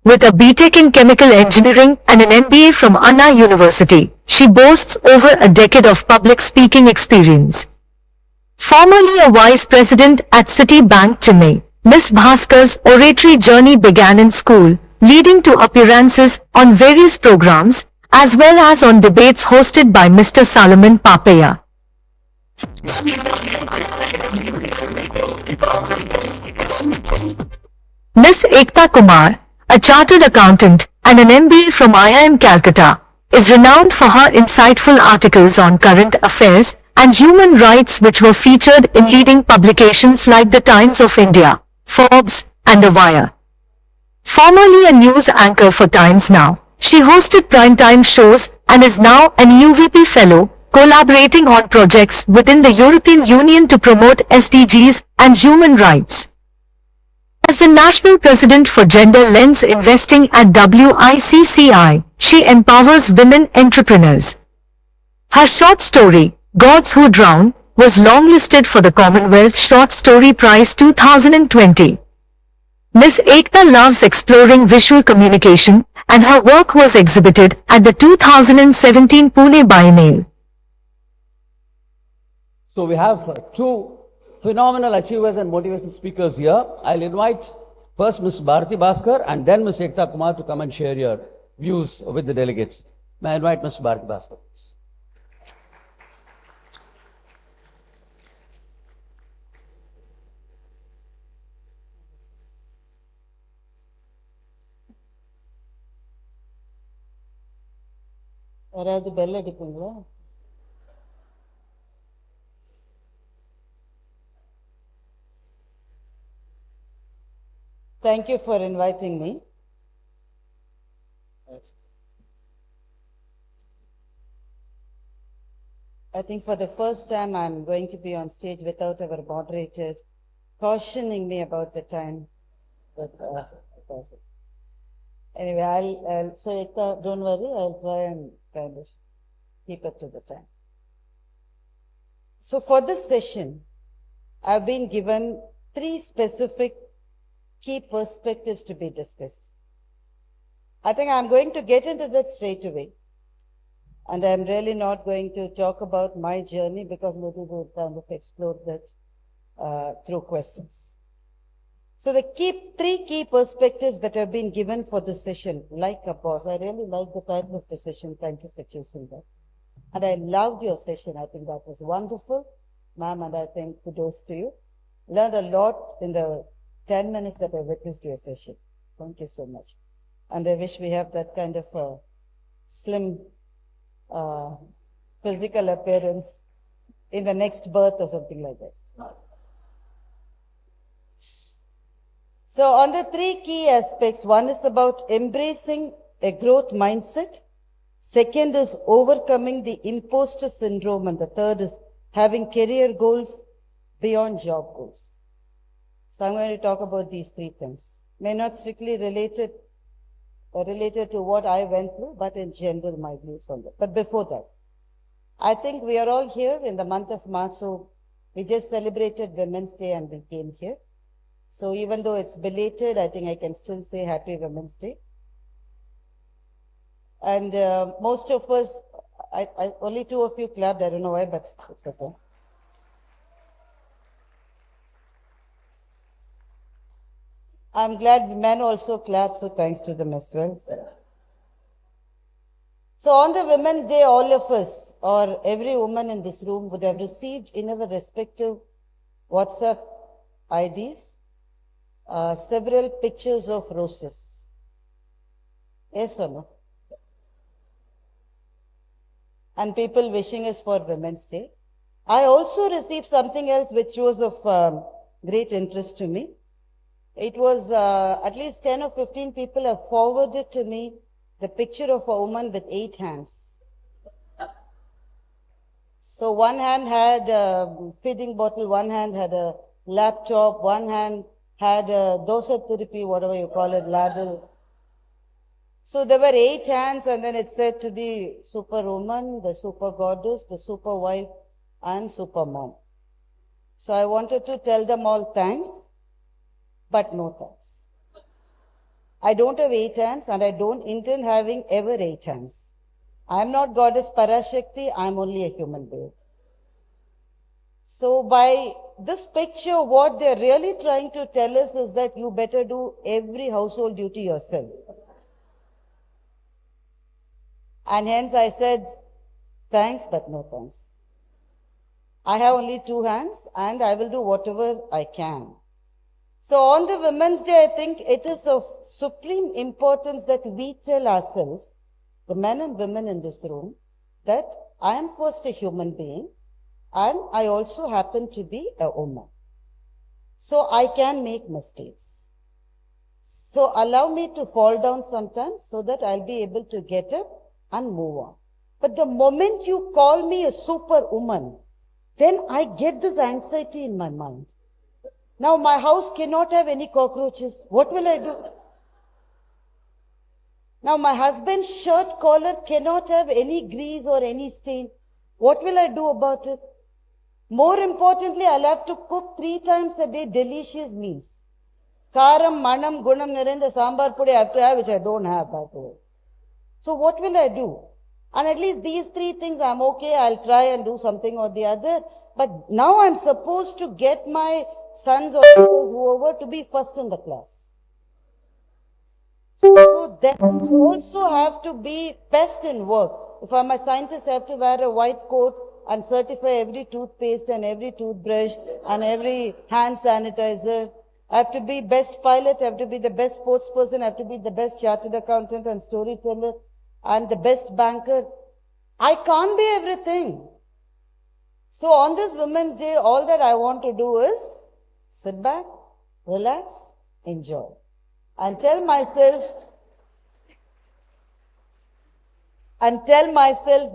With a BTech in Chemical Engineering and an MBA from Anna University, she boasts over a decade of public speaking experience. Formerly a vice president at Citibank Chennai, Miss Bhaskar's oratory journey began in school, leading to appearances on various programs, as well as on debates hosted by Mr. Solomon Papaya. Miss Ekta Kumar, a chartered accountant and an MBA from IIM Calcutta, is renowned for her insightful articles on current affairs and human rights which were featured in leading publications like The Times of India, Forbes, and The Wire. Formerly a news anchor for Times Now, she hosted primetime shows and is now an UVP Fellow, collaborating on projects within the European Union to promote SDGs and human rights. As the National President for Gender Lens Investing at WICCI, she empowers women entrepreneurs. Her short story, Gods Who Drown, was longlisted for the Commonwealth Short Story Prize 2020. Miss Ekta loves exploring visual communication, and her work was exhibited at the 2017 Pune Biennial. So we have two phenomenal achievers and motivational speakers here. I'll invite first Ms. Bharati Bhaskar and then Ms. Ekta Kumar to come and share your views with the delegates. May I invite Ms. Bharati Bhaskar, please? யாராவது bell அடிப்பீங்களா? Thank you for inviting me. I think for the first time I'm going to be on stage without our moderator cautioning me about the time. But, anyway, so Ekta, don't worry, I'll try and kind of keep it to the time. So for this session, I've been given 3 specific key perspectives to be discussed. I think I'm going to get into that straight away. And I'm really not going to talk about my journey because maybe we'll kind of explore that through questions. So the 3 key perspectives that have been given for this session, like a boss. I really like the title of the session. Thank you for choosing that. And I loved your session. I think that was wonderful, ma'am, and I think kudos to you. Learned a lot in the 10 minutes that I witnessed your session. Thank you so much. And I wish we have that kind of a slim physical appearance in the next birth or something like that. So on the 3 key aspects, one is about embracing a growth mindset. Second is overcoming the imposter syndrome. And the third is having career goals beyond job goals. So I'm going to talk about these 3 things. May not strictly related to what I went through, but in general, my views on that. But before that, I think we are all here in the month of March. So we just celebrated Women's Day and we came here. So even though it's belated, I think I can still say Happy Women's Day. And most of us, only 2 of you clapped. I don't know why, but it's okay. I'm glad men also clapped, so thanks to them as well. So on the Women's Day, all of us, or every woman in this room, would have received in our respective WhatsApp IDs several pictures of roses. Yes or no? And people wishing us for Women's Day. I also received something else which was of great interest to me. It was at least 10 or 15 people have forwarded to me the picture of a woman with 8 hands. So one hand had a feeding bottle, one hand had a laptop, one hand had a dosa therapy, whatever you call it, ladle. So there were 8 hands, and then it said to the superwoman, the super goddess, the super wife, and super mom. So I wanted to tell them all thanks, but no thanks. I don't have 8 hands, and I don't intend having ever 8 hands. I am not goddess Parashakti, I am only a human being. So by this picture, what they're really trying to tell us is that you better do every household duty yourself. And hence I said, thanks, but no thanks. I have only 2 hands, and I will do whatever I can. So on the Women's Day, I think it is of supreme importance that we tell ourselves, the men and women in this room, that I am first a human being, and I also happen to be a woman. So I can make mistakes. So allow me to fall down sometimes so that I'll be able to get up and move on. But the moment you call me a superwoman, then I get this anxiety in my mind. Now my house cannot have any cockroaches. What will I do? Now my husband's shirt collar cannot have any grease or any stain. What will I do about it? More importantly, I'll have to cook 3 times a day delicious meals. Karam, manam, gunam, nirenda, sambar pudi I have to have, which I don't have, by the way. So what will I do? And at least these 3 things I'm okay, I'll try and do something or the other. But now I'm supposed to get my sons or whoever to be first in the class. So then you also have to be best in work. If I'm a scientist, I have to wear a white coat and certify every toothpaste and every toothbrush and every hand sanitizer. I have to be best pilot, I have to be the best sports person, I have to be the best chartered accountant and storyteller and the best banker. I can't be everything. So on this Women's Day, all that I want to do is sit back, relax, enjoy. And tell myself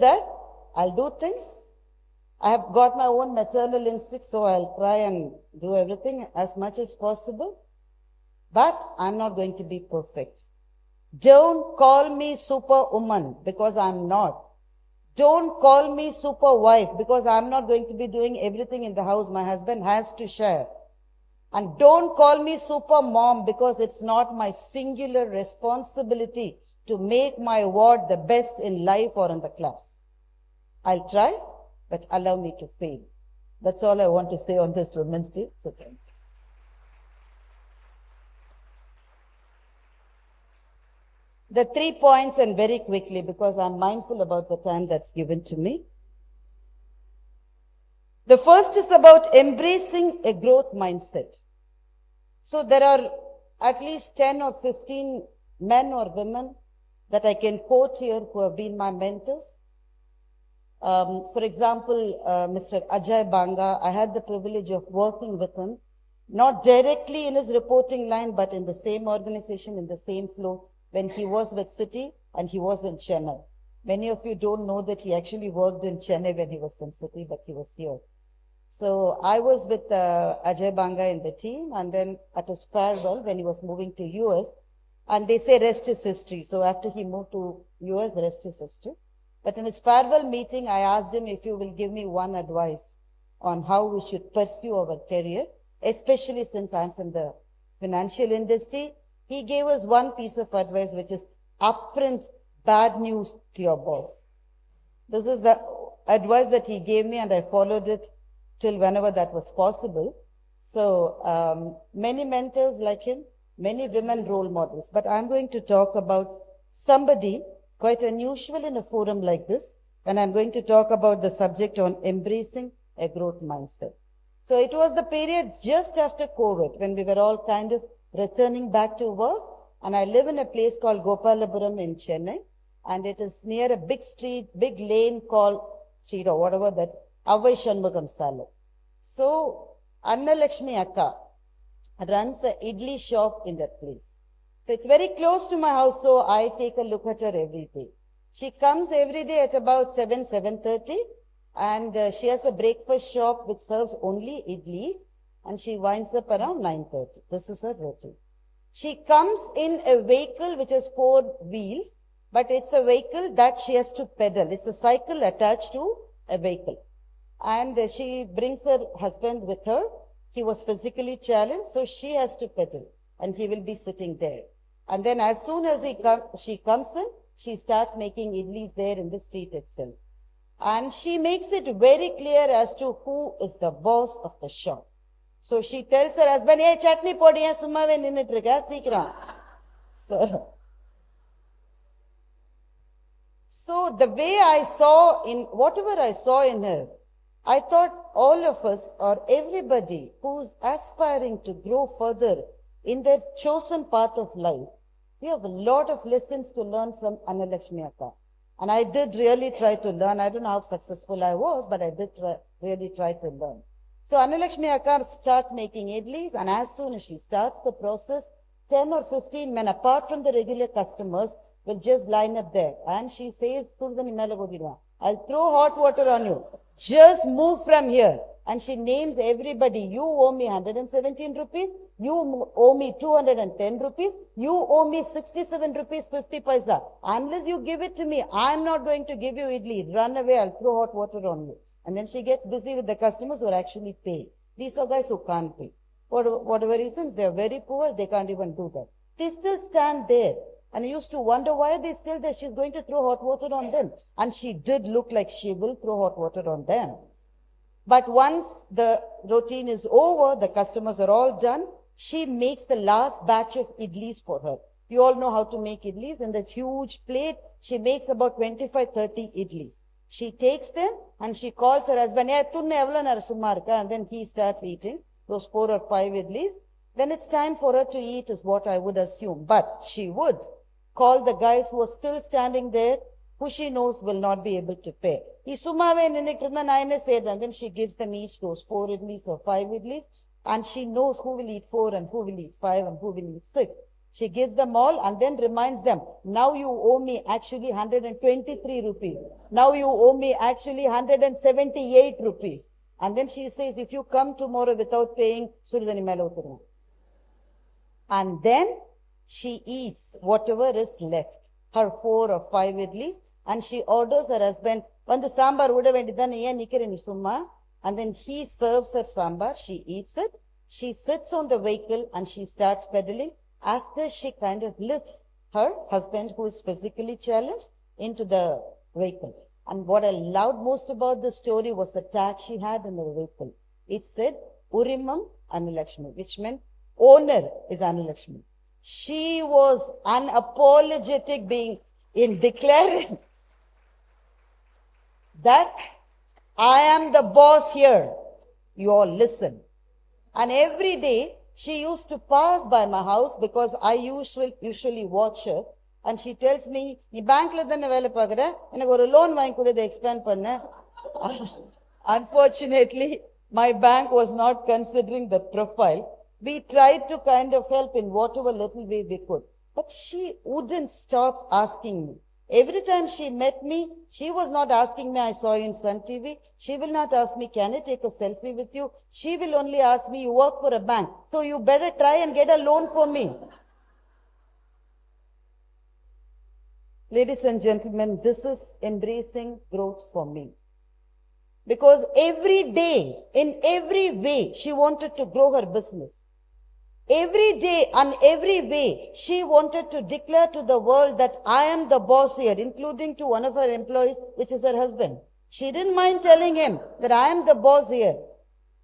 that I'll do things I have got my own maternal instinct, so I'll try and do everything as much as possible. But I'm not going to be perfect. Don't call me superwoman because I'm not. Don't call me super wife because I'm not going to be doing everything in the house. My husband has to share. And don't call me super mom because it's not my singular responsibility to make my ward the best in life or in the class. I'll try, but allow me to fail. That's all I want to say on this Women's Day. So thanks. The 3 points, and very quickly because I'm mindful about the time that's given to me. The first is about embracing a growth mindset. So there are at least 10 or 15 men or women that I can quote here who have been my mentors. For example, Mr. Ajay Banga, I had the privilege of working with him, not directly in his reporting line, but in the same organization, in the same flow, when he was with City and he was in Chennai. Many of you don't know that he actually worked in Chennai when he was in City, but he was here. So I was with Ajay Banga in the team, and then at his farewell, when he was moving to US, and they say rest is history. So after he moved to US, rest is history. But in his farewell meeting, I asked him if you will give me one advice on how we should pursue our career, especially since I'm from the financial industry. He gave us one piece of advice, which is upfront bad news to your boss. This is the advice that he gave me, and I followed it till whenever that was possible. So many mentors like him, many women role models. But I'm going to talk about somebody quite unusual in a forum like this, and I'm going to talk about the subject on embracing a growth mindset. So it was the period just after COVID when we were all kind of returning back to work, and I live in a place called Gopalapuram in Chennai, and it is near a big street, big lane called street or whatever that, Avai Shanmugam Salad. So Anna Lakshmi Akka runs a idli shop in that place. So it's very close to my house, so I take a look at her every day. She comes every day at about 7:30, and she has a breakfast shop which serves only idlis, and she winds up around 9:30. This is her routine. She comes in a vehicle which has 4 wheels, but it's a vehicle that she has to pedal. It's a cycle attached to a vehicle. And she brings her husband with her. He was physically challenged, so she has to pedal, and he will be sitting there. And then as soon as she comes in, she starts making idlis there in the street itself. And she makes it very clear as to who is the boss of the shop. So she tells her husband, hey, chutney podi hai, summave ninnitrika, seekram. So the way I saw in, whatever I saw in her, I thought all of us or everybody who's aspiring to grow further in their chosen path of life, we have a lot of lessons to learn from Anna Lakshmi Akka. And I did really try to learn. I don't know how successful I was, but I did really try to learn. So Anna Lakshmi Akka starts making idlis, and as soon as she starts the process, 10 or 15 men, apart from the regular customers, will just line up there. And she says, I'll throw hot water on you. Just move from here. And she names everybody. You owe me 117 rupees. You owe me 210 rupees. You owe me 67 rupees 50 paisa. Unless you give it to me, I'm not going to give you idli. Run away. I'll throw hot water on you. And then she gets busy with the customers who are actually paying. These are guys who can't pay. For whatever reasons, they are very poor. They can't even do that. They still stand there. And I used to wonder why they still there. She's going to throw hot water on them. And she did look like she will throw hot water on them. But once the routine is over, the customers are all done, she makes the last batch of idlis for her. You all know how to make idlis. In that huge plate, she makes about 25-30 idlis. She takes them and she calls her husband, and then he starts eating those 4 or 5 idlis. Then it's time for her to eat is what I would assume. But she would call the guys who are still standing there, who she knows will not be able to pay. And then she gives them each those 4 idlis or 5 idlis, and she knows who will eat 4 and who will eat 5 and who will eat 6. She gives them all and then reminds them, now you owe me actually 123 rupees. Now you owe me actually 178 rupees. And then she says, if you come tomorrow without paying, Surudani mela uthiruva. And then she eats whatever is left, her 4 or 5 idlis, and she orders her husband, Vandu sambar uda vendidana yen nikire ni summa. And then he serves her sambar, she eats it, she sits on the vehicle and she starts pedaling. After she kind of lifts her husband, who is physically challenged, into the vehicle. And what I loved most about the story was the tag she had in the vehicle. It said, Urimam Anilakshmi, which meant owner is Anilakshmi. She was unapologetic being in declaring that I am the boss here. You all listen. And every day she used to pass by my house because I usually watch her. And she tells me, "Nee bank la thanne vela paakra, enak oru loan vaangi kudu, they expand panna." Unfortunately, my bank was not considering the profile. We tried to kind of help in whatever little way we could. But she wouldn't stop asking me. Every time she met me, she was not asking me, I saw you in Sun TV. She will not ask me, can I take a selfie with you? She will only ask me, you work for a bank, so you better try and get a loan for me. Ladies and gentlemen, this is embracing growth for me. Because every day, in every way, she wanted to grow her business. Every day and every way, she wanted to declare to the world that I am the boss here, including to one of her employees, which is her husband. She didn't mind telling him that I am the boss here.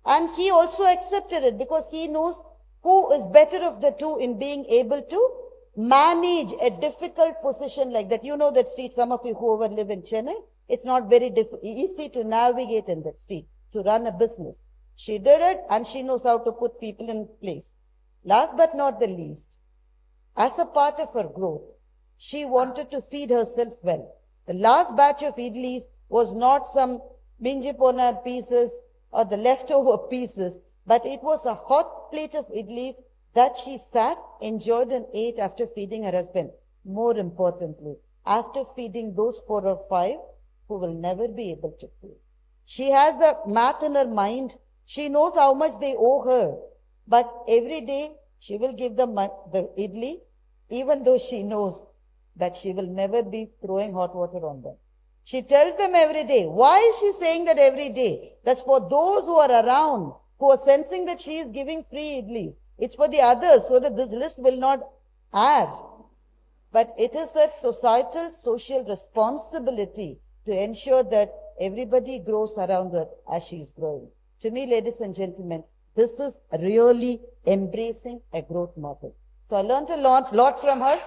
And he also accepted it because he knows who is better of the two in being able to manage a difficult position like that. You know that street, some of you who ever live in Chennai, it's not very easy to navigate in that street, to run a business. She did it and she knows how to put people in place. Last but not the least, as a part of her growth, she wanted to feed herself well. The last batch of idlis was not some minjipona pieces or the leftover pieces, but it was a hot plate of idlis that she sat, enjoyed and ate after feeding her husband. More importantly, after feeding those 4 or 5 who will never be able to pay. She has the math in her mind. She knows how much they owe her. But every day she will give them the idli, even though she knows that she will never be throwing hot water on them. She tells them every day. Why is she saying that every day? That's for those who are around, who are sensing that she is giving free idlis. It's for the others, so that this list will not add. But it is a societal, social responsibility to ensure that everybody grows around her as she is growing. To me, ladies and gentlemen, this is really embracing a growth model. So I learned a lot from her.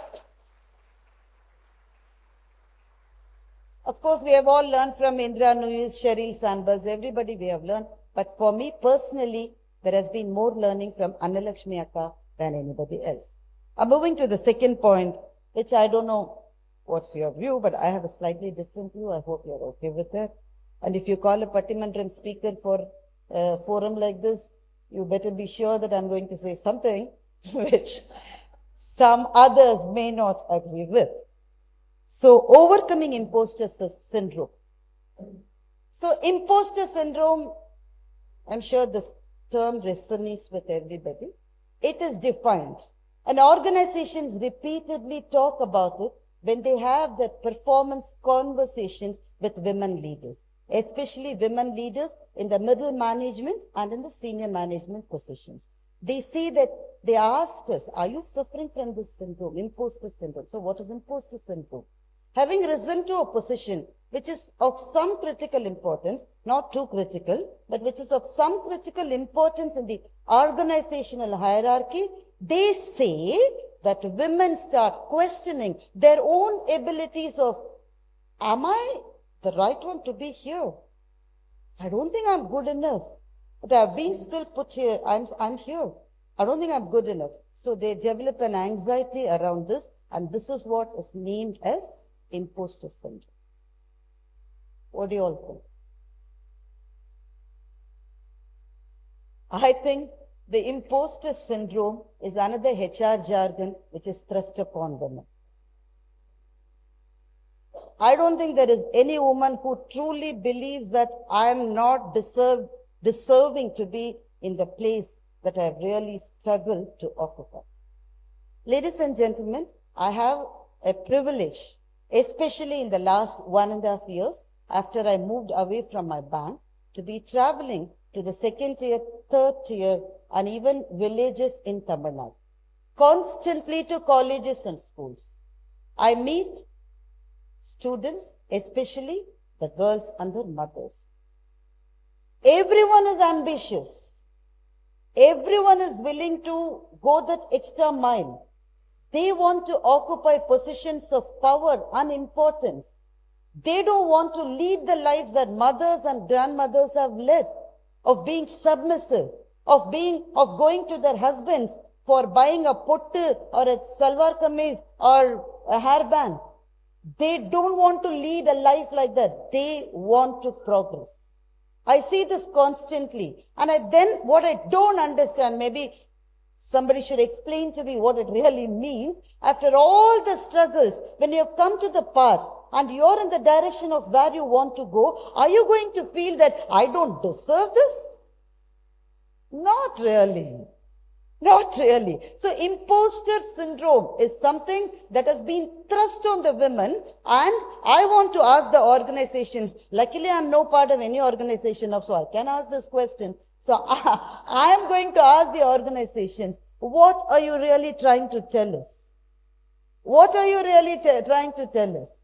Of course, we have all learned from Indra Nuis, Sheryl Sandberg, everybody we have learned. But for me personally, there has been more learning from Annalakshmi Akka than anybody else. I'm moving to the second point, which I don't know what's your view, but I have a slightly different view. I hope you're okay with that. And if you call a Pattimandram speaker for a forum like this, you better be sure that I'm going to say something which some others may not agree with. So, overcoming imposter syndrome. So, imposter syndrome, I'm sure this term resonates with everybody. It is defined. And organizations repeatedly talk about it when they have their performance conversations with women leaders, especially women leaders in the middle management and in the senior management positions. They say that they ask us, are you suffering from this syndrome, imposter syndrome? So what is imposter syndrome? Having risen to a position which is of some critical importance, not too critical, but which is of some critical importance in the organizational hierarchy, they say that women start questioning their own abilities of, am I the right one to be here? I don't think I'm good enough, but I've been still put here. I'm here. I don't think I'm good enough. So they develop an anxiety around this, and this is what is named as imposter syndrome. What do you all think? I think The imposter syndrome is another HR jargon which is thrust upon women. I don't think there is any woman who truly believes that I am not deserving to be in the place that I have really struggled to occupy. Ladies and gentlemen, I have a privilege, especially in the last 1.5 years after I moved away from my bank, to be traveling to the second tier, third tier, and even villages in Tamil Nadu, constantly to colleges and schools. I meet students, especially the girls and their mothers. Everyone is ambitious. Everyone is willing to go that extra mile. They want to occupy positions of power and importance. They don't want to lead the lives that mothers and grandmothers have led, of being submissive, of going to their husbands for buying a pottu or a salwar kameez or a hairband. They don't want to lead a life like that. They want to progress. I see this constantly. And what I don't understand, maybe somebody should explain to me what it really means. After all the struggles, when you have come to the path and you're in the direction of where you want to go, are you going to feel that I don't deserve this? Not really. Not really. So imposter syndrome is something that has been thrust on the women, and I want to ask the organizations. Luckily, I'm no part of any organization, so I can ask this question. So I am going to ask the organizations, what are you really trying to tell us? What are you really trying to tell us?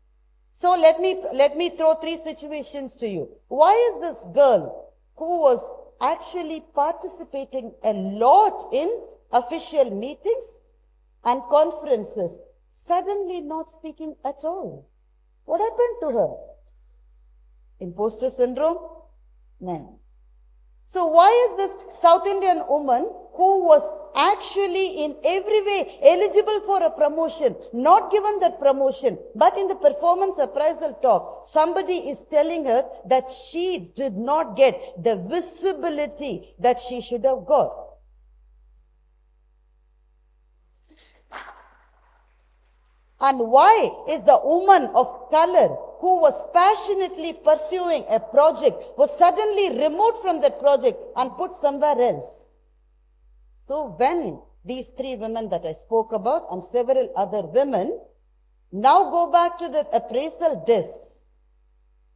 So let me throw 3 situations to you. Why is this girl who was actually participating a lot in official meetings and conferences suddenly not speaking at all? What happened to her? Imposter syndrome? No. So why is this South Indian woman who was actually in every way eligible for a promotion, not given that promotion, but in the performance appraisal talk, somebody is telling her that she did not get the visibility that she should have got? And why is the woman of color who was passionately pursuing a project was suddenly removed from that project and put somewhere else? So when these 3 women that I spoke about and several other women now go back to the appraisal desks,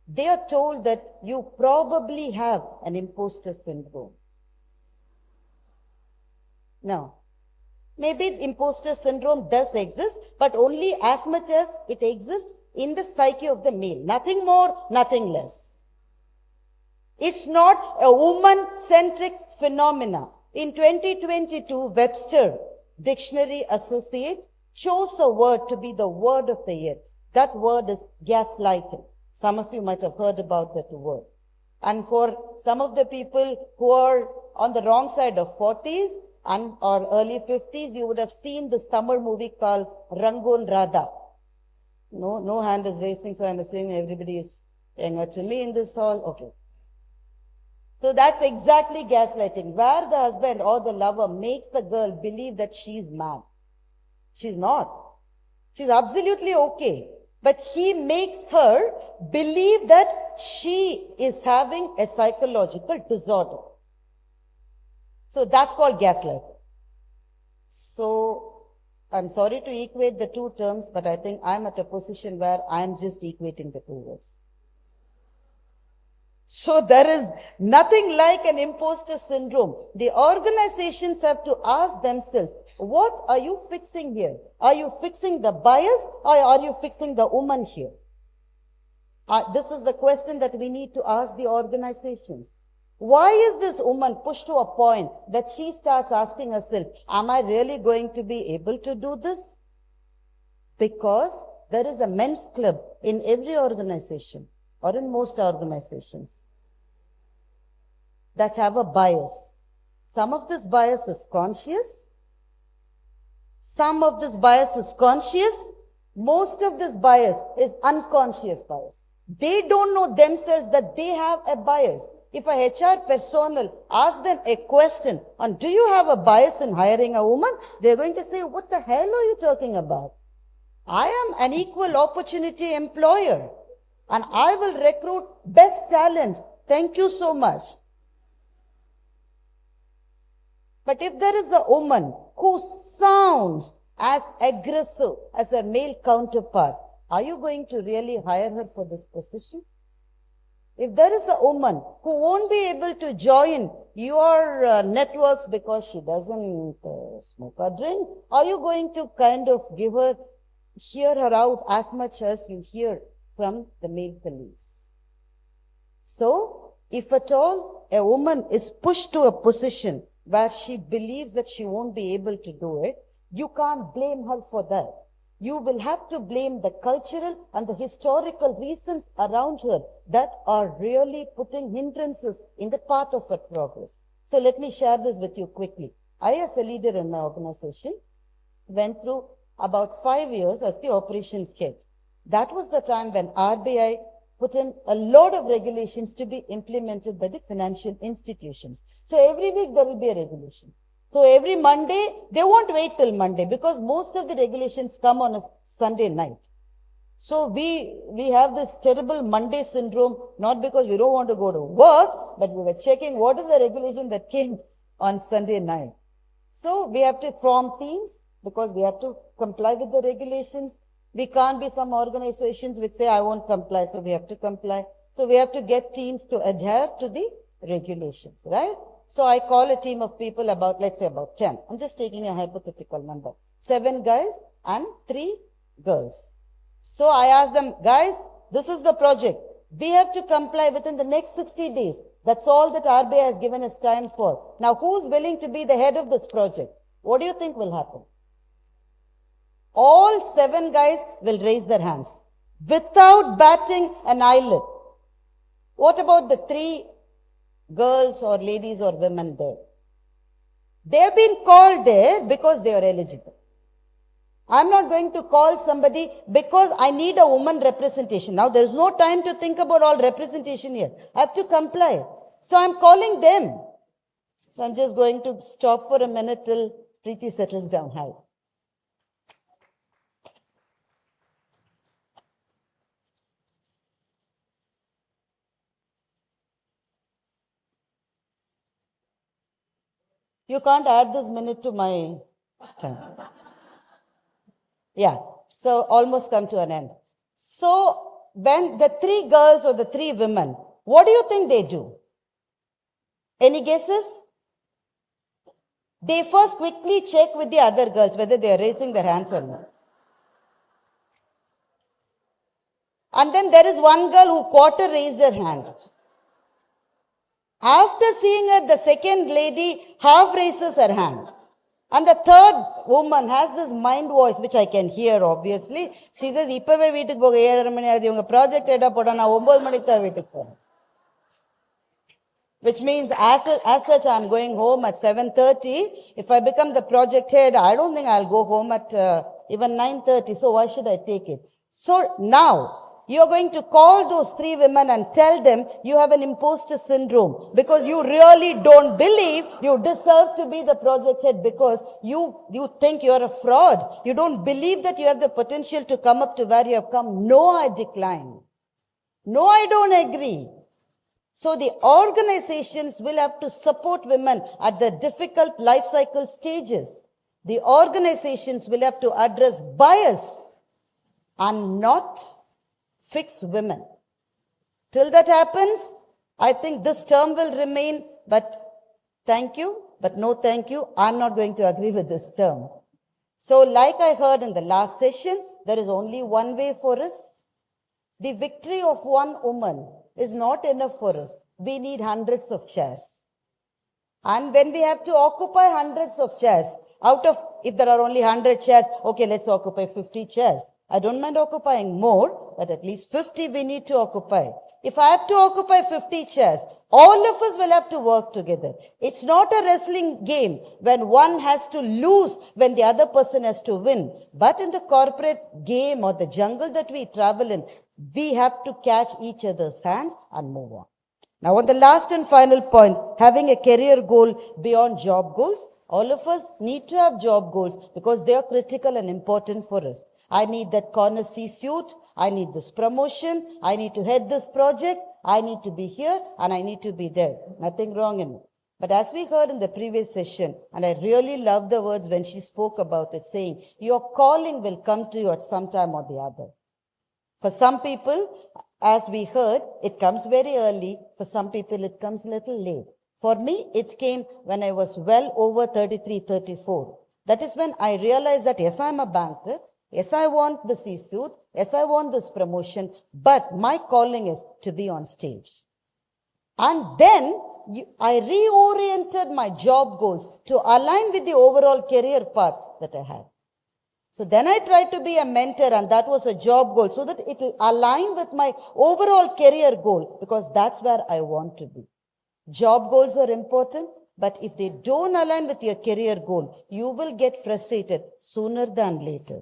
they are told that you probably have an imposter syndrome. Now, maybe imposter syndrome does exist, but only as much as it exists in the psyche of the male. Nothing more, nothing less. It's not a woman-centric phenomena. In 2022, Webster Dictionary Associates chose a word to be the word of the year. That word is gaslighting. Some of you might have heard about that word. And for some of the people who are on the wrong side of 40s, or early 50s, you would have seen this Tamil movie called Rangoon Radha. No hand is raising, so I'm assuming everybody is younger to me in this hall. Okay. So that's exactly gaslighting, where the husband or the lover makes the girl believe that she's mad. She's not. She's absolutely okay. But he makes her believe that she is having a psychological disorder. So that's called gaslighting. So I'm sorry to equate the 2 terms, but I think I'm at a position where I'm just equating the 2 words. So there is nothing like an imposter syndrome. The organizations have to ask themselves, what are you fixing here? Are you fixing the bias or are you fixing the woman here? This is the question that we need to ask the organizations. Why is this woman pushed to a point that she starts asking herself, am I really going to be able to do this? Because there is a men's club in every organization, or in most organizations, that have a bias. Some of this bias is conscious. Some of this bias is conscious. Most of this bias is unconscious bias. They don't know themselves that they have a bias. if a HR personnel asks them a question on, do you have a bias in hiring a woman? They're going to say, what the hell are you talking about? I am an equal opportunity employer and I will recruit best talent. Thank you so much. But if there is a woman who sounds as aggressive as her male counterpart, are you going to really hire her for this position? If there is a woman who won't be able to join your networks because she doesn't smoke or drink, are you going to kind of hear her out as much as you hear from the male colleagues? So, if at all a woman is pushed to a position where she believes that she won't be able to do it, you can't blame her for that. You will have to blame the cultural and the historical reasons around her that are really putting hindrances in the path of her progress. So let me share this with you quickly. I, as a leader in my organization, went through about 5 years as the operations head. That was the time when RBI put in a lot of regulations to be implemented by the financial institutions. So every week there will be a regulation. So every Monday, they won't wait till Monday because most of the regulations come on a Sunday night. So we have this terrible Monday syndrome, not because we don't want to go to work, but we were checking what is the regulation that came on Sunday night. So we have to form teams because we have to comply with the regulations. We can't be some organizations which say, I won't comply, so we have to comply. So we have to get teams to adhere to the regulations, right? So I call a team of people about, let's say about 10. I'm just taking a hypothetical number. 7 guys and 3 girls. So I ask them, guys, this is the project. We have to comply within the next 60 days. That's all that RBI has given us time for. Now, who's willing to be the head of this project? What do you think will happen? All 7 guys will raise their hands without batting an eyelid. What about the 3 girls or ladies or women there? They have been called there because they are eligible. I'm not going to call somebody because I need a woman representation. Now, there is no time to think about all representation here. I have to comply. So I'm calling them. So I'm just going to stop for a minute till Preeti settles down. Hi. You can't add this minute to my time. Yeah, so almost come to an end. So when the 3 girls or the 3 women, what do you think they do? Any guesses? They first quickly check with the other girls whether they are raising their hands or not. And then there is one girl who quarter raised her hand. After seeing her, the second lady half raises her hand. And the third woman has this mind voice, which I can hear, obviously. She says, "Ippave veetukku poga 7:30 mani aadhu unga project eda poda na 9 manikku da veetukku poven." Which means as such, I'm going home at 7:30. If I become the project head, I don't think I'll go home at even 9:30. So why should I take it? So now, you're going to call those 3 women and tell them you have an imposter syndrome because you really don't believe you deserve to be the project head because you think you're a fraud. You don't believe that you have the potential to come up to where you have come. No, I decline. No, I don't agree. So the organizations will have to support women at the difficult life cycle stages. The organizations will have to address bias and not fix women. Till that happens, I think this term will remain, but thank you, but no thank you. I'm not going to agree with this term. So like I heard in the last session, there is only one way for us. The victory of one woman is not enough for us. We need hundreds of chairs. And when we have to occupy hundreds of chairs, if there are only 100 chairs, okay, let's occupy 50 chairs. I don't mind occupying more, but at least 50 we need to occupy. If I have to occupy 50 chairs, all of us will have to work together. It's not a wrestling game when one has to lose when the other person has to win. But in the corporate game or the jungle that we travel in, we have to catch each other's hand and move on. Now, on the last and final point, having a career goal beyond job goals, all of us need to have job goals because they are critical and important for us. I need that corner C-suite. I need this promotion. I need to head this project. I need to be here and I need to be there. Nothing wrong in it. But as we heard in the previous session, and I really love the words when she spoke about it, saying, your calling will come to you at some time or the other. For some people, as we heard, it comes very early. For some people, it comes a little late. For me, it came when I was well over 33, 34. That is when I realized that, yes, I'm a banker. Yes, I want the C-suite. Yes, I want this promotion. But my calling is to be on stage. And then I reoriented my job goals to align with the overall career path that I had. So then I tried to be a mentor, and that was a job goal, so that it will align with my overall career goal, because that's where I want to be. Job goals are important, but if they don't align with your career goal, you will get frustrated sooner than later.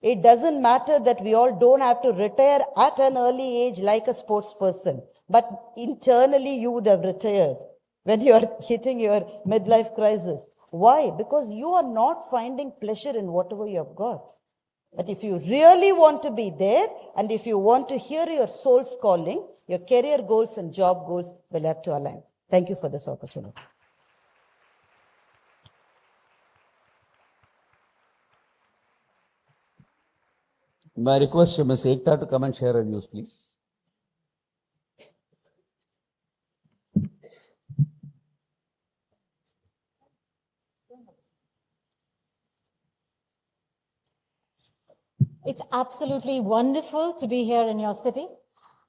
It doesn't matter that we all don't have to retire at an early age like a sports person, but internally you would have retired when you are hitting your midlife crisis. Why? Because you are not finding pleasure in whatever you have got. But if you really want to be there, and if you want to hear your soul's calling, your career goals and job goals will have to align. Thank you for this opportunity. May I request Ms. Ekta to come and share her news, please? It's absolutely wonderful to be here in your city.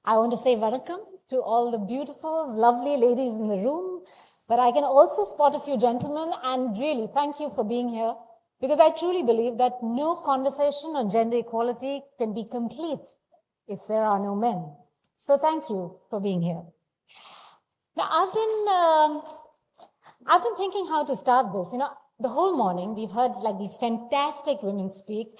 I want to say vanakkam to all the beautiful, lovely ladies in the room, but I can also spot a few gentlemen, and really thank you for being here, because I truly believe that no conversation on gender equality can be complete if there are no men. So thank you for being here. Now, I've been thinking how to start this. The whole morning we've heard like these fantastic women speak,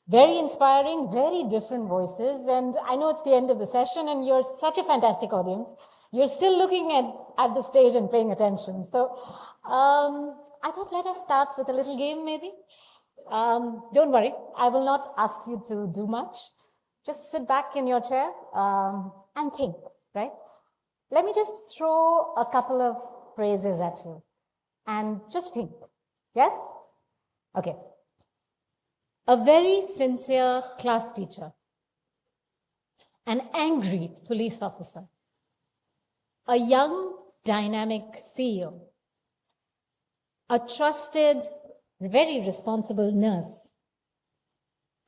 very inspiring, very different voices. And I know it's the end of the session and you're such a fantastic audience. You're still looking at the stage and paying attention. So I thought let us start with a little game maybe. Don't worry, I will not ask you to do much. Just sit back in your chair and think, right? Let me just throw a couple of phrases at you and just think. Yes? Okay. A very sincere class teacher, an angry police officer, a young, dynamic CEO, a trusted, very responsible nurse,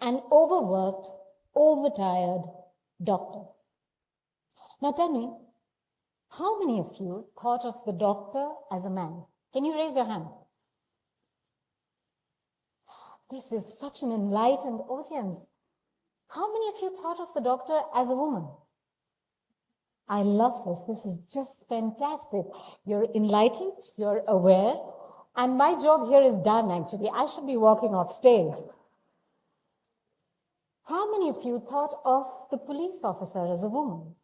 an overworked, overtired doctor. Now tell me, how many of you thought of the doctor as a man? Can you raise your hand? This is such an enlightened audience. How many of you thought of the doctor as a woman? I love this. This is just fantastic. You're enlightened, you're aware, and my job here is done actually. I should be walking off stage. How many of you thought of the police officer as a woman?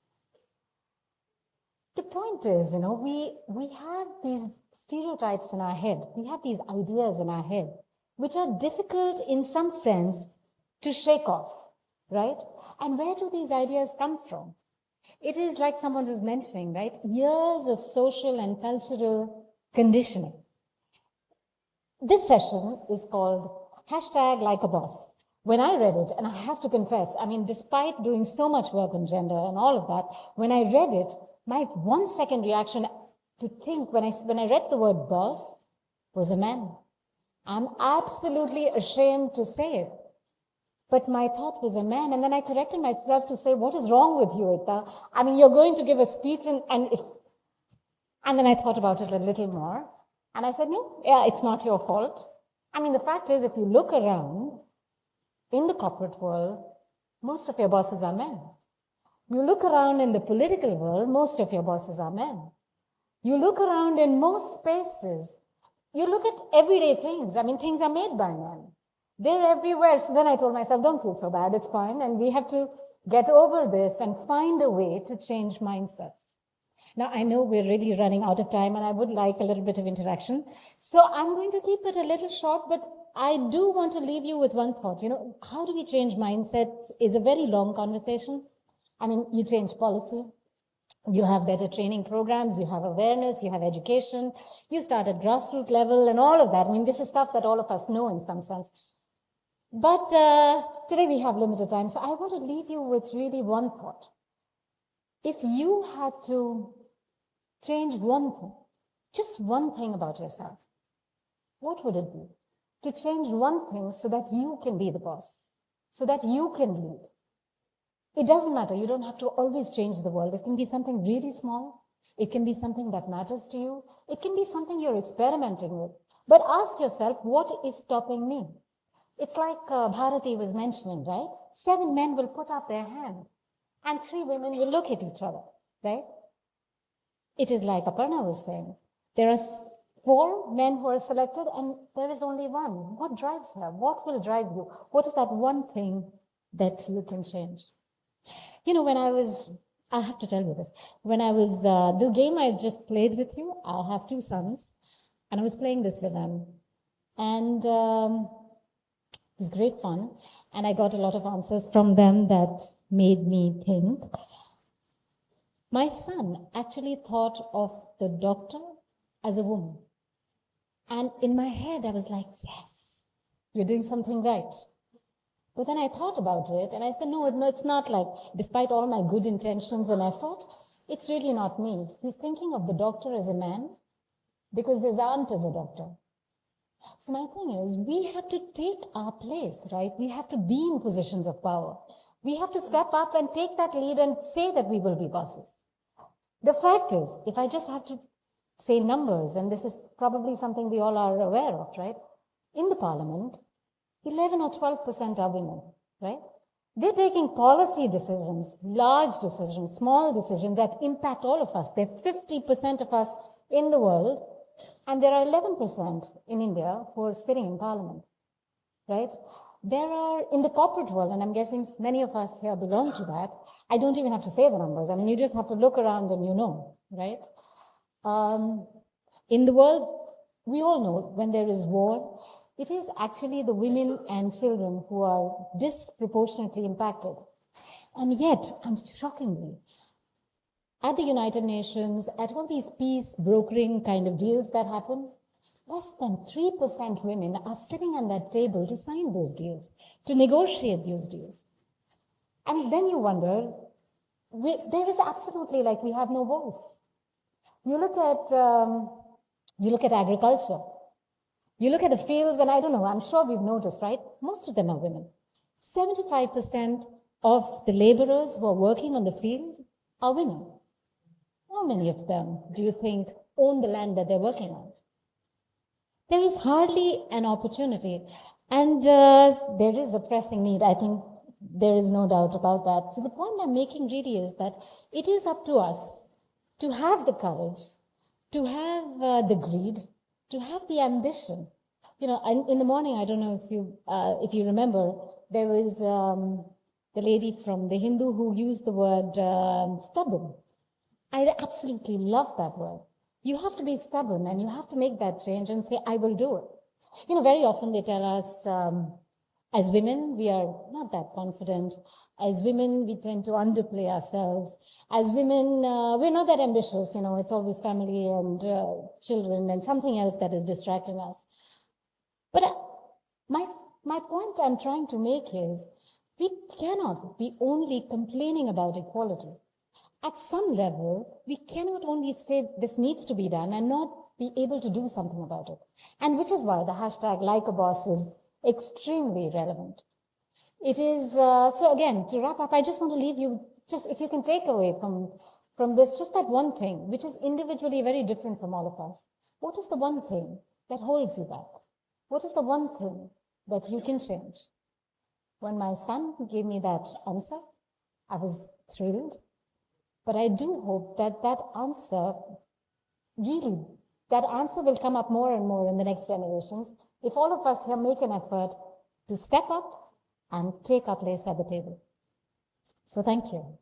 The point is, we have these stereotypes in our head. We have these ideas in our head, which are difficult in some sense to shake off, right? And where do these ideas come from? It is like someone was mentioning, right? Years of social and cultural conditioning. This session is called #LikeABoss. When I read it, and I have to confess, despite doing so much work on gender and all of that, when I read it, my 1 second reaction to think when I read the word boss was a man. I'm absolutely ashamed to say it. But my thought was a man. And then I corrected myself to say, what is wrong with you, Ekta? You're going to give a speech and then I thought about it a little more. And I said, no, it's not your fault. The fact is, if you look around in the corporate world, most of your bosses are men. You look around in the political world, most of your bosses are men. You look around in most spaces, you look at everyday things. Things are made by men. They're everywhere. So then I told myself, don't feel so bad, it's fine. And we have to get over this and find a way to change mindsets. Now, I know we're really running out of time and I would like a little bit of interaction. So I'm going to keep it a little short, but I do want to leave you with one thought. How do we change mindsets is a very long conversation. I mean, you change policy, you have better training programs, you have awareness, you have education, you start at grassroots level and all of that. I mean, this is stuff that all of us know in some sense. But today we have limited time, so I want to leave you with really one thought. If you had to change one thing, just one thing about yourself, what would it be? To change one thing so that you can be the boss, so that you can lead. It doesn't matter. You don't have to always change the world. It can be something really small. It can be something that matters to you. It can be something you're experimenting with. But ask yourself, what is stopping me? It's like Bharati was mentioning, right? 7 men will put up their hand and 3 women will look at each other, right? It is like Aparna was saying. There are 4 men who are selected and there is only one. What drives her? What will drive you? What is that one thing that you can change? I have to tell you this. When I was, the game I just played with you, I have 2 sons and I was playing this with them. And it was great fun. And I got a lot of answers from them that made me think. My son actually thought of the doctor as a woman. And in my head, I was like, yes, you're doing something right. But then I thought about it and I said, no, it's not like, despite all my good intentions and effort, it's really not me. He's thinking of the doctor as a man because his aunt is a doctor. So my thing is, we have to take our place, right? We have to be in positions of power. We have to step up and take that lead and say that we will be bosses. The fact is, if I just have to say numbers, and this is probably something we all are aware of, right? In the parliament, 11 or 12% are women, right? They're taking policy decisions, large decisions, small decisions that impact all of us. There are 50% of us in the world, and there are 11% in India who are sitting in parliament, right? There are, in the corporate world, and I'm guessing many of us here belong to that, I don't even have to say the numbers. I mean, you just have to look around and you know, right? In the world, we all know when there is war, it is actually the women and children who are disproportionately impacted. And yet, and shockingly, at the United Nations, at all these peace brokering kind of deals that happen, less than 3% women are sitting on that table to sign those deals, to negotiate those deals. And then you wonder, there is absolutely like we have no voice. You look at agriculture. You look at the fields, and I don't know, I'm sure we've noticed, right? Most of them are women. 75% of the laborers who are working on the field are women. How many of them do you think own the land that they're working on? There is hardly an opportunity, and there is a pressing need. I think there is no doubt about that. So the point I'm making really is that it is up to us to have the courage, to have the greed, to have the ambition. In the morning, I don't know if you remember, there was the lady from the Hindu who used the word stubborn. I absolutely love that word. You have to be stubborn and you have to make that change and say, I will do it. Very often they tell us, as women, we are not that confident. As women, we tend to underplay ourselves. As women, we're not that ambitious. It's always family and children and something else that is distracting us. But my point I'm trying to make is, we cannot be only complaining about equality. At some level, we cannot only say this needs to be done and not be able to do something about it. And which is why the hashtag like a boss is extremely relevant. It is, so again, to wrap up, I just want to leave you, just if you can take away from this, just that one thing, which is individually very different from all of us. What is the one thing that holds you back? What is the one thing that you can change? When my son gave me that answer, I was thrilled. But I do hope that that answer will come up more and more in the next generations if all of us here make an effort to step up and take our place at the table. So thank you.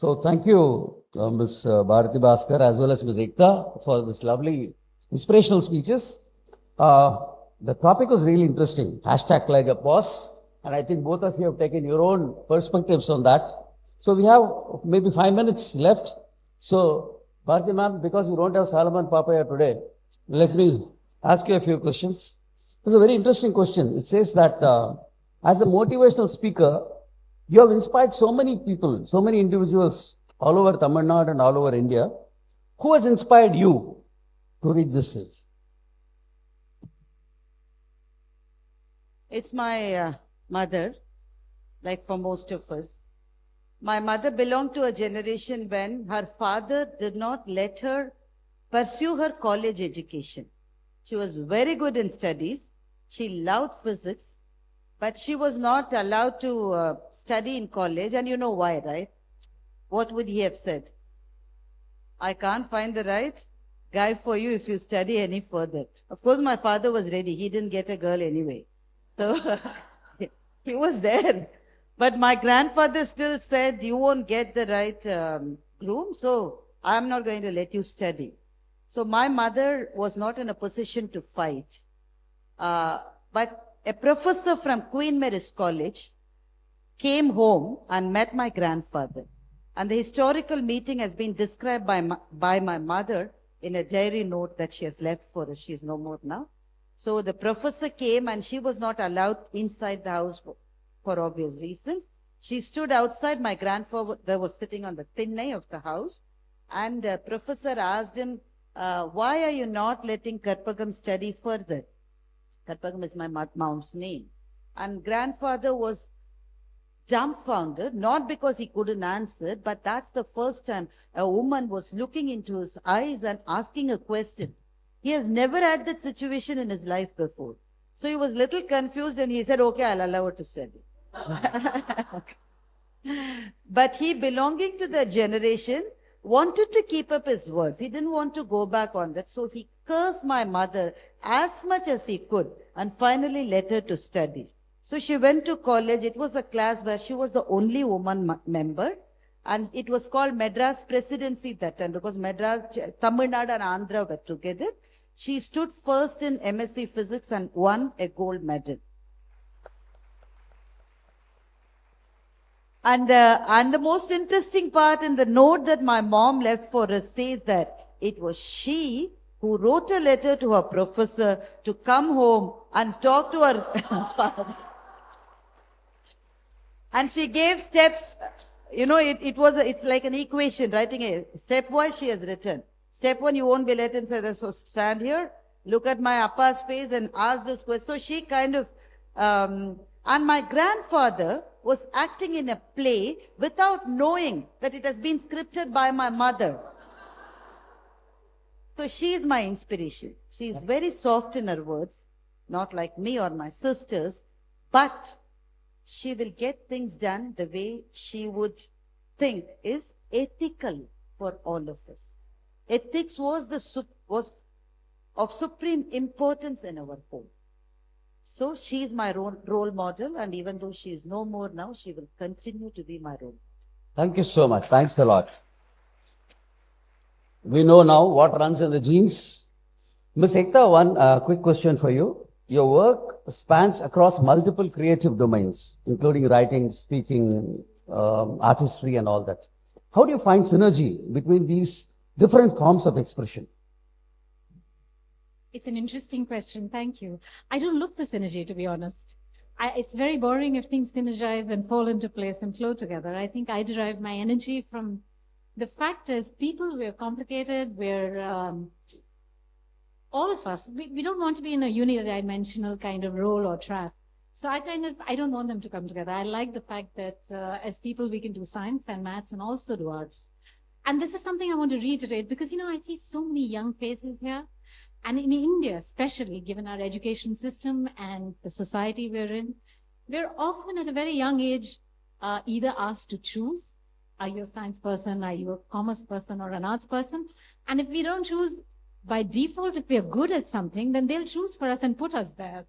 So thank you, Ms. Bharati Bhaskar, as well as Ms. Ekta, for this lovely inspirational speeches. The topic was really interesting. Hashtag like a boss. And I think both of you have taken your own perspectives on that. So we have maybe 5 minutes left. So, Bharati ma'am, because you don't have Salman Papaya today, let me ask you a few questions. It's a very interesting question. It says that as a motivational speaker, you have inspired so many people, so many individuals all over Tamil Nadu and all over India. Who has inspired you to reach this stage? It's my mother, like for most of us. My mother belonged to a generation when her father did not let her pursue her college education. She was very good in studies. She loved physics, but she was not allowed to study in college. And you know why, right? What would he have said? I can't find the right guy for you if you study any further. Of course, my father was ready. He didn't get a girl anyway. So he was there. But my grandfather still said, you won't get the right groom, so I'm not going to let you study. So my mother was not in a position to fight. But a professor from Queen Mary's College came home and met my grandfather. And the historical meeting has been described by my mother in a diary note that she has left for us. She is no more now. So the professor came and she was not allowed inside the house for obvious reasons. She stood outside. My grandfather was sitting on the thinnay of the house. And the professor asked him, why are you not letting Karpagam study further? Karpagam is my mom's name. And grandfather was dumbfounded, not because he couldn't answer, but that's the first time a woman was looking into his eyes and asking a question. He has never had that situation in his life before. So he was a little confused and he said, okay, I'll allow her to study. But he, belonging to the generation, wanted to keep up his words. He didn't want to go back on that. So he cursed my mother as much as he could and finally let her to study. So she went to college. It was a class where she was the only woman member. And it was called Madras Presidency that time because Madras, Tamil Nadu and Andhra were together. She stood first in MSc Physics and won a gold medal. And the most interesting part in the note that my mom left for us says that it was she who wrote a letter to her professor to come home and talk to her father. And she gave steps, you know, it's like an equation, writing a stepwise she has written. Step 1, you won't be let inside, so stand here, look at my appa's face and ask this question. So she kind of, and my grandfather was acting in a play without knowing that it has been scripted by my mother. So she is my inspiration. She is very soft in her words, not like me or my sisters, but she will get things done the way she would think is ethical for all of us. Ethics was of supreme importance in our home. So she is my role model, and even though she is no more now, she will continue to be my role model. Thank you so much. Thanks a lot. We know now what runs in the genes. Ms. Ekta, one quick question for you. Your work spans across multiple creative domains, including writing, speaking, artistry and all that. How do you find synergy between these different forms of expression? It's an interesting question. Thank you. I don't look for synergy, to be honest. It's very boring if things synergize and fall into place and flow together. I think I derive my energy from the fact is people, we're complicated, we're all of us, we don't want to be in a unidimensional kind of role or trap. So I don't want them to come together. I like the fact that as people, we can do science and maths and also do arts. And this is something I want to reiterate because, you know, I see so many young faces here. And in India, especially given our education system and the society we're in, we're often at a very young age either asked to choose, are you a science person, are you a commerce person or an arts person? And if we don't choose by default, if we're good at something, then they'll choose for us and put us there.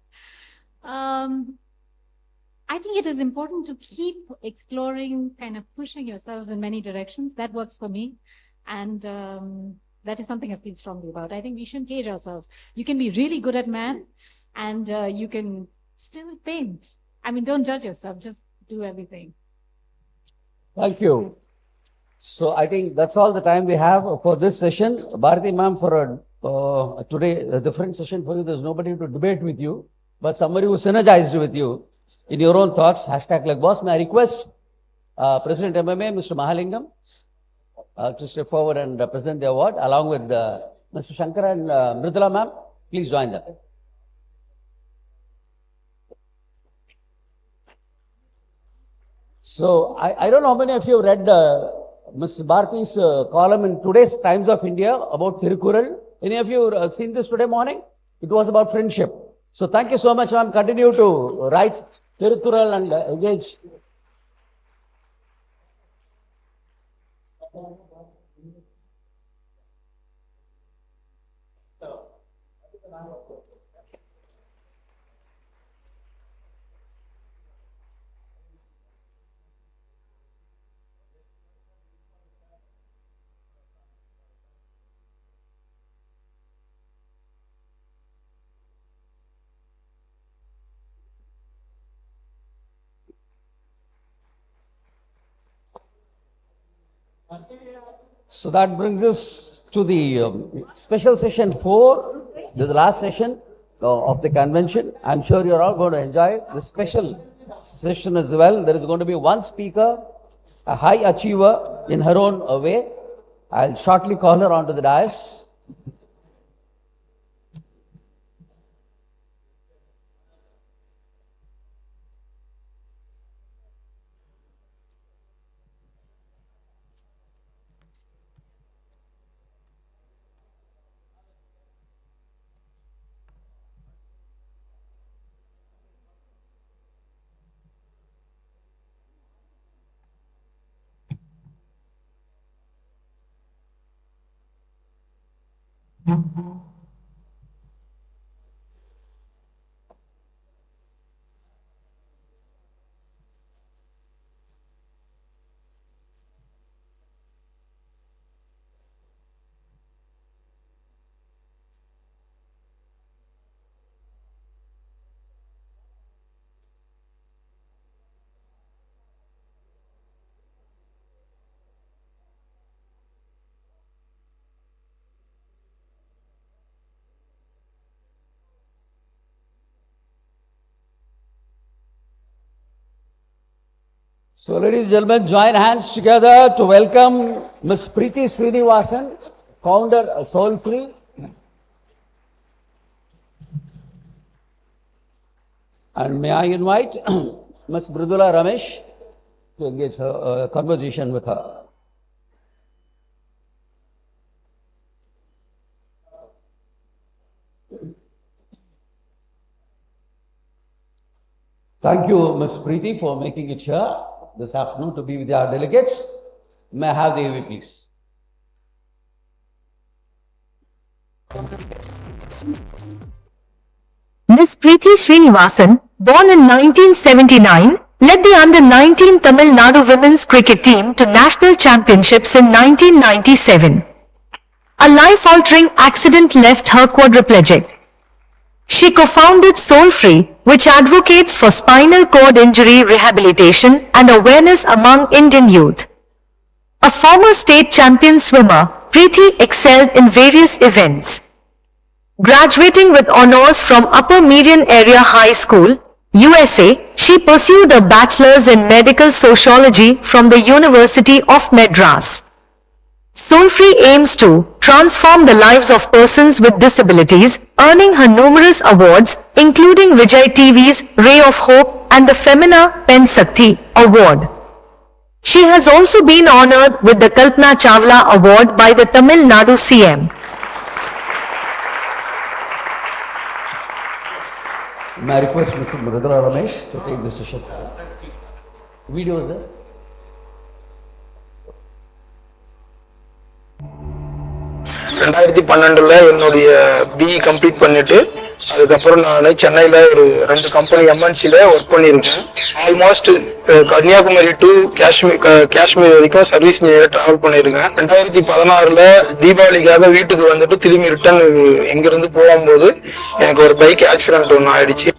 I think it is important to keep exploring, kind of pushing yourselves in many directions. That works for me. And that is something I feel strongly about. I think we shouldn't cage ourselves. You can be really good at math and you can still paint. I mean, don't judge yourself, just do everything. Thank you. So I think that's all the time we have for this session. Bharati ma'am, for today, a different session for you. There's nobody to debate with you, but somebody who synergized with you in your own thoughts. Hashtag like boss. May I request President MMA, Mr. Mahalingam, to step forward and present the award along with Mr. Shankar and Mridula ma'am. Please join them. So I don't know how many of you have read Ms. Bharati's column in today's Times of India about Thirukural. Any of you seen this today morning? It was about friendship. So thank you so much, ma'am. Continue to write Thirukural and engage. So that brings us to the special session 4, the last session of the convention. I'm sure you're all going to enjoy this special session as well. There is going to be one speaker, a high achiever in her own way. I'll shortly call her onto the dais. So ladies and gentlemen, join hands together to welcome Ms. Preeti Srinivasan, founder of Soul Free. And may I invite Ms. Mridula Ramesh to engage a conversation with her. Thank you, Ms. Preeti, for making it here this afternoon to be with our delegates. May I have the AV, please? Ms. Preeti Srinivasan, born in 1979, led the under-19 Tamil Nadu women's cricket team to national championships in 1997. A life-altering accident left her quadriplegic. She co-founded Soul Free, which advocates for spinal cord injury rehabilitation and awareness among Indian youth. A former state champion swimmer, Preeti excelled in various events. Graduating with honors from Upper Meridian Area High School, USA, she pursued a bachelor's in medical sociology from the University of Madras. Soul Free aims to transform the lives of persons with disabilities, earning her numerous awards, including Vijay TV's Ray of Hope and the Femina Pen Sakti Award. She has also been honored with the Kalpana Chawla Award by the Tamil Nadu CM. May I request Mr. Mridula Ramesh to take this session forward? Video is there? ரெண்டாயிரத்தி 12 என்னுடைய BE complete பண்ணிட்டு அதுக்கப்புறம் நான் சென்னையில் ஒரு 2 company எம்என்சியில் work பண்ணியிருக்கேன். Almost Kanyakumari to Kashmir வரைக்கும் service travel பண்ணியிருக்கேன். 2016 தீபாவளிக்காக வீட்டுக்கு வந்துட்டு திரும்பி ரிட்டர்ன் இங்கிருந்து போகும்போது எனக்கு ஒரு பைக் ஆக்சிடென்ட் ஒன்று ஆயிடுச்சு.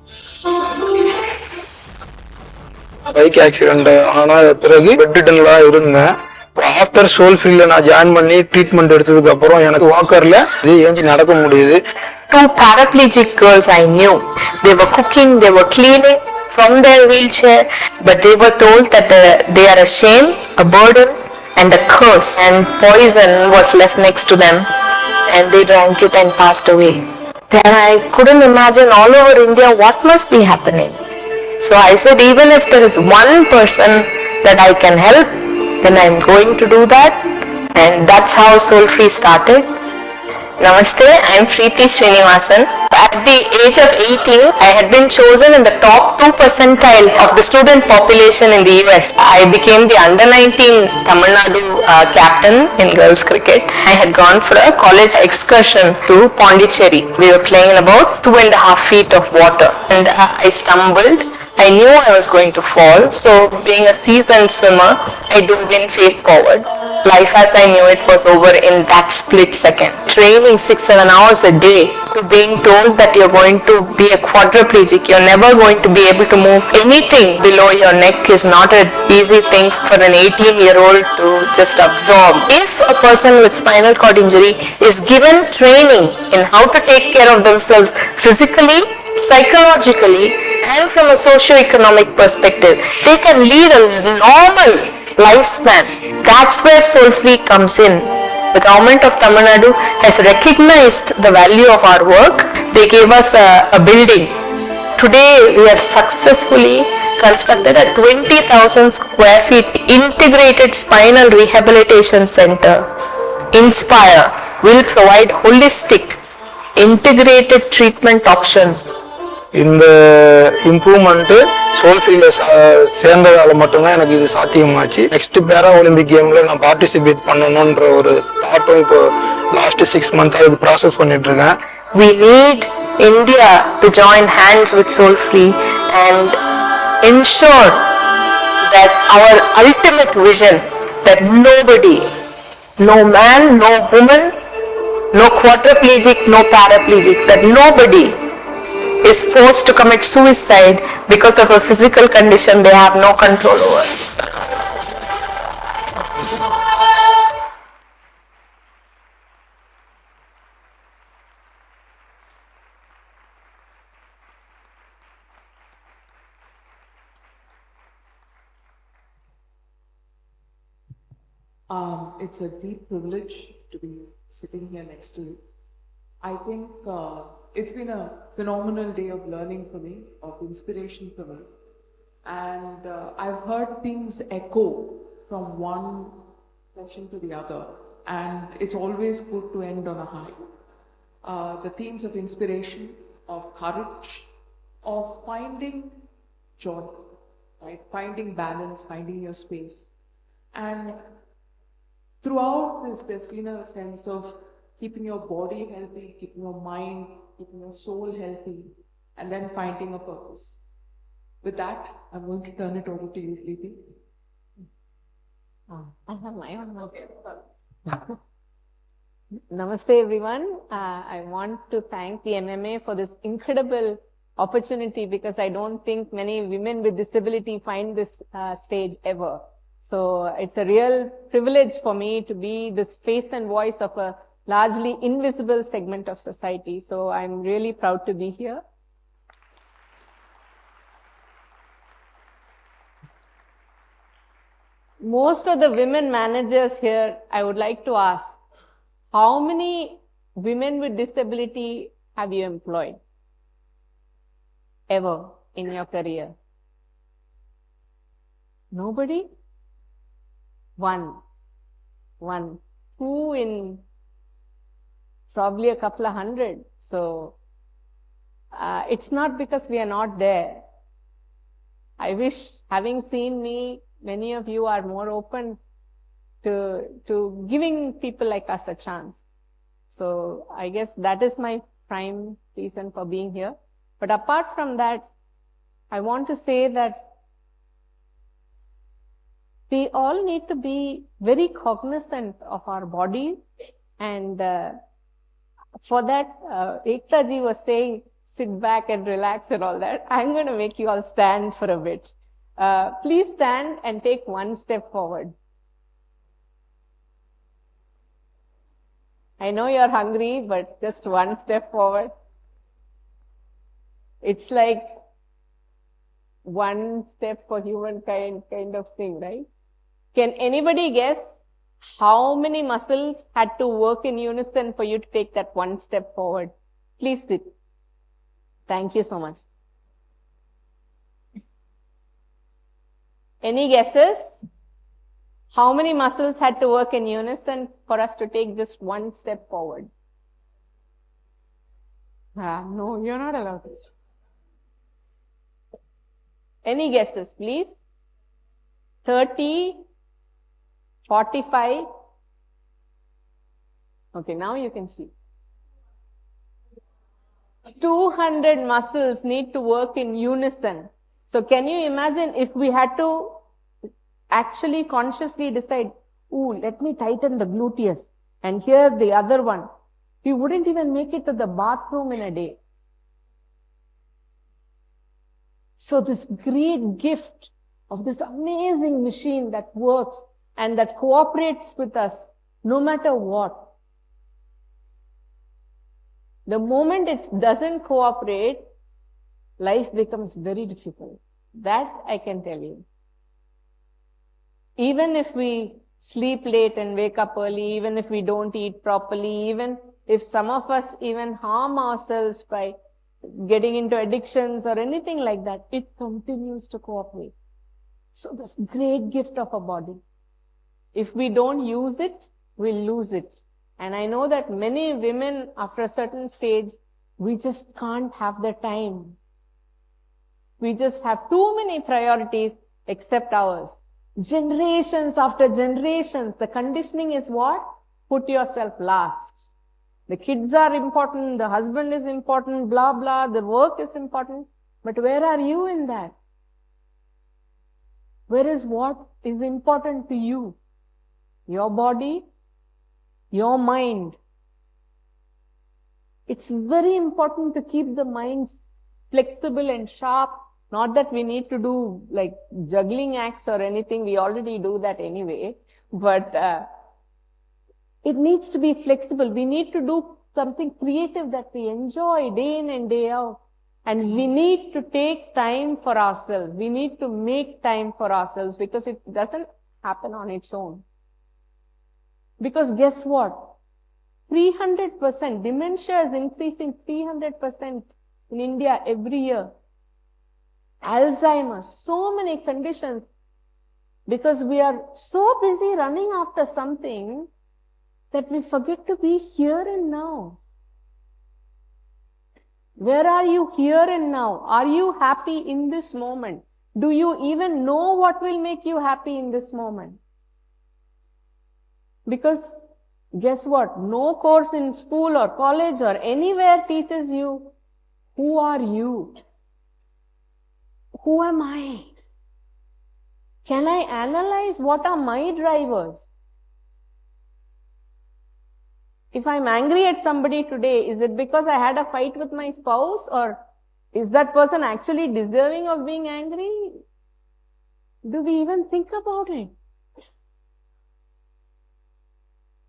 பைக் ஆக்சிடென்ட் ஆன பிறகு பெட்ரிட்டன்லாம் இருந்தேன். ஆஃப்டர் சோல்ஃபீல்ட்ல நான் ஜாயின் பண்ணி ட்ரீட்மெண்ட் எடுத்ததுக்கு அப்புறம் எனக்கு வாக்கர்ல ஏஞ்சி நடக்க முடியுது. 2 paraplegic girls I knew. They were cooking, they were cleaning from their wheelchair, but they were told that they are a shame, a burden, and a curse, and poison was left next to them, and they drank it and passed away. Then I couldn't imagine all over India what must be happening. So I said, even if there is one person that I can help, then I'm going to do that, and that's how Soul Free started. Namaste, I'm Preeti Srinivasan. At the age of 18, I had been chosen in the top 2 percentile of the student population in the US. I became the under-19 Tamil Nadu captain in girls cricket. I had gone for a college excursion to Pondicherry. We were playing in about 2.5 feet of water, and I stumbled. I knew I was going to fall, so being a seasoned swimmer, I dove in face forward. Life as I knew it was over in that split second. Training 6-7 hours a day to being told that you're going to be a quadriplegic, you're never going to be able to move anything below your neck is not an easy thing for an 18-year-old to just absorb. If a person with spinal cord injury is given training in how to take care of themselves physically, psychologically, and from a socio-economic perspective, they can lead a normal lifespan. That's where Soul Free comes in. The government of Tamil Nadu has recognized the value of our work. They gave us a building. Today, we have successfully constructed a 20,000 square feet integrated spinal rehabilitation center. Inspire will provide holistic, integrated treatment options. இந்த improvement சோல்ஃபீல்ட்ல சேர்ந்ததால மட்டும்தான் எனக்கு இது சாத்தியமாச்சு. Next பேரா Olympic கேம்ல நான் participate பண்ணணும்ன்ற ஒரு தாட்டும் இப்போ last 6 months அதுக்கு ப்ராசஸ் பண்ணிட்டு இருக்கேன். We need India to join hands with Soul Free and ensure that our ultimate vision that nobody, no man, no woman, no quadriplegic, no paraplegic, that nobody is forced to commit suicide because of a physical condition they have no control over. It's a deep privilege to be sitting here next to you. I think it's been a phenomenal day of learning for me, of inspiration for me. And I've heard themes echo from one session to the other. And it's always good to end on a high. The themes of inspiration, of courage, of finding joy, right? Finding balance, finding your space. And throughout this, there's been a sense of keeping your body healthy, keeping your mind, keeping your soul healthy, and then finding a purpose. With that, I'm going to turn it over to you, Preeti. I have my own. Okay. Namaste, everyone. I want to thank the MMA for this incredible opportunity, because I don't think many women with disability find this stage ever. So it's a real privilege for me to be this face and voice of a largely invisible segment of society. So I'm really proud to be here. Most of the women managers here, I would like to ask, how many women with disability have you employed ever in your career? Nobody? One. Who in probably a couple of hundred. So it's not because we are not there. I wish, having seen me, many of you are more open to giving people like us a chance. So I guess that is my prime reason for being here. But apart from that, I want to say that we all need to be very cognizant of our body, and for that, Ekta ji was saying, sit back and relax and all that. I'm going to make you all stand for a bit. Please stand and take one step forward. I know you're hungry, but just one step forward. It's like one step for humankind kind of thing, right? Can anybody guess how many muscles had to work in unison for you to take that one step forward? Please sit. Thank you so much. Any guesses? How many muscles had to work in unison for us to take just one step forward? No, you're not allowed to. Any guesses, please? 30, 45. Okay, now you can see. 200 muscles need to work in unison. So can you imagine if we had to actually consciously decide, ooh, let me tighten the gluteus and here the other one. We wouldn't even make it to the bathroom in a day. So this great gift of this amazing machine that works and that cooperates with us no matter what. The moment it doesn't cooperate, life becomes very difficult. That I can tell you. Even if we sleep late and wake up early, even if we don't eat properly, even if some of us even harm ourselves by getting into addictions or anything like that, it continues to cooperate. So this great gift of a body, if we don't use it, we'll lose it. And I know that many women after a certain stage, we just can't have the time. We just have too many priorities except ours. Generations after generations, the conditioning is what? Put yourself last. The kids are important, the husband is important, blah, blah, the work is important. But where are you in that? Where is what is important to you? Your body, your mind. It's very important to keep the minds flexible and sharp. Not that we need to do like juggling acts or anything. We already do that anyway. But it needs to be flexible. We need to do something creative that we enjoy day in and day out. And we need to take time for ourselves. We need to make time for ourselves because it doesn't happen on its own. Because guess what? 300%, dementia is increasing 300% in India every year. Alzheimer's, so many conditions. Because we are so busy running after something that we forget to be here and now. Where are you here and now? Are you happy in this moment? Do you even know what will make you happy in this moment? Because guess what? No course in school or college or anywhere teaches you who are you? Who am I? Can I analyze what are my drivers? If I'm angry at somebody today, is it because I had a fight with my spouse, or is that person actually deserving of being angry? Do we even think about it?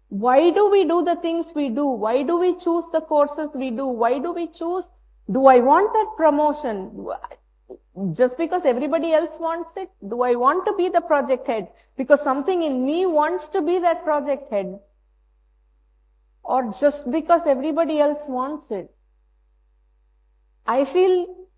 Why do we do the things we do? Why do we choose the courses we do? Why do we choose, do I want that promotion? Just because everybody else wants it? Do I want to be the project head? Because something in me wants to be that project head? Or just because everybody else wants it? I feel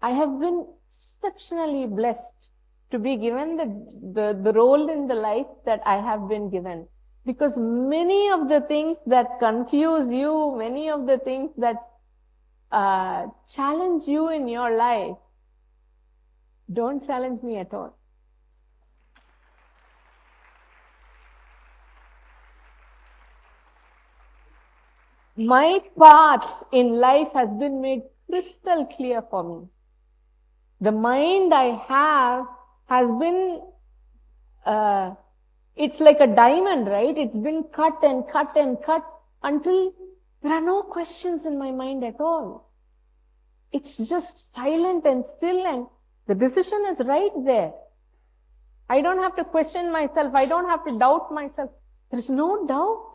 I have been exceptionally blessed to be given the role in the life that I have been given. Because many of the things that confuse you, many of the things that challenge you in your life, don't challenge me at all. My path in life has been made crystal clear for me. The mind I have has been, it's like a diamond, right? It's been cut and cut and cut until there are no questions in my mind at all. It's just silent and still, and the decision is right there. I don't have to question myself. I don't have to doubt myself. There is no doubt.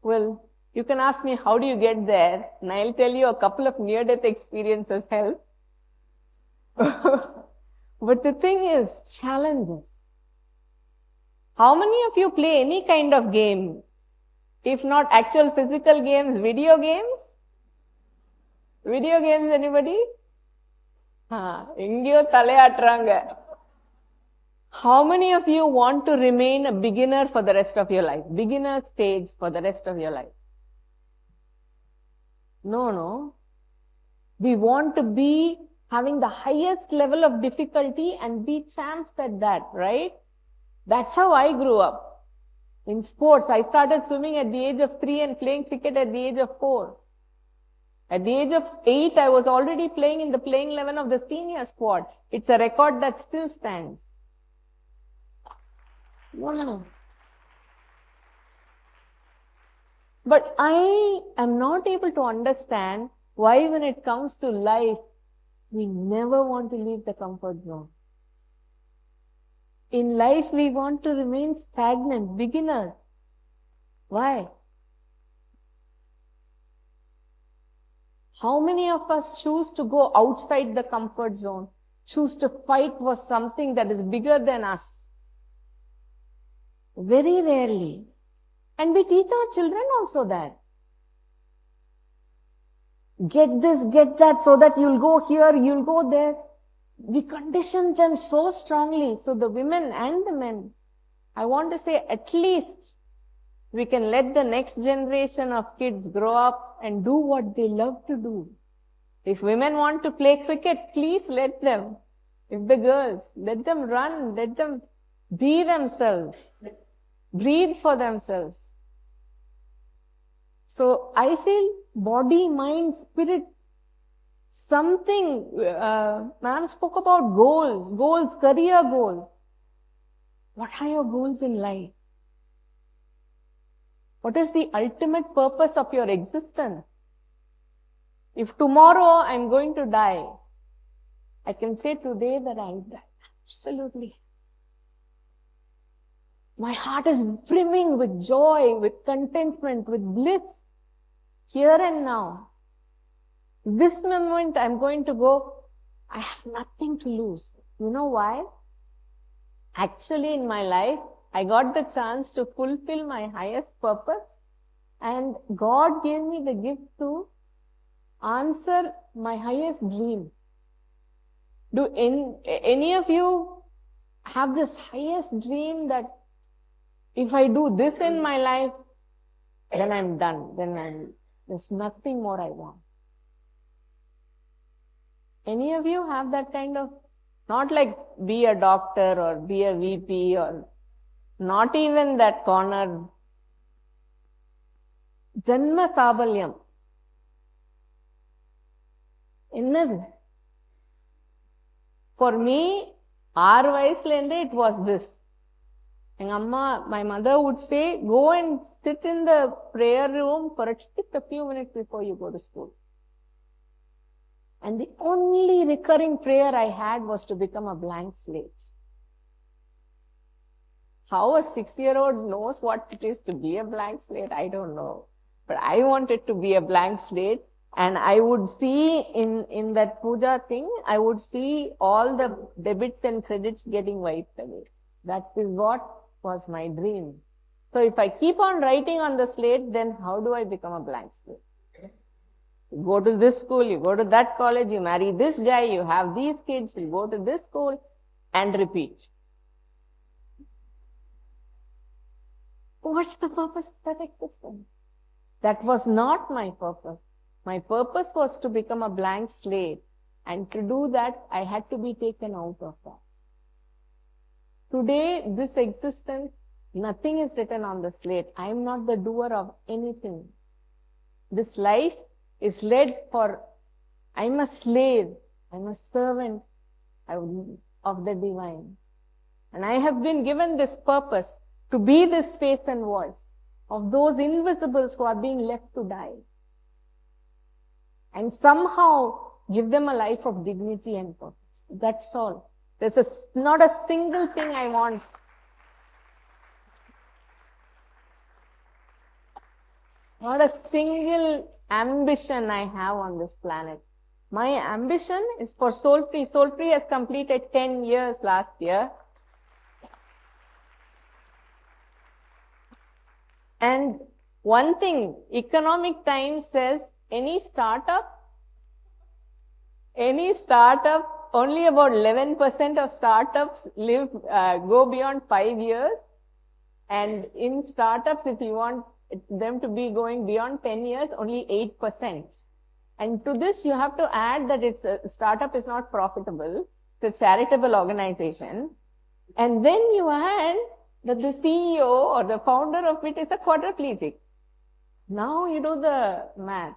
Well, you can ask me, how do you get there? And I'll tell you a couple of near-death experiences help. But the thing is, challenges. How many of you play any kind of game? If not actual physical games, video games? Video games, anybody? Ingyo thale atranga. How many of you want to remain a beginner for the rest of your life? Beginner stage for the rest of your life? No. We want to be having the highest level of difficulty and be champs at that, right? That's how I grew up. In sports, I started swimming at the age of 3 and playing cricket at the age of 4. At the age of 8, I was already playing in the playing 11 of the senior squad. It's a record that still stands. No. But I am not able to understand why when it comes to life, we never want to leave the comfort zone. In life, we want to remain stagnant, beginners. Why? How many of us choose to go outside the comfort zone, choose to fight for something that is bigger than us? Very rarely. And we teach our children also that. Get this, get that, so that you'll go here, you'll go there. We condition them so strongly. So the women and the men, I want to say at least we can let the next generation of kids grow up and do what they love to do. If women want to play cricket, please let them. If the girls, let them run, let them be themselves, breathe for themselves. So I feel body, mind, spirit, something, ma'am spoke about goals, career goals. What are your goals in life? What is the ultimate purpose of your existence? If tomorrow I'm going to die, I can say today that I'll die. Absolutely. My heart is brimming with joy, with contentment, with bliss, here and now. This moment I'm going to go, I have nothing to lose. You know why? Actually, in my life, I got the chance to fulfill my highest purpose, and God gave me the gift to answer my highest dream. Do any of you have this highest dream that if I do this in my life, then I'm done, there's nothing more I want? Any of you have that kind of, not like be a doctor or be a VP or not even that corner. Janma Sabalyam. Innadu. For me, our vayasle it was this. My mother would say, go and sit in the prayer room for at least a few minutes before you go to school. And the only recurring prayer I had was to become a blank slate. How a 6-year-old knows what it is to be a blank slate, I don't know. But I wanted to be a blank slate, and I would see in that puja thing, I would see all the debits and credits getting wiped away. That is what was my dream. So if I keep on writing on the slate, then how do I become a blank slate? You go to this school, you go to that college, you marry this guy, you have these kids, you go to this school, and repeat. What's the purpose of that existence? That was not my purpose. My purpose was to become a blank slate, and to do that, I had to be taken out of that. Today, this existence Nothing is written on the slate. I am not the doer of anything. This life is led for, I am a slave, I am a servant of the divine. And I have been given this purpose to be this face and voice of those invisibles who are being left to die. And somehow give them a life of dignity and purpose. That's all. There's not a single thing I want. Not a single ambition I have on this planet. My ambition is for Soul Free. Soul Free has completed 10 years last year. And one thing, Economic Times says any startup, only about 11% of startups go beyond 5 years. And in startups, if you want them to be going beyond 10 years, only 8%. And to this, you have to add that startup is not profitable. It's a charitable organization. And then you add that the CEO or the founder of it is a quadriplegic. Now you do the math.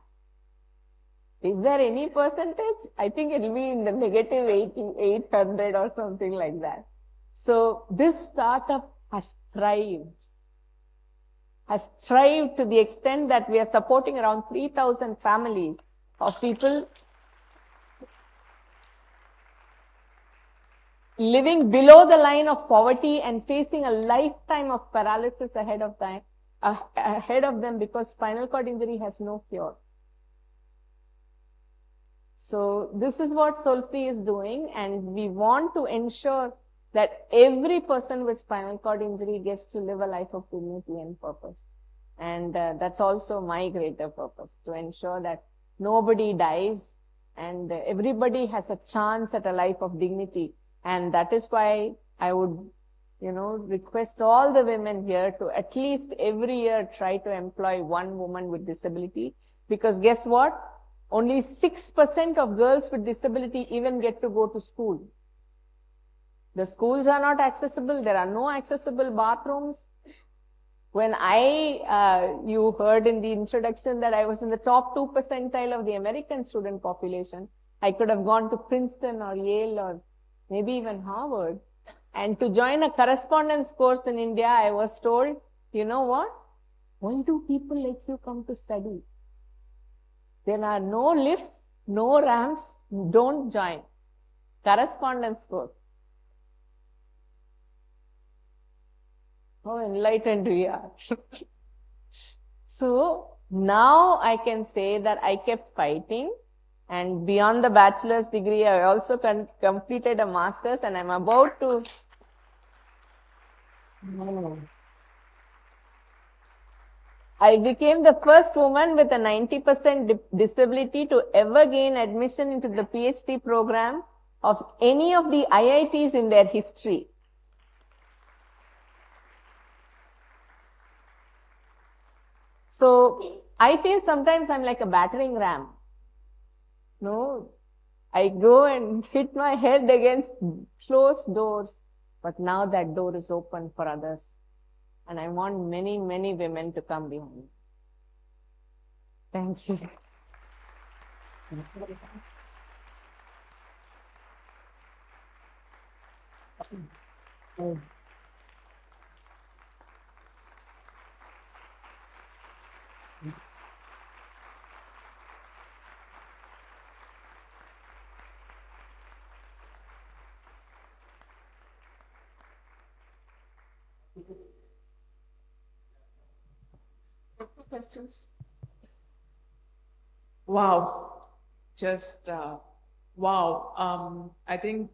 Is there any percentage? I think it will be in the negative 800 or something like that. So this startup has thrived to the extent that we are supporting around 3,000 families of people living below the line of poverty and facing a lifetime of paralysis ahead of them because spinal cord injury has no cure. So this is what Soul Free is doing, and we want to ensure that every person with spinal cord injury gets to live a life of dignity and purpose. And that's also my greater purpose, to ensure that nobody dies and everybody has a chance at a life of dignity. And that is why I would, request all the women here to at least every year try to employ one woman with disability. Because guess what? Only 6% of girls with disability even get to go to school. The schools are not accessible. There are no accessible bathrooms. When you heard in the introduction that I was in the top 2 percentile of the American student population, I could have gone to Princeton or Yale or maybe even Harvard. And to join a correspondence course in India, I was told, you know what? Why do people like you come to study? There are no lifts, no ramps, don't join. Correspondence course. How enlightened we are. So now I can say that I kept fighting, and beyond the bachelor's degree, I also completed a master's, and I'm about to. I became the first woman with a 90% disability to ever gain admission into the PhD program of any of the IITs in their history. So I feel sometimes I'm like a battering ram. No, I go and hit my head against closed doors, but now that door is open for others. And I want many, many women to come behind me. Thank you. Questions? Wow. Just wow. I think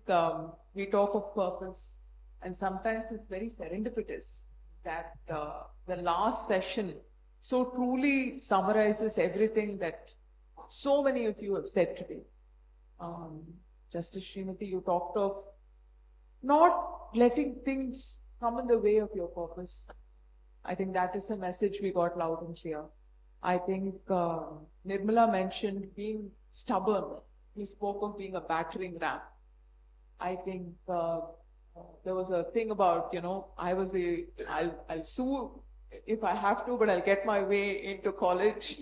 we talk of purpose, and sometimes it's very serendipitous that the last session so truly summarizes everything that so many of you have said today. Justice Srimati, you talked of not letting things come in the way of your purpose. I think that is the message we got loud and clear. I think Nirmala mentioned being stubborn. He spoke of being a battering ram. I think there was a thing about, I'll sue if I have to, but I'll get my way into college.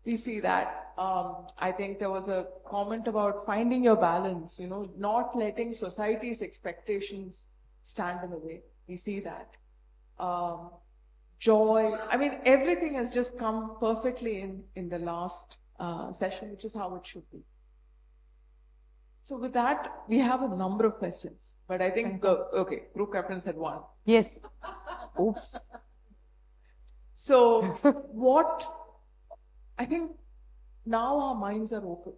We see that. I think there was a comment about finding your balance, not letting society's expectations stand in the way. We see that. Joy. I mean, everything has just come perfectly in the last session, which is how it should be. So with that, we have a number of questions, but I think, okay, group captain said one. Yes. Oops. So I think now our minds are open.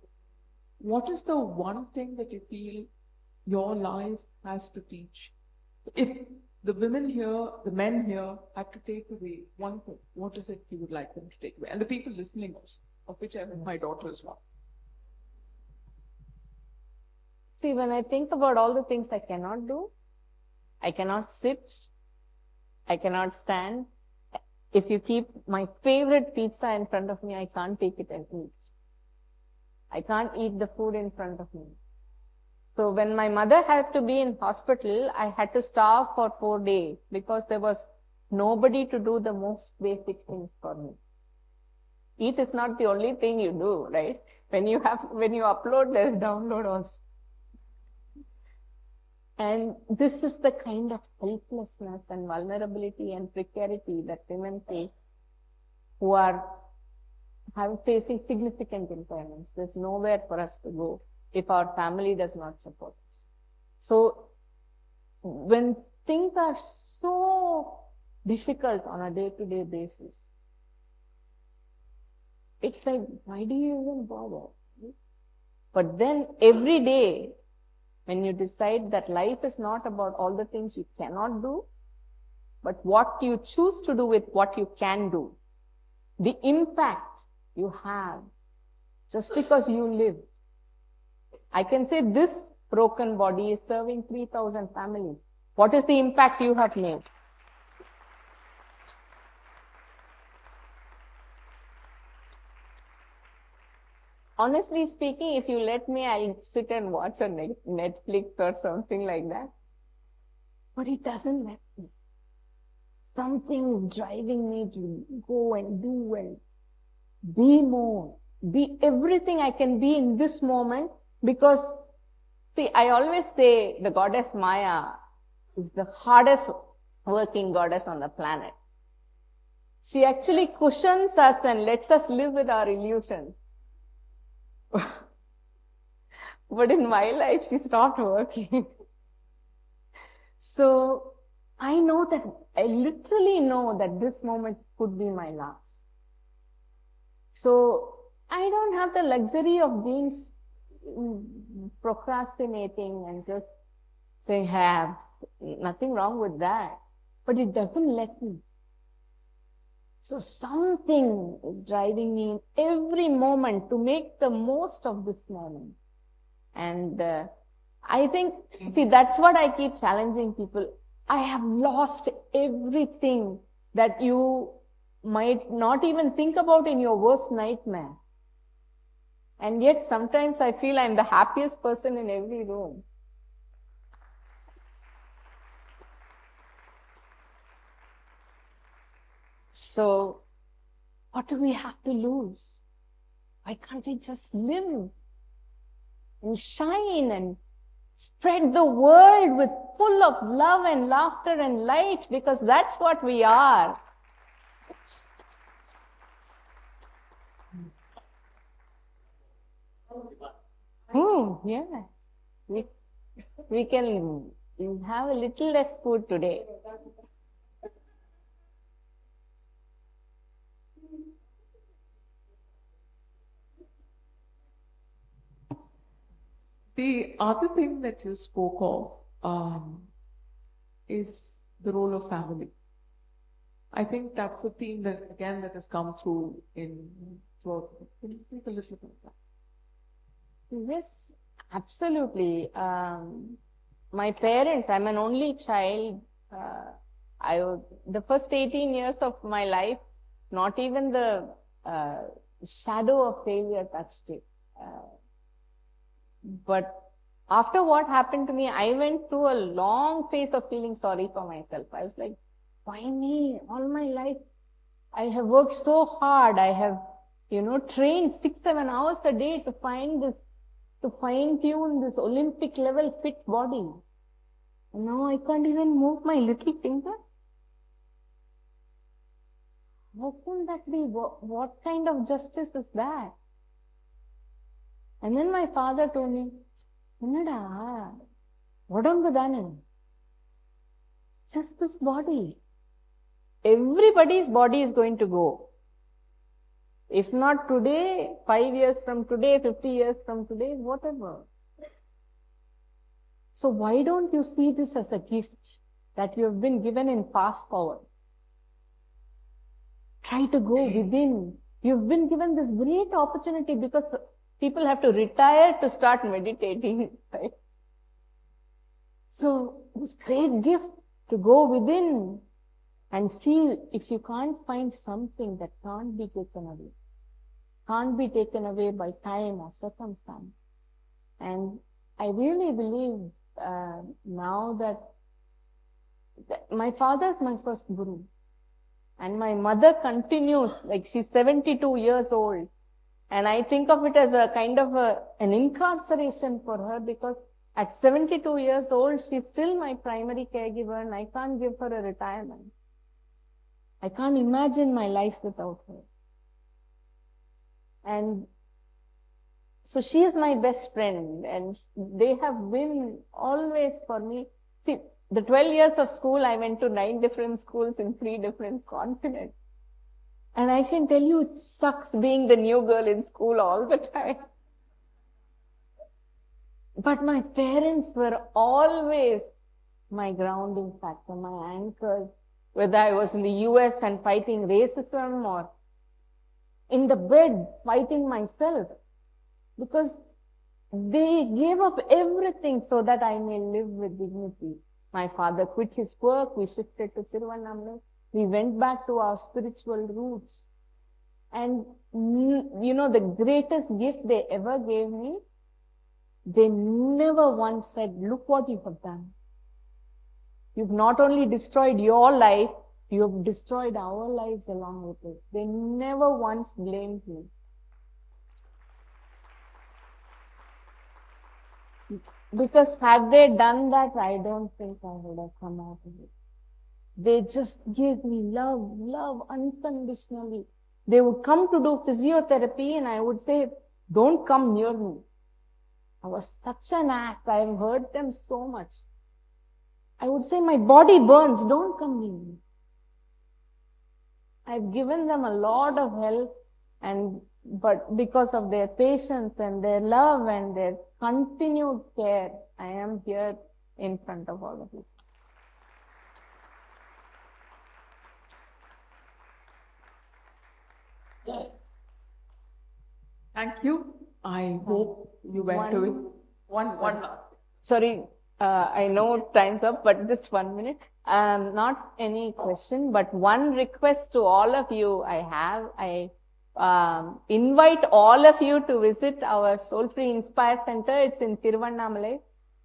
What is the one thing that you feel your life has to teach? If the women here, the men here have to take away one thing, what is it you would like them to take away? And the people listening also, of which my daughter is one. See, when I think about all the things I cannot do, I cannot sit, I cannot stand. If you keep my favorite pizza in front of me, I can't take it and eat. I can't eat the food in front of me. So when my mother had to be in hospital, I had to starve for 4 days because there was nobody to do the most basic things for me. Eat is not the only thing you do, right? When you upload, there's download also. And this is the kind of helplessness and vulnerability and precarity that women face who are facing significant impairments. There's nowhere for us to go if our family does not support us. So when things are so difficult on a day-to-day basis, it's like, why do you even bother? But then every day, when you decide that life is not about all the things you cannot do, but what you choose to do with what you can do, the impact you have just because you live. I can say this broken body is serving 3,000 families. What is the impact you have made? Honestly speaking, if you let me, I'll sit and watch on Netflix or something like that. But it doesn't let me. Something is driving me to go and do and be more, be everything I can be in this moment. Because, see, I always say the goddess Maya is the hardest working goddess on the planet. She actually cushions us and lets us live with our illusions. But in my life, she's not working. So I literally know that this moment could be my last. So I don't have the luxury of being procrastinating and just saying, hey, nothing wrong with that. But it doesn't let me. So something is driving me in every moment to make the most of this moment. And I think, see, that's what I keep challenging people. I have lost everything that you might not even think about in your worst nightmare. And yet sometimes I feel I'm the happiest person in every room. So what do we have to lose? Why can't we just live and shine and spread the world with full of love and laughter and light? Because that's what we are. Yeah. We can have a little less food today. The other thing that you spoke of is the role of family. I think that's a theme that has come through throughout. Can you speak a little bit about that? Yes, absolutely. My parents, I'm an only child. The first 18 years of my life, not even the shadow of failure touched it. But after what happened to me, I went through a long phase of feeling sorry for myself. I was like, why me? All my life, I have worked so hard. I have, trained 6-7 hours a day to find this, to fine tune this Olympic level fit body. Now I can't even move my little finger. How can that be? What kind of justice is that? And then my father told me, Innada, Vodangudana, just this body. Everybody's body is going to go. If not today, 5 years from today, 50 years from today, whatever. So why don't you see this as a gift that you have been given in fast forward? Try to go within. You've been given this great opportunity because people have to retire to start meditating, right? So this great gift to go within and see if you can't find something that can't be taken away. Can't be taken away by time or circumstance. And I really believe now that my father is my first guru. And my mother continues, like she's 72 years old. And I think of it as a kind of an incarceration for her because at 72 years old, she's still my primary caregiver and I can't give her a retirement. I can't imagine my life without her. And so she is my best friend and they have been always for me. See, the 12 years of school, I went to 9 different schools in 3 different continents. And I can tell you, it sucks being the new girl in school all the time. But my parents were always my grounding factor, my anchors, whether I was in the US and fighting racism or in the bed fighting myself. Because they gave up everything so that I may live with dignity. My father quit his work, we shifted to Tiruvannamala, we went back to our spiritual roots. And the greatest gift they ever gave me, they never once said, look what you have done. You've not only destroyed your life, you have destroyed our lives along with it. They never once blamed me. Because had they done that, I don't think I would have come out of it. They just gave me love unconditionally. They would come to do physiotherapy and I would say, don't come near me. I was such an ass. I have hurt them so much. I would say, my body burns, don't come near me. I've given them a lot of help but because of their patience and their love and their continued care, I am here in front of all of you. Thank you. I hope you went to it. One. Sorry, I know time's up, but just 1 minute. Not any question, but one request to all of you I have. I invite all of you to visit our Soul Free Inspire Center. It's in Tiruvannamala.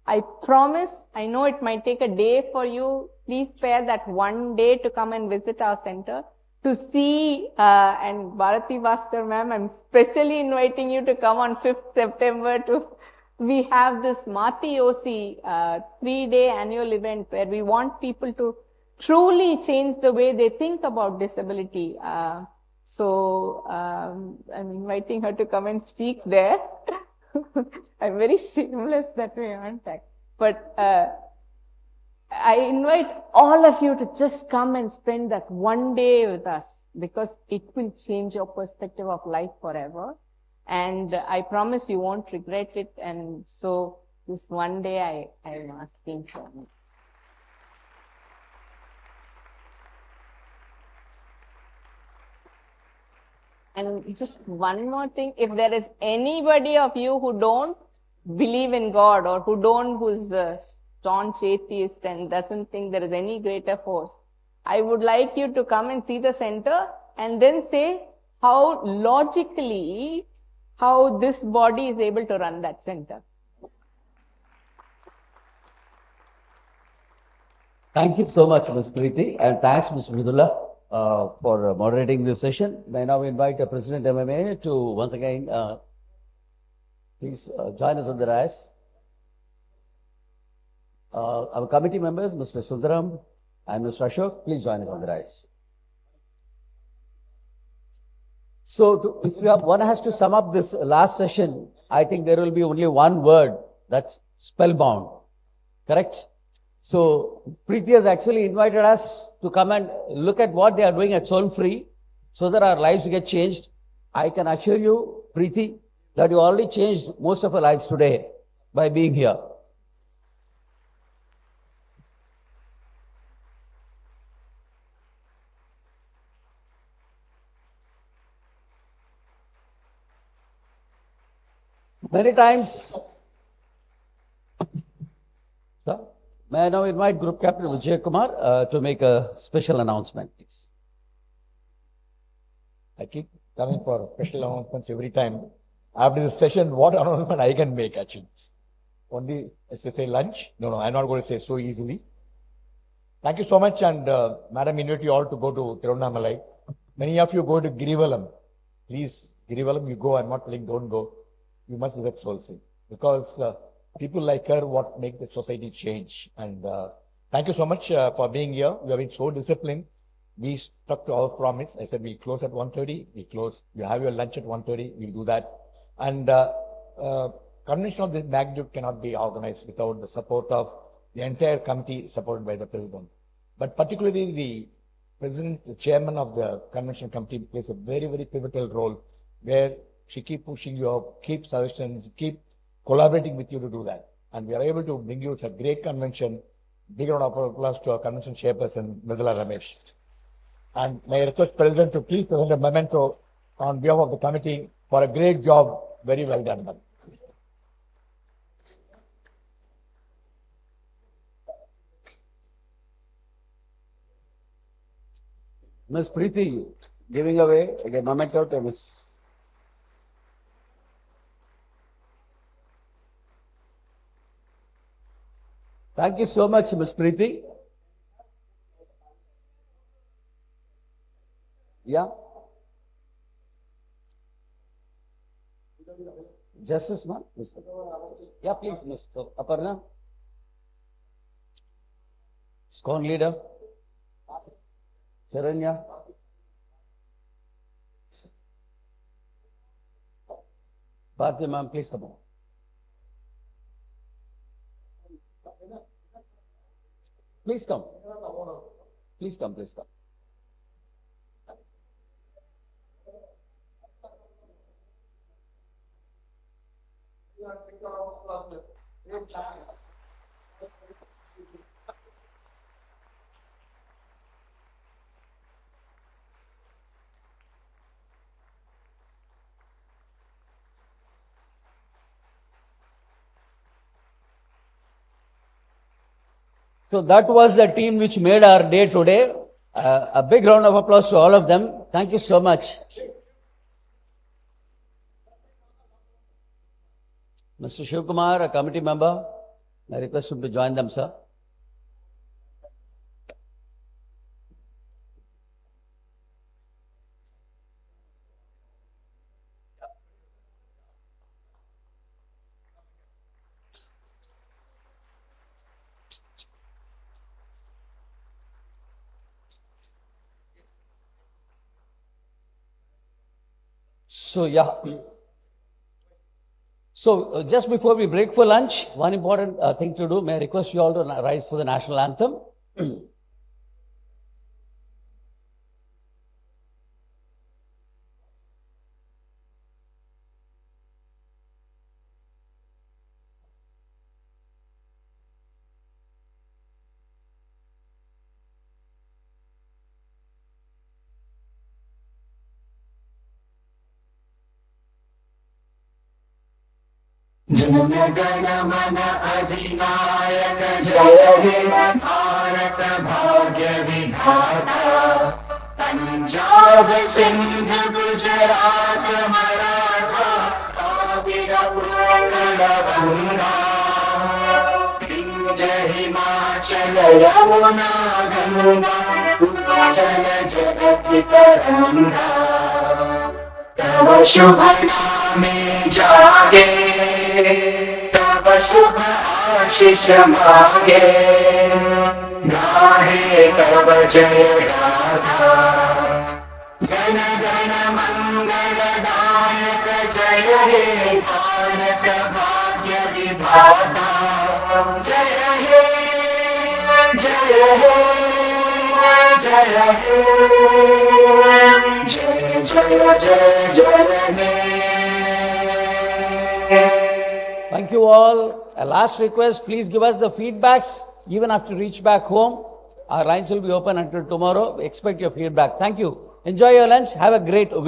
I promise, I know it might take a day for you. Please spare that one day to come and visit our center. To see, and Bharati Bhaskar ma'am, I'm specially inviting you to come on 5th September we have this Mati Yosi 3-day annual event where we want people to truly change the way they think about disability. So I'm inviting her to come and speak there. I'm very shameless that way, aren't I? But I invite all of you to just come and spend that one day with us because it will change your perspective of life forever. And I promise you won't regret it. And so this one day I'm asking for it. And just one more thing, if there is anybody of you who don't believe in God or who's a staunch atheist and doesn't think there is any greater force, I would like you to come and see the center and then say how logically, how this body is able to run that center. Thank you so much, Ms. Preeti, and thanks, Ms. Mridula, for moderating this session. May I now invite the President MMA to once again please join us on the dais. Our committee members, Mr. Sundaram and Mr. Ashok, please join us on the dais. So, if one has to sum up this last session, I think there will be only one word, that's spellbound. Correct? So, Preeti has actually invited us to come and look at what they are doing at Soul Free so that our lives get changed. I can assure you, Preeti, that you already changed most of our lives today by being here. Many times, so, may I now invite Group Captain Vijay Kumar to make a special announcement, please. I keep coming for special announcements every time. After this session, what announcement I can make actually? Only, as I say, lunch? No, I'm not going to say so easily. Thank you so much, and Madam, invite you all to go to Tiruvannamalai. Many of you go to Girivalam. Please, Girivalam, you go. I'm not telling don't go. You must visit Soul Free because people like her what make the society change. And thank you so much for being here. You have been so disciplined. We stuck to our promise. I said we'll close at 1:30. We close. You have your lunch at 1:30. We'll do that. And convention of this magnitude cannot be organized without the support of the entire committee supported by the president. But particularly the president, the chairman of the convention committee plays a very, very pivotal role where she keep pushing you up, keep suggestions, keep collaborating with you to do that. And we are able to bring you a great convention. Big round of applause to our convention chairperson, Mridula Ramesh. And may I request President to please present a memento on behalf of the committee for a great job. Very well done, man. Ms. Preeti, giving away a memento to Ms. Thank you so much, Ms. Preeti. Yeah. Justice, ma'am. Yeah, please, Ms. Aparna. SCON leader. Saranya. Bharti, ma'am, please come on. Please come. Please come, please come. So that was the team which made our day today. A big round of applause to all of them. Thank you so much. Mr. Shivkumar, a committee member, I request him to join them, sir. So, yeah. So, just before we break for lunch, one important thing to do, may I request you all to rise for the national anthem. जनगण मन अधिनायक जय हे भारत भाग्य विधाता पंजाब सिंध गुजरात मराठा कावेरी उत्कल गंगा विंध्य हिमाचल यमुना गंगा उज्जल जगति तरंगा तव शुभ नामे जागे तव शुभ आशीष मागे गाहे तव जय गाथा जन गण मंगलदायक जय हे भारत भाग्य विधाता जय हे जय हे जय हे जय जय जय जय हे. Thank you all. A last request, please give us the feedbacks even after you reach back home. Our lines will be open until tomorrow. We expect your feedback. Thank you. Enjoy your lunch. Have a great weekend.